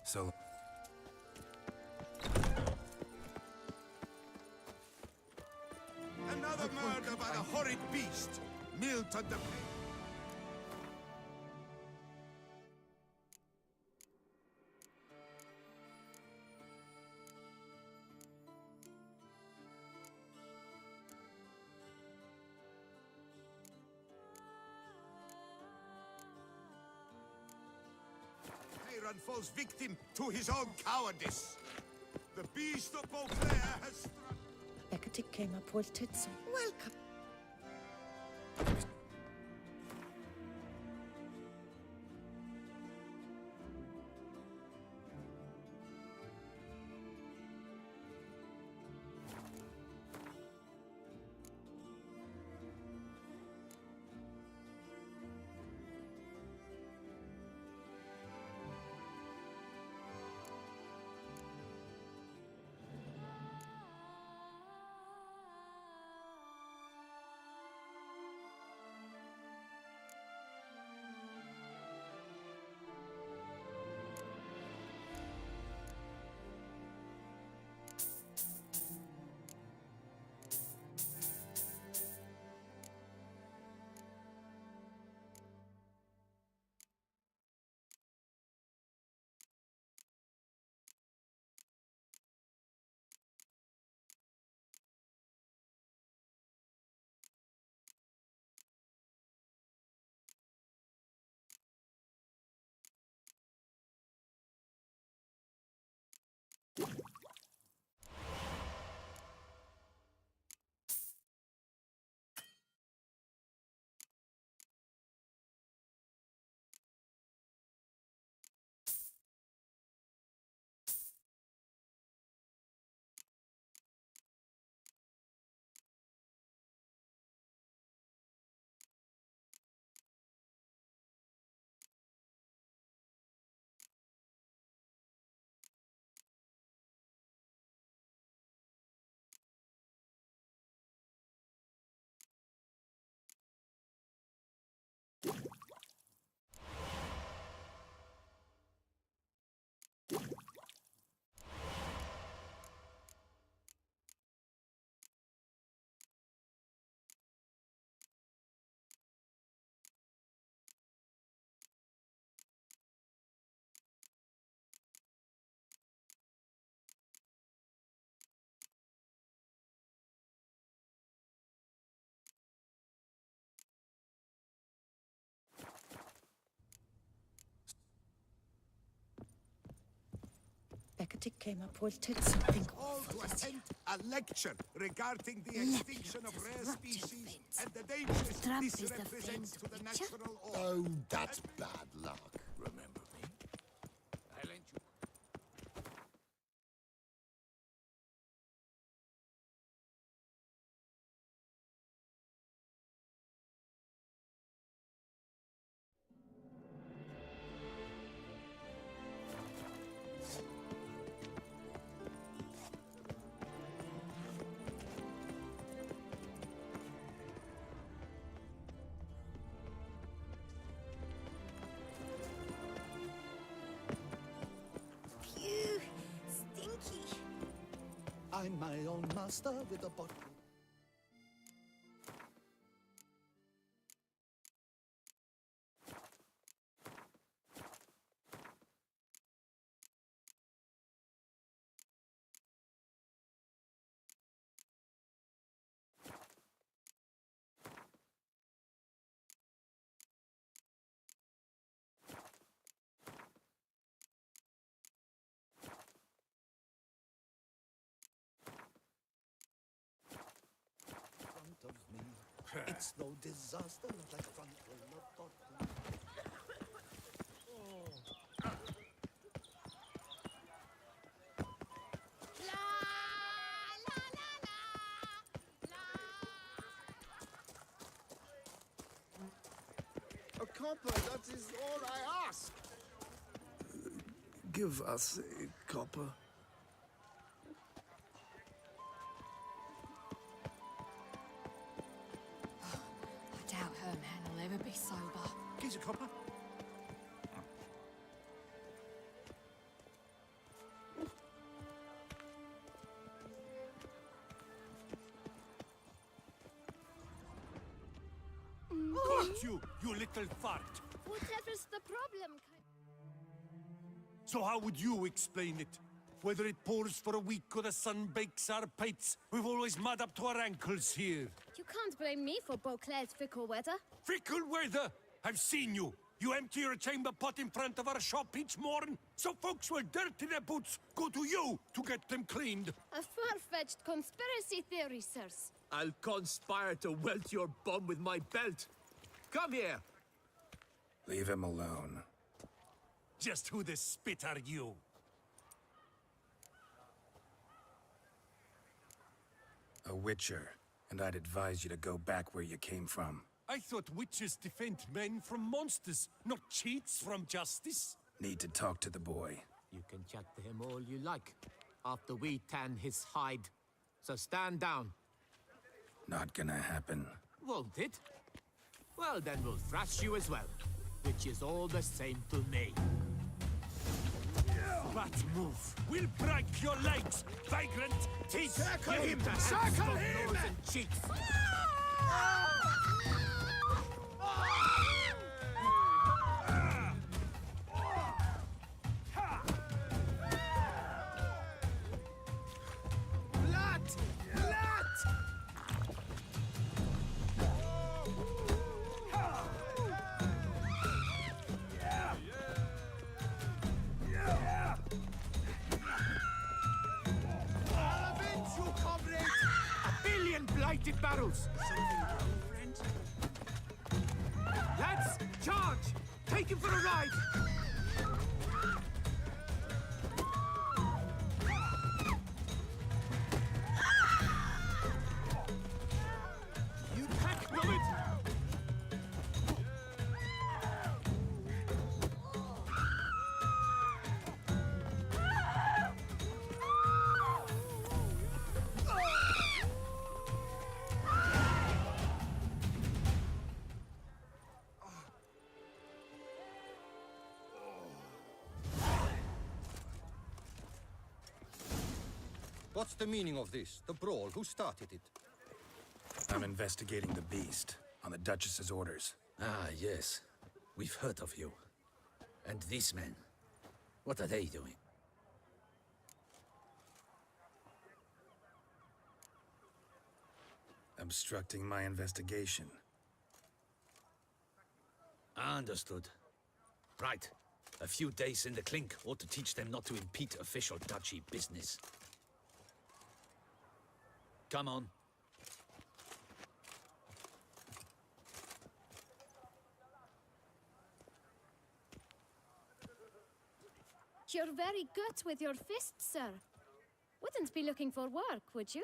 So. Another murder by the horrid beast. Milton the Tyron falls victim to his own cowardice. The beast of Beauclair has struck. Becketick came up with Titson. Welcome. Becketick came up with something All to attend a lecture regarding the extinction of rare species and the dangers this represents to the natural order. Oh, that's bad luck. Remember me? I lent you. I'm my own master with a bottle. Of me. It's no disaster like a front roll of bottle. A copper, that is all I ask. Give us a copper. I doubt Herman will ever be sober. Here's a copper. Got you, you little fart! Whatever's the problem, So how would you explain it? Whether it pours for a week or the sun bakes our pipes, we've always mud up to our ankles here. You can't blame me for Beauclair's fickle weather. Fickle weather! I've seen you! You empty your chamber pot in front of our shop each morn, so folks will dirty their boots, go to you to get them cleaned. A far-fetched conspiracy theory, sirs. I'll conspire to welt your bum with my belt. Come here! Leave him alone. Just who the spit are you? A witcher, and I'd advise you to go back where you came from. I thought witches defend men from monsters, not cheats from justice. Need to talk to the boy. You can chat to him all you like, after we tan his hide. So stand down. Not gonna happen. Won't it? Well, then we'll thrash you as well, which is all the same to me. Bad move. We'll break your legs, vagrant! Teeth! Circle him! Circle him! Nose and cheeks! Blood! Blood! I'll avenge you, comrade! A billion blighted barrels! Something wrong, friend? Lads, charge! Take him for a ride! You pack bullet! What's the meaning of this? The brawl? Who started it? I'm investigating the beast, on the Duchess's orders. Ah, yes. We've heard of you. And these men, what are they doing? Obstructing my investigation. Understood. Right. A few days in the clink ought to teach them not to impede official duchy business. Come on. You're very good with your fists, sir. Wouldn't be looking for work, would you?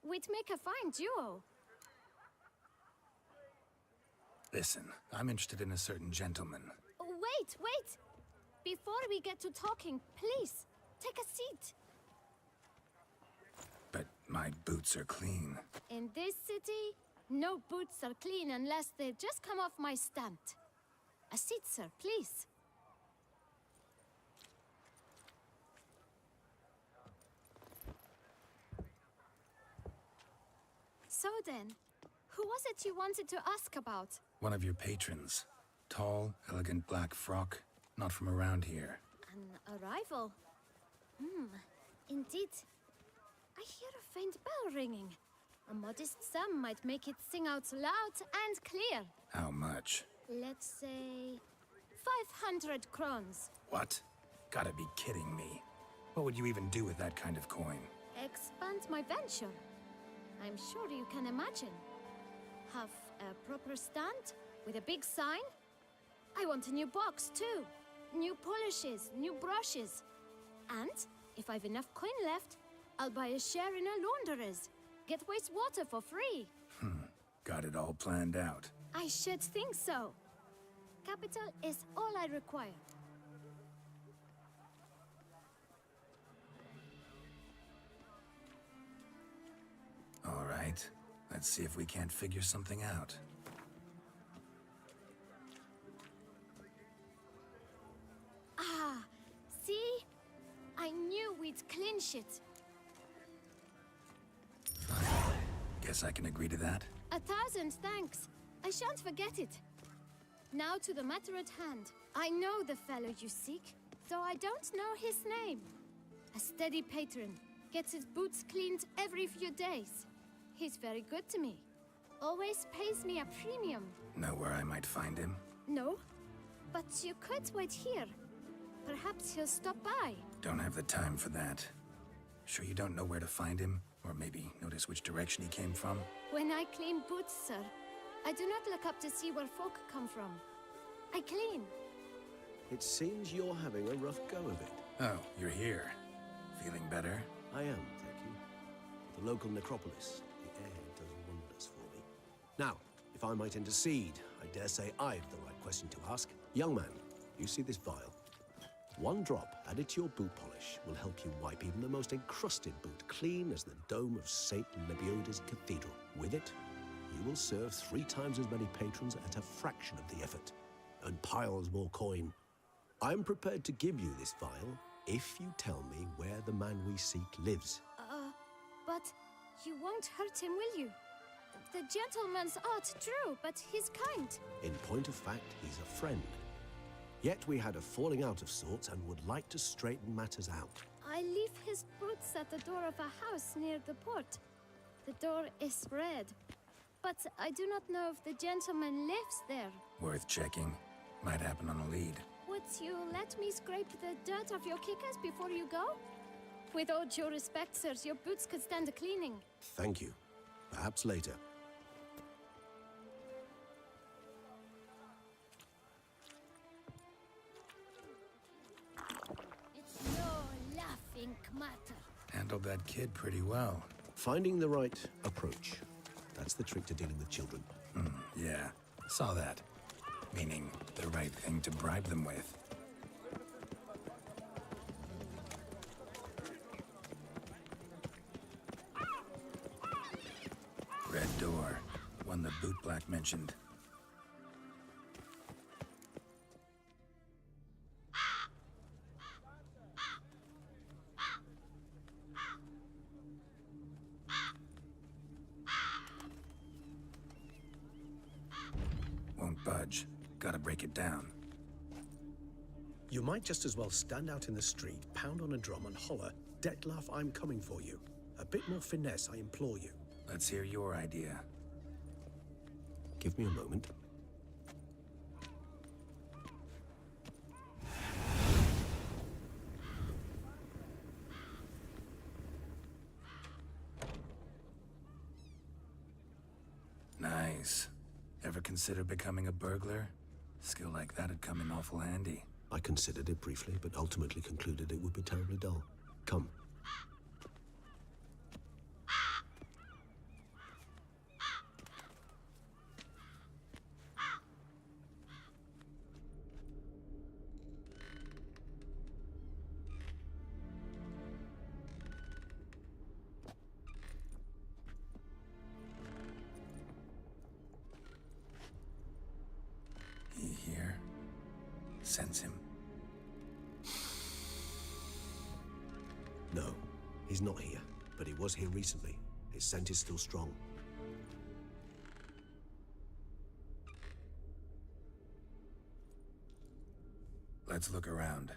We'd make a fine duo. Listen, I'm interested in a certain gentleman. Wait, wait! Before we get to talking, please, take a seat. But my boots are clean. In this city, no boots are clean unless they just come off my stant. A seat, sir, please. So then, who was it you wanted to ask about? One of your patrons. Tall, elegant black frock. Not from around here. An arrival? Indeed. I hear a faint bell ringing. A modest sum might make it sing out loud and clear. How much? Let's say 500 crowns. What? Gotta be kidding me. What would you even do with that kind of coin? Expand my venture. I'm sure you can imagine. Have a proper stand with a big sign. I want a new box too. New polishes, new brushes. And if I've enough coin left, I'll buy a share in a launderer's. Get wastewater for free. Got it all planned out. I should think so. Capital is all I require. All right. Let's see if we can't figure something out. Ah, see? I knew we'd clinch it. Guess I can agree to that. 1,000 thanks. I shan't forget it. Now to the matter at hand. I know the fellow you seek, though I don't know his name. A steady patron. Gets his boots cleaned every few days. He's very good to me. Always pays me a premium. Know where I might find him? No, but you could wait here. Perhaps he'll stop by. Don't have the time for that. Sure you don't know where to find him? Or maybe notice which direction he came from? When I clean boots, sir, I do not look up to see where folk come from. I clean. It seems you're having a rough go of it. Oh, you're here. Feeling better? I am, thank you. The local necropolis. The air does wonders for me. Now, if I might intercede, I dare say I've the right question to ask. Young man, you see this vial? One drop added to your boot polish will help you wipe even the most encrusted boot clean as the dome of St. Lebioda's cathedral. With it, you will serve 3 times as many patrons at a fraction of the effort, and piles more coin. I'm prepared to give you this vial if you tell me where the man we seek lives. But you won't hurt him, will you? The gentleman's art true, but he's kind. In point of fact, he's a friend. Yet we had a falling out of sorts and would like to straighten matters out. I leave his boots at the door of a house near the port. The door is red, but I do not know if the gentleman lives there. Worth checking. Might happen on a lead. Would you let me scrape the dirt off your kickers before you go? With all due respect, sirs, your boots could stand a cleaning. Thank you. Perhaps later. It's no laughing matter. Handled that kid pretty well. Finding the right approach. That's the trick to dealing with children. Yeah, saw that. Meaning, the right thing to bribe them with. Red door. One the bootblack mentioned. Won't budge. Gotta break it down. You might just as well stand out in the street, pound on a drum and holler, "Detlef, I'm coming for you." A bit more finesse, I implore you. Let's hear your idea. Give me a moment. Nice. Ever consider becoming a burglar? Skill like that'd come in awful handy. I considered it briefly, but ultimately concluded it would be terribly dull. Come. He here? Sense him. No, he's not here, but he was here recently. His scent is still strong. Let's look around.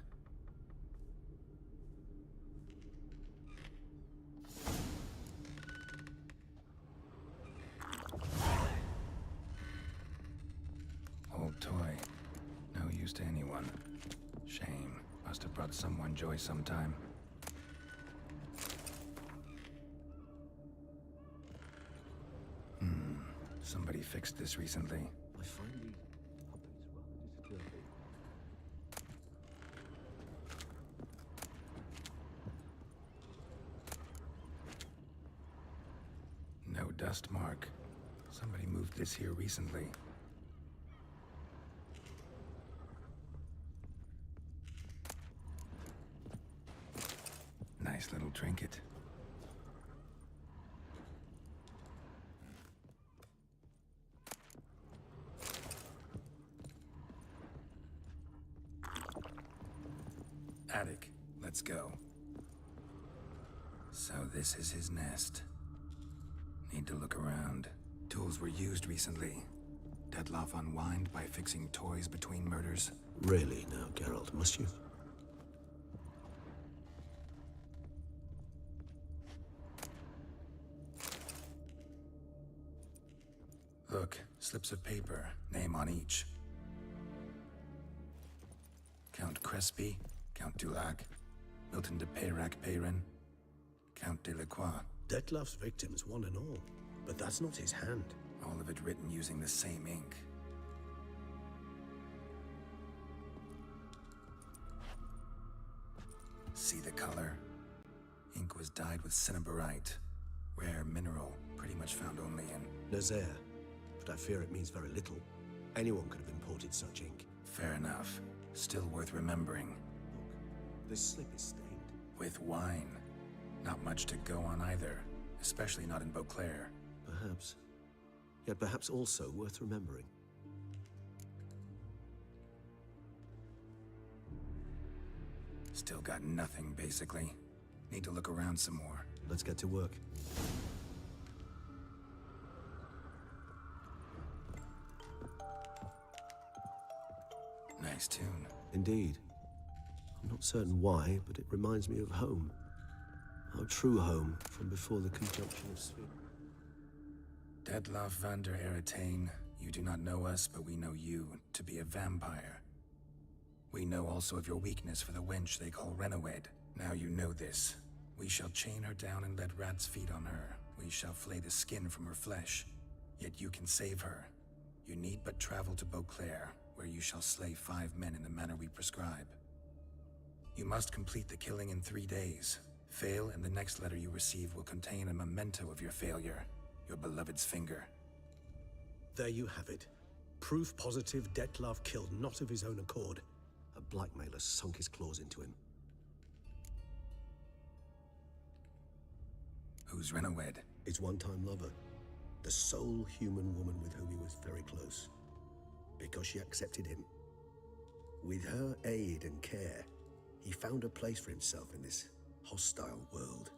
Old toy. No use to anyone. Shame. Must have brought someone joy sometime. Somebody fixed this recently. I find these puppets rather disturbing. No dust mark. Somebody moved this here recently. Nice little trinket. Attic, let's go. So this is his nest. Need to look around. Tools were used recently. Dettlaff unwind by fixing toys between murders. Really now, Geralt, must you? Look, slips of paper, name on each. Count Crespi, Count Dulac, Milton de Peyrac-Peyrin, Count Delacroix. Dettlaff's victims, one and all. But that's not his hand. All of it written using the same ink. See the color? Ink was dyed with cinnabarite. Rare mineral, pretty much found only in Nazaire. But I fear it means very little. Anyone could have imported such ink. Fair enough. Still worth remembering. Look, this slip is stained. With wine. Not much to go on either, especially not in Beauclair. Perhaps. Yet perhaps also worth remembering. Still got nothing, basically. Need to look around some more. Let's get to work. Nice tune. Indeed. I'm not certain why, but it reminds me of home. Our true home from before the conjunction of Sphere. Dettlaff van der Eretain, you do not know us, but we know you to be a vampire. We know also of your weakness for the wench they call Renawed. Now you know this. We shall chain her down and let rats feed on her. We shall flay the skin from her flesh. Yet you can save her. You need but travel to Beauclair, where you shall slay 5 men in the manner we prescribe. You must complete the killing in 3 days. Fail, and the next letter you receive will contain a memento of your failure. Your beloved's finger. There you have it. Proof positive Dettlaff killed not of his own accord. A blackmailer sunk his claws into him. Who's Renawed? His one-time lover. The sole human woman with whom he was very close. Because she accepted him. With her aid and care, he found a place for himself in this hostile world.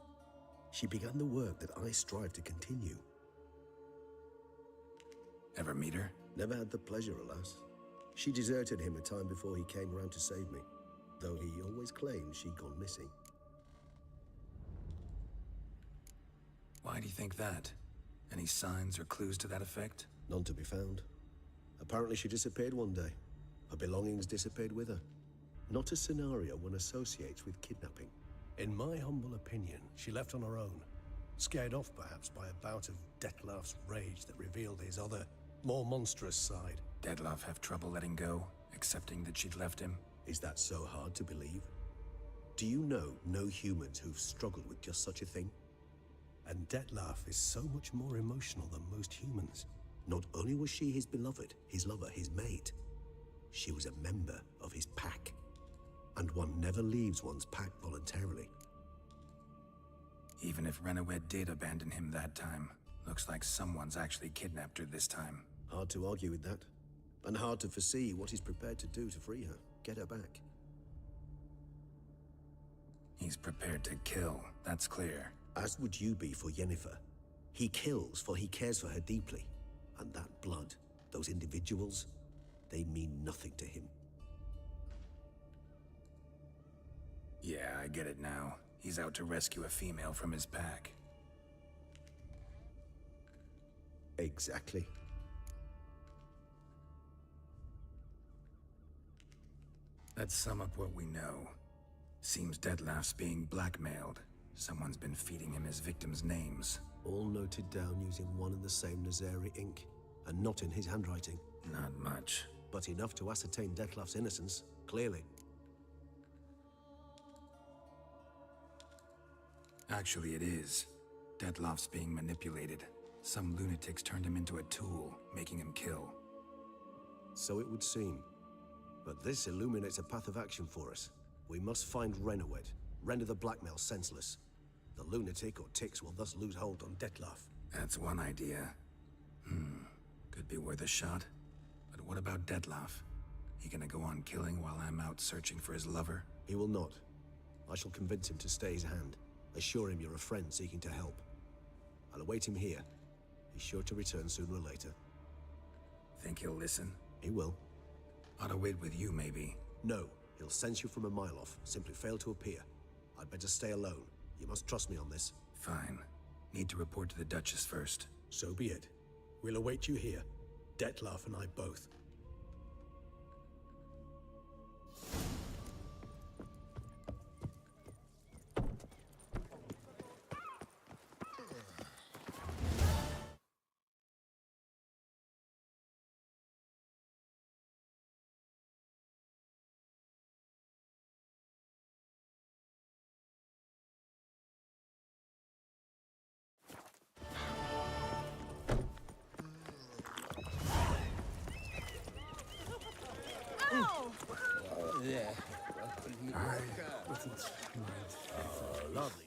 She began the work that I strive to continue. Ever meet her? Never had the pleasure, alas. She deserted him a time before he came around to save me, though he always claimed she'd gone missing. Why do you think that? Any signs or clues to that effect? None to be found. Apparently she disappeared one day. Her belongings disappeared with her. Not a scenario one associates with kidnapping. In my humble opinion, she left on her own. Scared off, perhaps, by a bout of Dettlaff's rage that revealed his other, more monstrous side. Dettlaff have trouble letting go, accepting that she'd left him? Is that so hard to believe? Do you know no humans who've struggled with just such a thing? And Dettlaff is so much more emotional than most humans. Not only was she his beloved, his lover, his mate, she was a member of his pack. And one never leaves one's pack voluntarily. Even if Renawed did abandon him that time, looks like someone's actually kidnapped her this time. Hard to argue with that. And hard to foresee what he's prepared to do to free her, get her back. He's prepared to kill, that's clear. As would you be for Yennefer. He kills for he cares for her deeply. And that blood, those individuals, they mean nothing to him. Yeah, I get it now. He's out to rescue a female from his pack. Exactly. Let's sum up what we know. Seems Detlef's being blackmailed. Someone's been feeding him his victims' names. All noted down using one and the same Nazeri ink, and not in his handwriting. Not much. But enough to ascertain Detlef's innocence, clearly. Actually, it is. Detlef's being manipulated. Some lunatics turned him into a tool, making him kill. So it would seem. But this illuminates a path of action for us. We must find Renowed, render the blackmail senseless. The lunatic or ticks will thus lose hold on Detlef. That's one idea. Could be worth a shot. But what about Detlef? He gonna go on killing while I'm out searching for his lover? He will not. I shall convince him to stay his hand. Assure him you're a friend seeking to help. I'll await him here. He's sure to return sooner or later. Think he'll listen? He will. Ought to wait with you, maybe. No, he'll sense you from a mile off. Simply fail to appear. I'd better stay alone. You must trust me on this. Fine. Need to report to the Duchess first. So be it. We'll await you here. Detlef and I both. Lovely.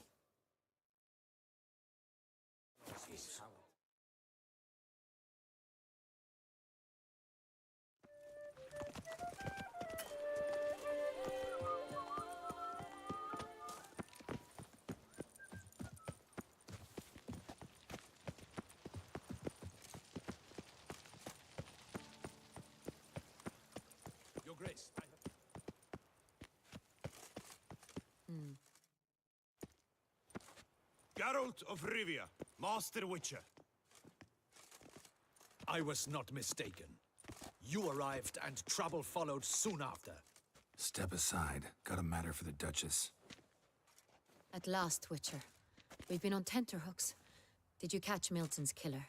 Your Grace, I have... Geralt of Rivia, Master Witcher. I was not mistaken. You arrived and trouble followed soon after. Step aside. Got a matter for the Duchess. At last, Witcher. We've been on tenterhooks. Did you catch Milton's killer?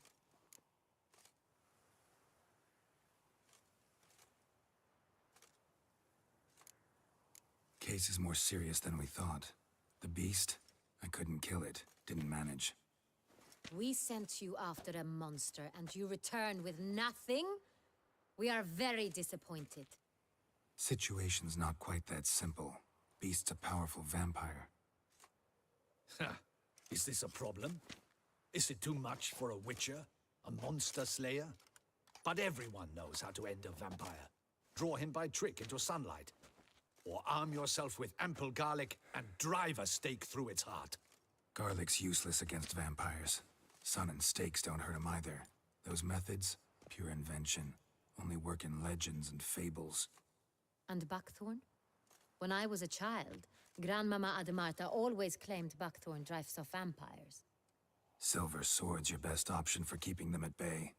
Case is more serious than we thought. The beast? I couldn't kill it. Didn't manage. We sent you after a monster, and you returned with nothing? We are very disappointed. Situation's not quite that simple. Beast's a powerful vampire. Is this a problem? Is it too much for a Witcher? A monster slayer? But everyone knows how to end a vampire. Draw him by trick into sunlight. Or arm yourself with ample garlic and drive a stake through its heart. Garlic's useless against vampires. Sun and stakes don't hurt him either. Those methods, pure invention. Only work in legends and fables. And Buckthorn? When I was a child, Grandmama Ademarta always claimed Buckthorn drives off vampires. Silver sword's your best option for keeping them at bay.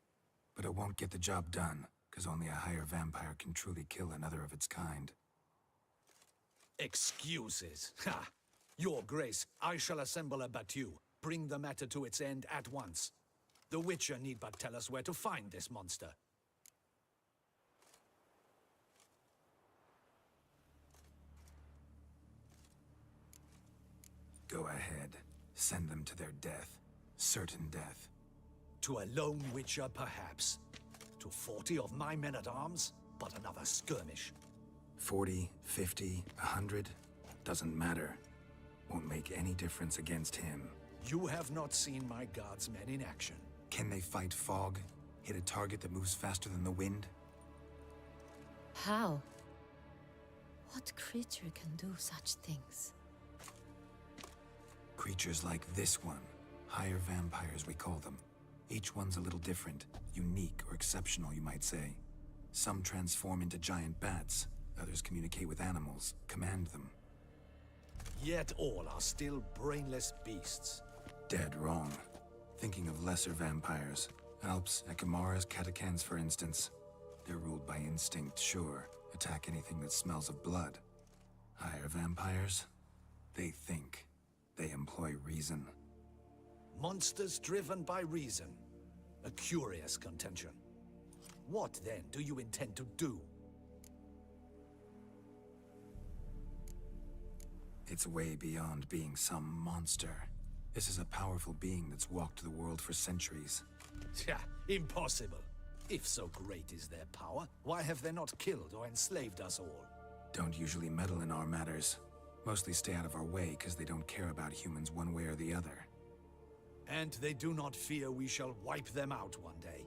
But it won't get the job done, because only a higher vampire can truly kill another of its kind. Excuses. Ha! Your Grace, I shall assemble a battue. Bring the matter to its end at once. The Witcher need but tell us where to find this monster. Go ahead. Send them to their death. Certain death. To a lone Witcher, perhaps. To 40 of my men-at-arms, but another skirmish. 40, 50, 100, doesn't matter. Won't make any difference against him. You have not seen my guardsmen in action. Can they fight fog? Hit a target that moves faster than the wind? How? What creature can do such things? Creatures like this one. Higher vampires, we call them. Each one's a little different. Unique or exceptional, you might say. Some transform into giant bats. Others communicate with animals, command them. Yet all are still brainless beasts. Dead wrong. Thinking of lesser vampires. Alps, Ekamaras, Catacans, for instance. They're ruled by instinct, sure. Attack anything that smells of blood. Higher vampires? They think. They employ reason. Monsters driven by reason. A curious contention. What, then, do you intend to do? It's way beyond being some monster. This is a powerful being that's walked the world for centuries. Yeah, impossible. If so great is their power, why have they not killed or enslaved us all? Don't usually meddle in our matters. Mostly stay out of our way because they don't care about humans one way or the other. And they do not fear we shall wipe them out one day.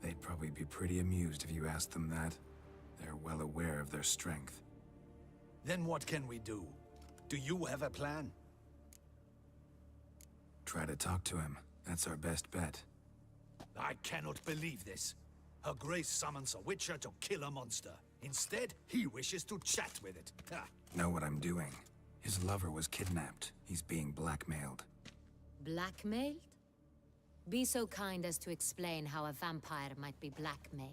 They'd probably be pretty amused if you asked them that. They're well aware of their strength. Then what can we do? Do you have a plan? Try to talk to him. That's our best bet. I cannot believe this. Her Grace summons a witcher to kill a monster. Instead, he wishes to chat with it. Ha. Know what I'm doing. His lover was kidnapped. He's being blackmailed. Blackmailed? Be so kind as to explain how a vampire might be blackmailed.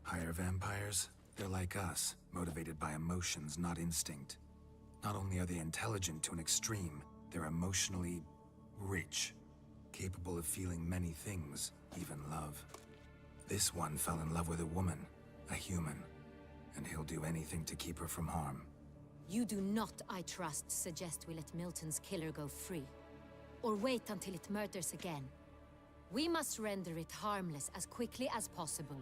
Higher vampires? They're like us, motivated by emotions, not instinct. Not only are they intelligent to an extreme, they're emotionally rich. Capable of feeling many things, even love. This one fell in love with a woman, a human. And he'll do anything to keep her from harm. You do not, I trust, suggest we let Milton's killer go free. Or wait until it murders again. We must render it harmless as quickly as possible.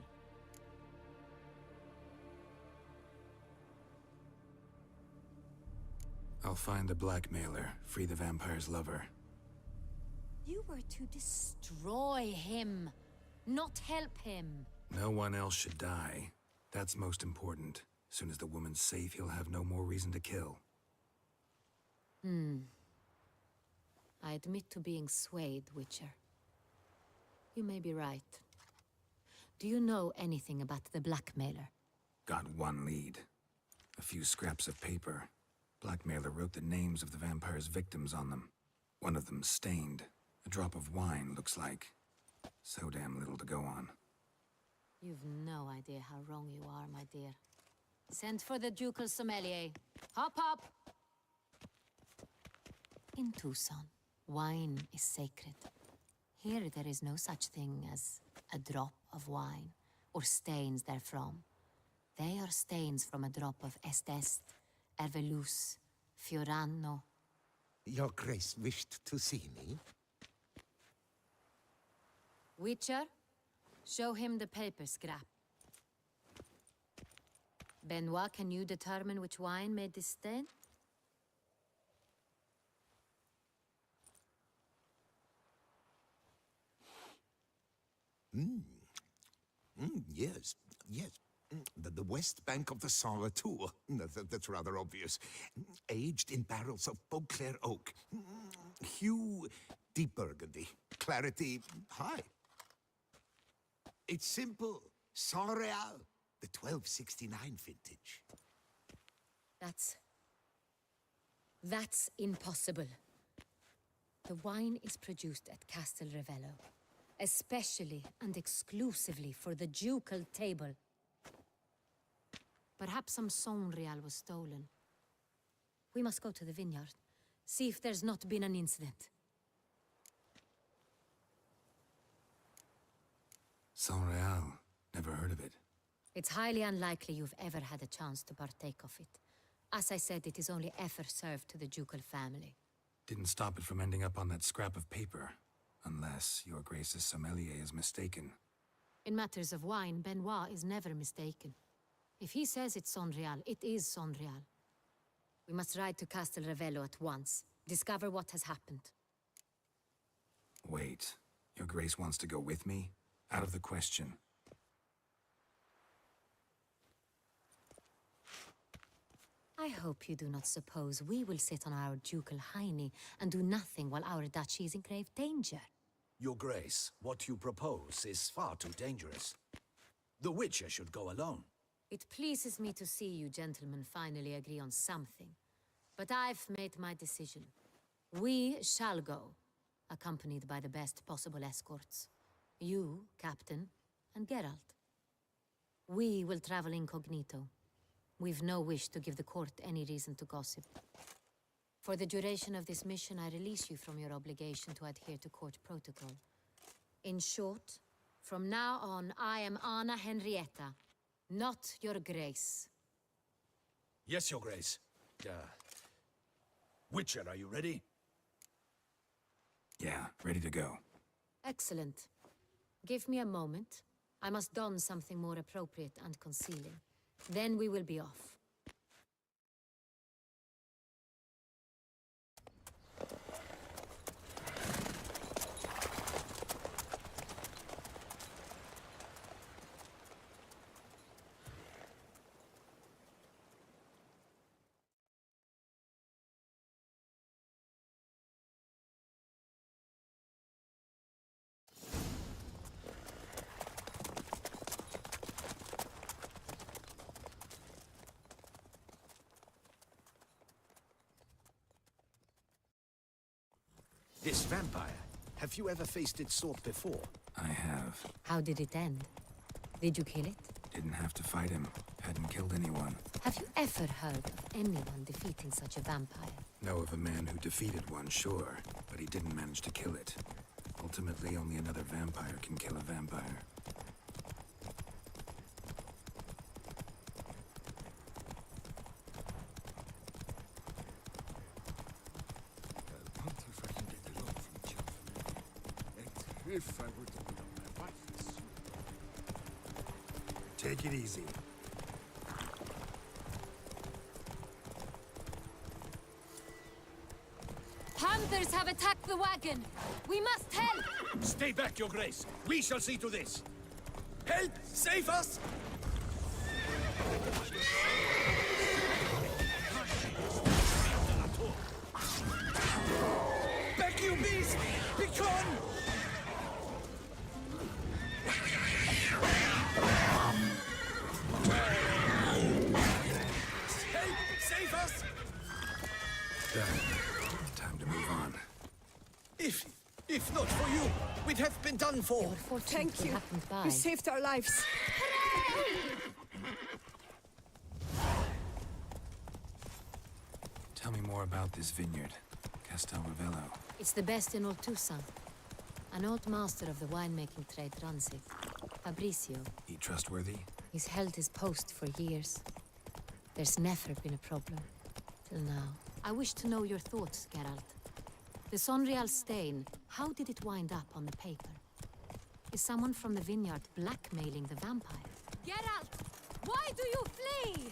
I'll find the blackmailer, free the vampire's lover. You were to destroy him, not help him. No one else should die. That's most important. As soon as the woman's safe, he'll have no more reason to kill. I admit to being swayed, Witcher. You may be right. Do you know anything about the blackmailer? Got one lead. A few scraps of paper. Blackmailer wrote the names of the vampire's victims on them. One of them stained. A drop of wine, looks like. So damn little to go on. You've no idea how wrong you are, my dear. Send for the ducal sommelier. Hop, hop! In Tucson, wine is sacred. Here there is no such thing as a drop of wine, or stains therefrom. They are stains from a drop of Estest, Ervelus, Fiorano. Your Grace wished to see me? Witcher, show him the paper scrap. Benoit, can you determine which wine made this stain? Yes, yes. The west bank of the Saint Latour. That's rather obvious. Aged in barrels of Beauclair oak. Hue, deep burgundy. Clarity, high. It's simple. Saint Real, the 1269 vintage. That's impossible. The wine is produced at Castel Ravello, especially and exclusively for the ducal table. Perhaps some Saint Real was stolen. We must go to the vineyard, see if there's not been an incident. Saint Real. Never heard of it. It's highly unlikely you've ever had a chance to partake of it. As I said, it is only ever served to the ducal family. Didn't stop it from ending up on that scrap of paper. Unless your Grace's sommelier is mistaken. In matters of wine, Benoit is never mistaken. If he says it's Saint Real, it is Saint Real. We must ride to Castel Ravello at once. Discover what has happened. Wait. Your Grace wants to go with me? Out of the question. I hope you do not suppose we will sit on our ducal hiney and do nothing while our duchy is in grave danger. Your Grace, what you propose is far too dangerous. The Witcher should go alone. It pleases me to see you gentlemen finally agree on something. But I've made my decision. We shall go, accompanied by the best possible escorts. You, Captain, and Geralt. We will travel incognito. We've no wish to give the court any reason to gossip. For the duration of this mission, I release you from your obligation to adhere to court protocol. In short, from now on, I am Anna Henrietta, not your grace. Yes, Your Grace. Witcher, are you ready? Yeah, ready to go. Excellent. Give me a moment. I must don something more appropriate and concealing. Then we will be off. This vampire, have you ever faced its sort before? I have. How did it end? Did you kill it? Didn't have to fight him. Hadn't killed anyone. Have you ever heard of anyone defeating such a vampire? Know of a man who defeated one, sure, but he didn't manage to kill it. Ultimately, only another vampire can kill a vampire. If I were to put on my wife's suit. Take it easy. Panthers have attacked the wagon! We must help! Stay back, Your Grace. We shall see to this. Help! Save us! Back, you beast! Begone! Help! Save us! Done. Time to move on. If not for you, we'd have been done for. Thank you. You saved our lives. Tell me more about this vineyard, Castel Ravello. It's the best in all Toussaint. An old master of the winemaking trade runs it. Fabricio. He trustworthy? He's held his post for years. There's never been a problem. Till now. I wish to know your thoughts, Geralt. The Sonreal stain, how did it wind up on the paper? Is someone from the vineyard blackmailing the vampire? Geralt! Why do you flee?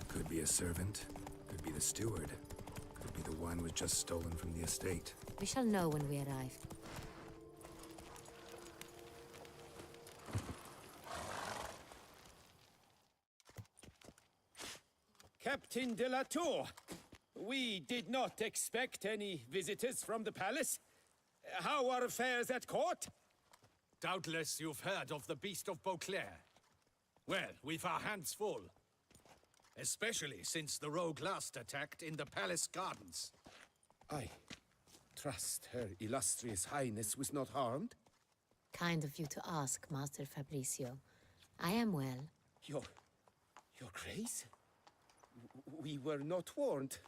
Could be a servant, could be the steward, could be the wine was just stolen from the estate. We shall know when we arrive. Captain de la Tour, we did not expect any visitors from the palace. How are affairs at court? Doubtless you've heard of the Beast of Beauclair. Well, we've our hands full. Especially since the rogue last attacked in the palace gardens. I trust Her Illustrious Highness was not harmed? Kind of you to ask, Master Fabricio. I am well. Your Grace? We were not warned.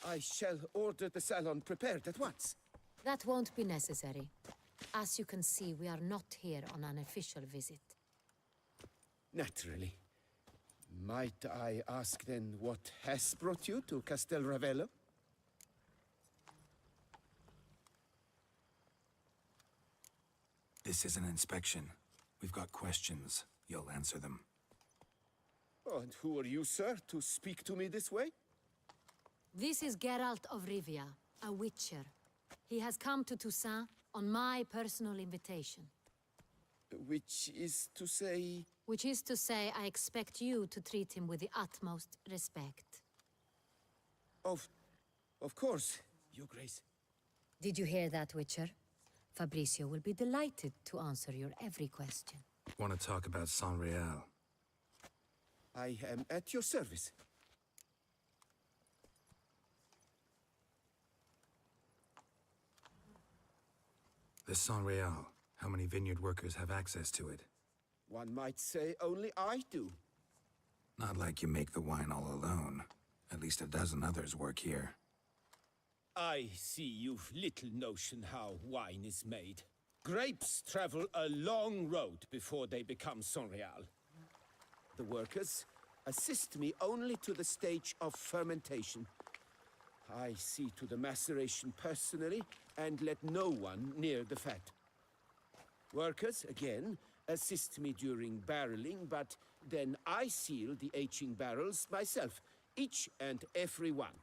I shall order the salon prepared at once. That won't be necessary. As you can see, we are not here on an official visit. Naturally. Might I ask then what has brought you to Castel Ravello? This is an inspection. We've got questions. You'll answer them. Oh, and who are you, sir, to speak to me this way? This is Geralt of Rivia, a witcher. He has come to Toussaint on my personal invitation. Which is to say... Which is to say, I expect you to treat him with the utmost respect. Of course, Your Grace. Did you hear that, Witcher? Fabricio will be delighted to answer your every question. Want to talk about Sonreal? I am at your service. The San Real. How many vineyard workers have access to it? One might say only I do. Not like you make the wine all alone. At least a dozen others work here. I see you've little notion how wine is made. Grapes travel a long road before they become Sonreal. The workers assist me only to the stage of fermentation. I see to the maceration personally and let no one near the fat. Workers, again, assist me during barreling, but then I seal the aging barrels myself, each and every one.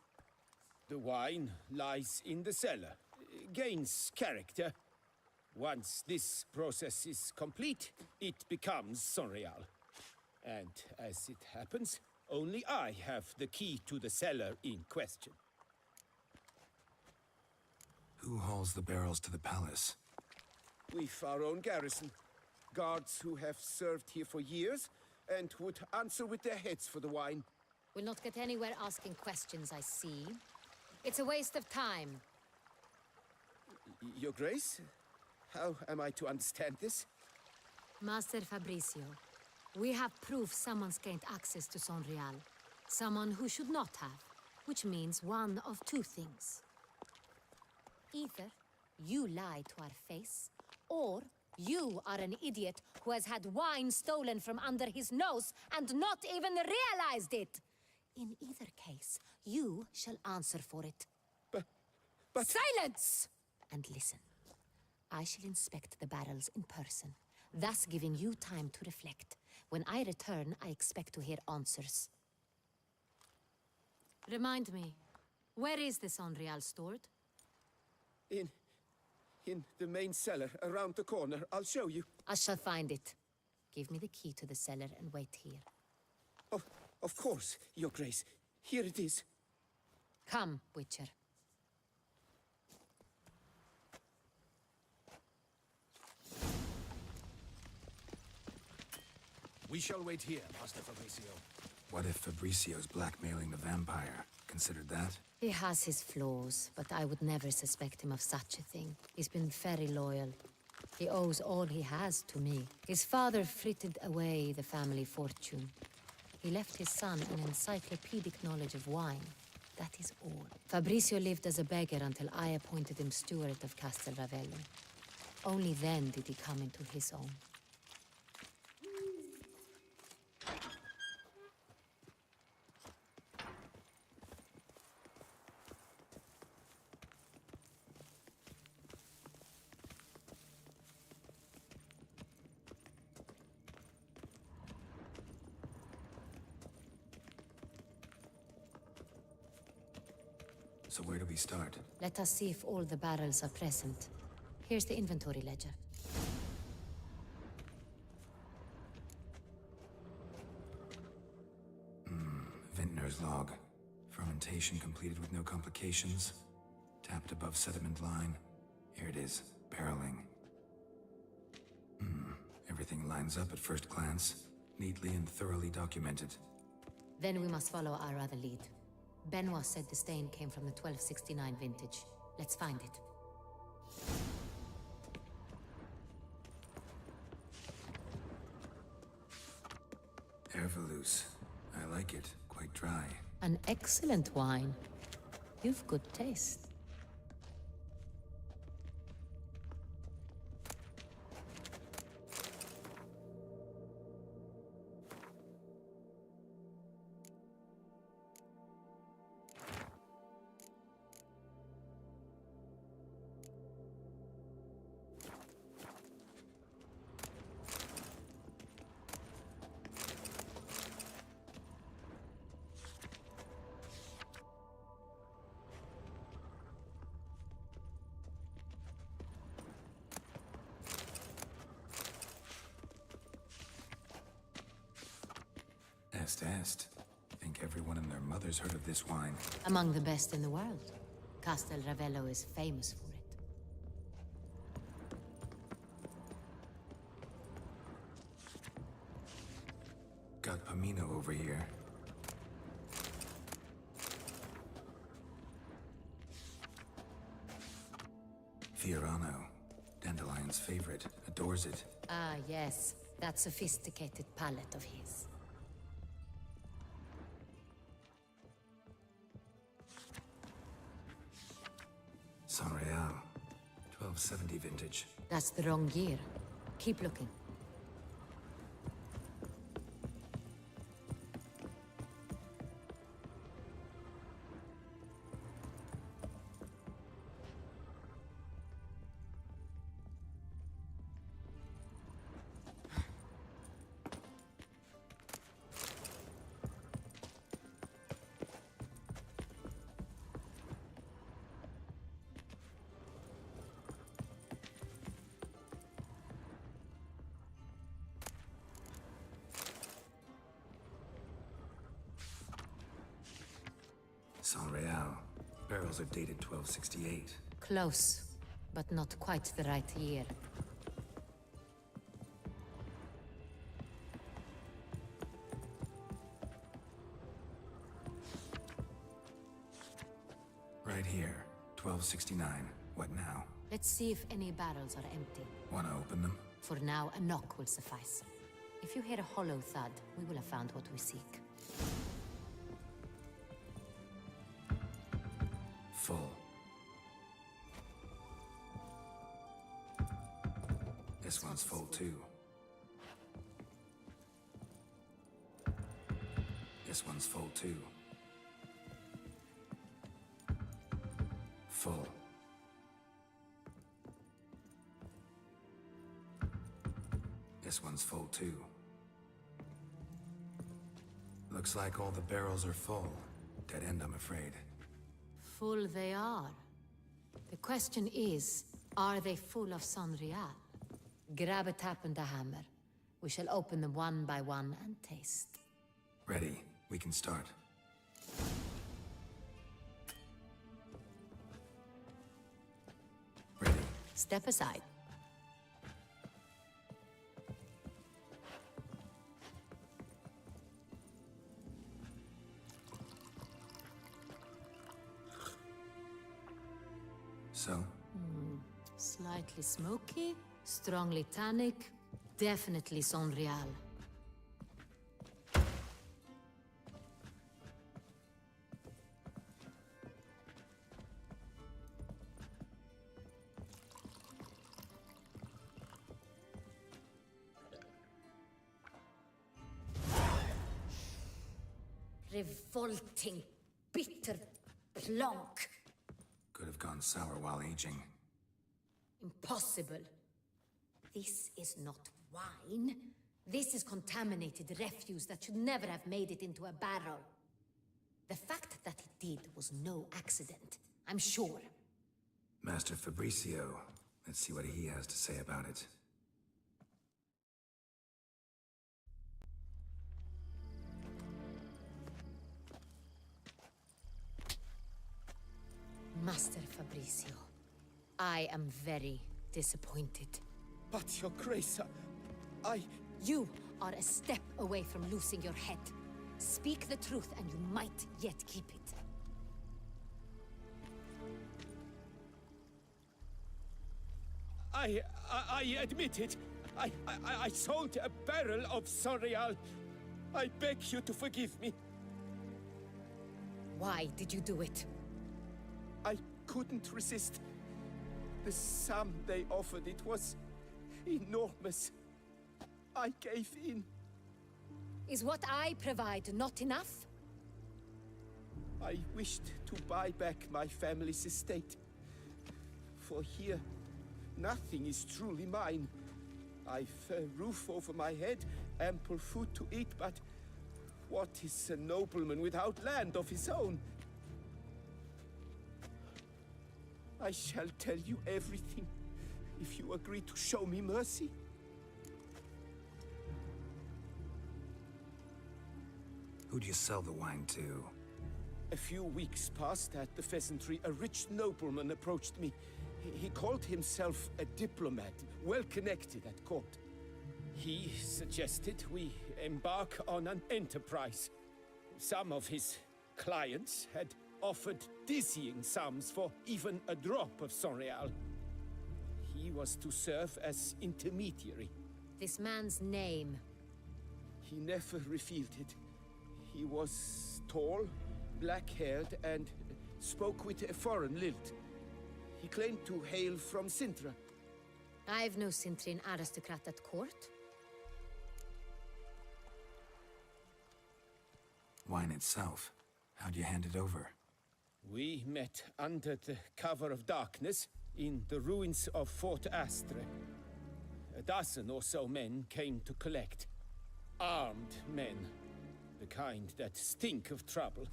The wine lies in the cellar, gains character. Once this process is complete, it becomes Sonreal. And as it happens, only I have the key to the cellar in question. Who hauls the barrels to the palace? We've our own garrison. Guards who have served here for years and would answer with their heads for the wine. We'll not get anywhere asking questions, I see. It's a waste of time. Your Grace? How am I to understand this? Master Fabricio, we have proof someone's gained access to Sonreal. Someone who should not have, which means one of two things. Either you lie to our face, or you are an idiot who has had wine stolen from under his nose and not even realized it. In either case, you shall answer for it. But... Silence! And listen. I shall inspect the barrels in person, thus giving you time to reflect. When I return, I expect to hear answers. Remind me, where is the Sonreal stored? In the main cellar, around the corner. I'll show you. I shall find it. Give me the key to the cellar and wait here. Of course, Your Grace. Here it is. Come, Witcher. We shall wait here, Master Fabricio. What if Fabricio's blackmailing the vampire? Considered that? He has his flaws, but I would never suspect him of such a thing. He's been very loyal. He owes all he has to me. His father frittered away the family fortune. He left his son an encyclopedic knowledge of wine. That is all. Fabricio lived as a beggar until I appointed him steward of Castel Ravello. Only then did he come into his own. So where do we start? Let us see if all the barrels are present. Here's the inventory ledger. Vintner's log. Fermentation completed with no complications. Tapped above sediment line. Here it is. Barreling. Everything lines up at first glance. Neatly and thoroughly documented. Then we must follow our other lead. Benoit said the stain came from the 1269 vintage. Let's find it. Ervelous. I like it. Quite dry. An excellent wine. You've good taste. Est. Think everyone and their mother's heard of this wine. Among the best in the world. Castel Ravello is famous for it. Got Pamino over here. Fiorano, Dandelion's favorite, adores it. Ah, yes. That sophisticated palate of his. Sanreal, 1270 vintage. That's the wrong year. Keep looking. Sanreal. Barrels are dated 1268. Close, but not quite the right year. Right here, 1269. What now? Let's see if any barrels are empty. Wanna open them? For now, a knock will suffice. If you hear a hollow thud, we will have found what we seek. Full. This one's full too. This one's full too. Full. This one's full too. Looks like all the barrels are full. Dead end, I'm afraid. Full they are. The question is, are they full of Sanreal? Grab a tap and a hammer. We shall open them one by one and taste. Ready. We can start. Ready. Step aside. So? Slightly smoky, strongly tannic, definitely Sanreal. Revolting, bitter plonk. Could have gone sour while aging. Impossible. This is not wine. This is contaminated refuse that should never have made it into a barrel. The fact that it did was no accident, I'm sure. Master Fabricio. Let's see what he has to say about it. Master Fabricio, I am very disappointed. But, Your Grace, You are a step away from losing your head. Speak the truth and you might yet keep it. I admit it. I sold a barrel of Sanreal. I beg you to forgive me. Why did you do it? I couldn't resist. The sum they offered, it was enormous. I gave in. Is what I provide not enough? I wished to buy back my family's estate. For here, nothing is truly mine. I've a roof over my head, ample food to eat, but what is a nobleman without land of his own? I shall tell you everything, if you agree to show me mercy. Who'd you sell the wine to? A few weeks past at the Pheasantry, a rich nobleman approached me. He called himself a diplomat, well connected at court. He suggested we embark on an enterprise. Some of his clients had offered dizzying sums for even a drop of Sonreal. He was to serve as intermediary. This man's name. He never revealed it. He was tall, black-haired, and spoke with a foreign lilt. He claimed to hail from Sintra. I've no Sintrin aristocrat at court. Wine itself. How'd you hand it over? We met under the cover of darkness in the ruins of Fort Astre. A dozen or so men came to collect. Armed men. The kind that stink of trouble.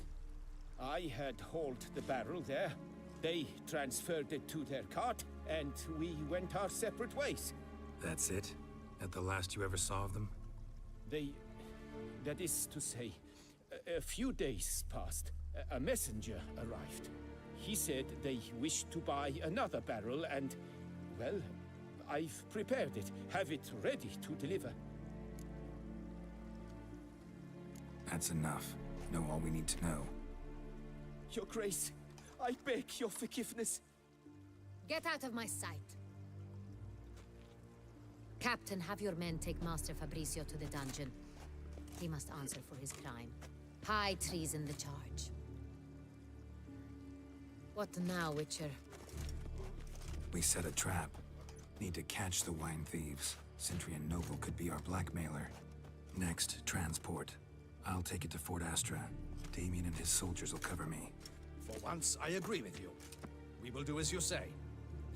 I had hauled the barrel there. They transferred it to their cart, and we went our separate ways. That's it? That the last you ever saw of them? That is to say, a few days passed. A messenger arrived. He said they wished to buy another barrel and, well, I've prepared it. Have it ready to deliver. That's enough. Know all we need to know. Your Grace, I beg your forgiveness. Get out of my sight. Captain, have your men take Master Fabricio to the dungeon. He must answer for his crime. High treason the charge. What now, Witcher? We set a trap. Need to catch the wine thieves. Centrian Noble could be our blackmailer. Next, transport. I'll take it to Fort Astra. Damien and his soldiers will cover me. For once, I agree with you. We will do as you say.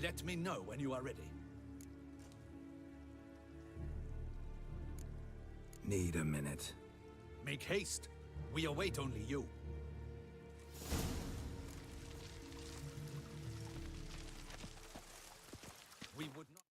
Let me know when you are ready. Need a minute. Make haste. We await only you. We would not...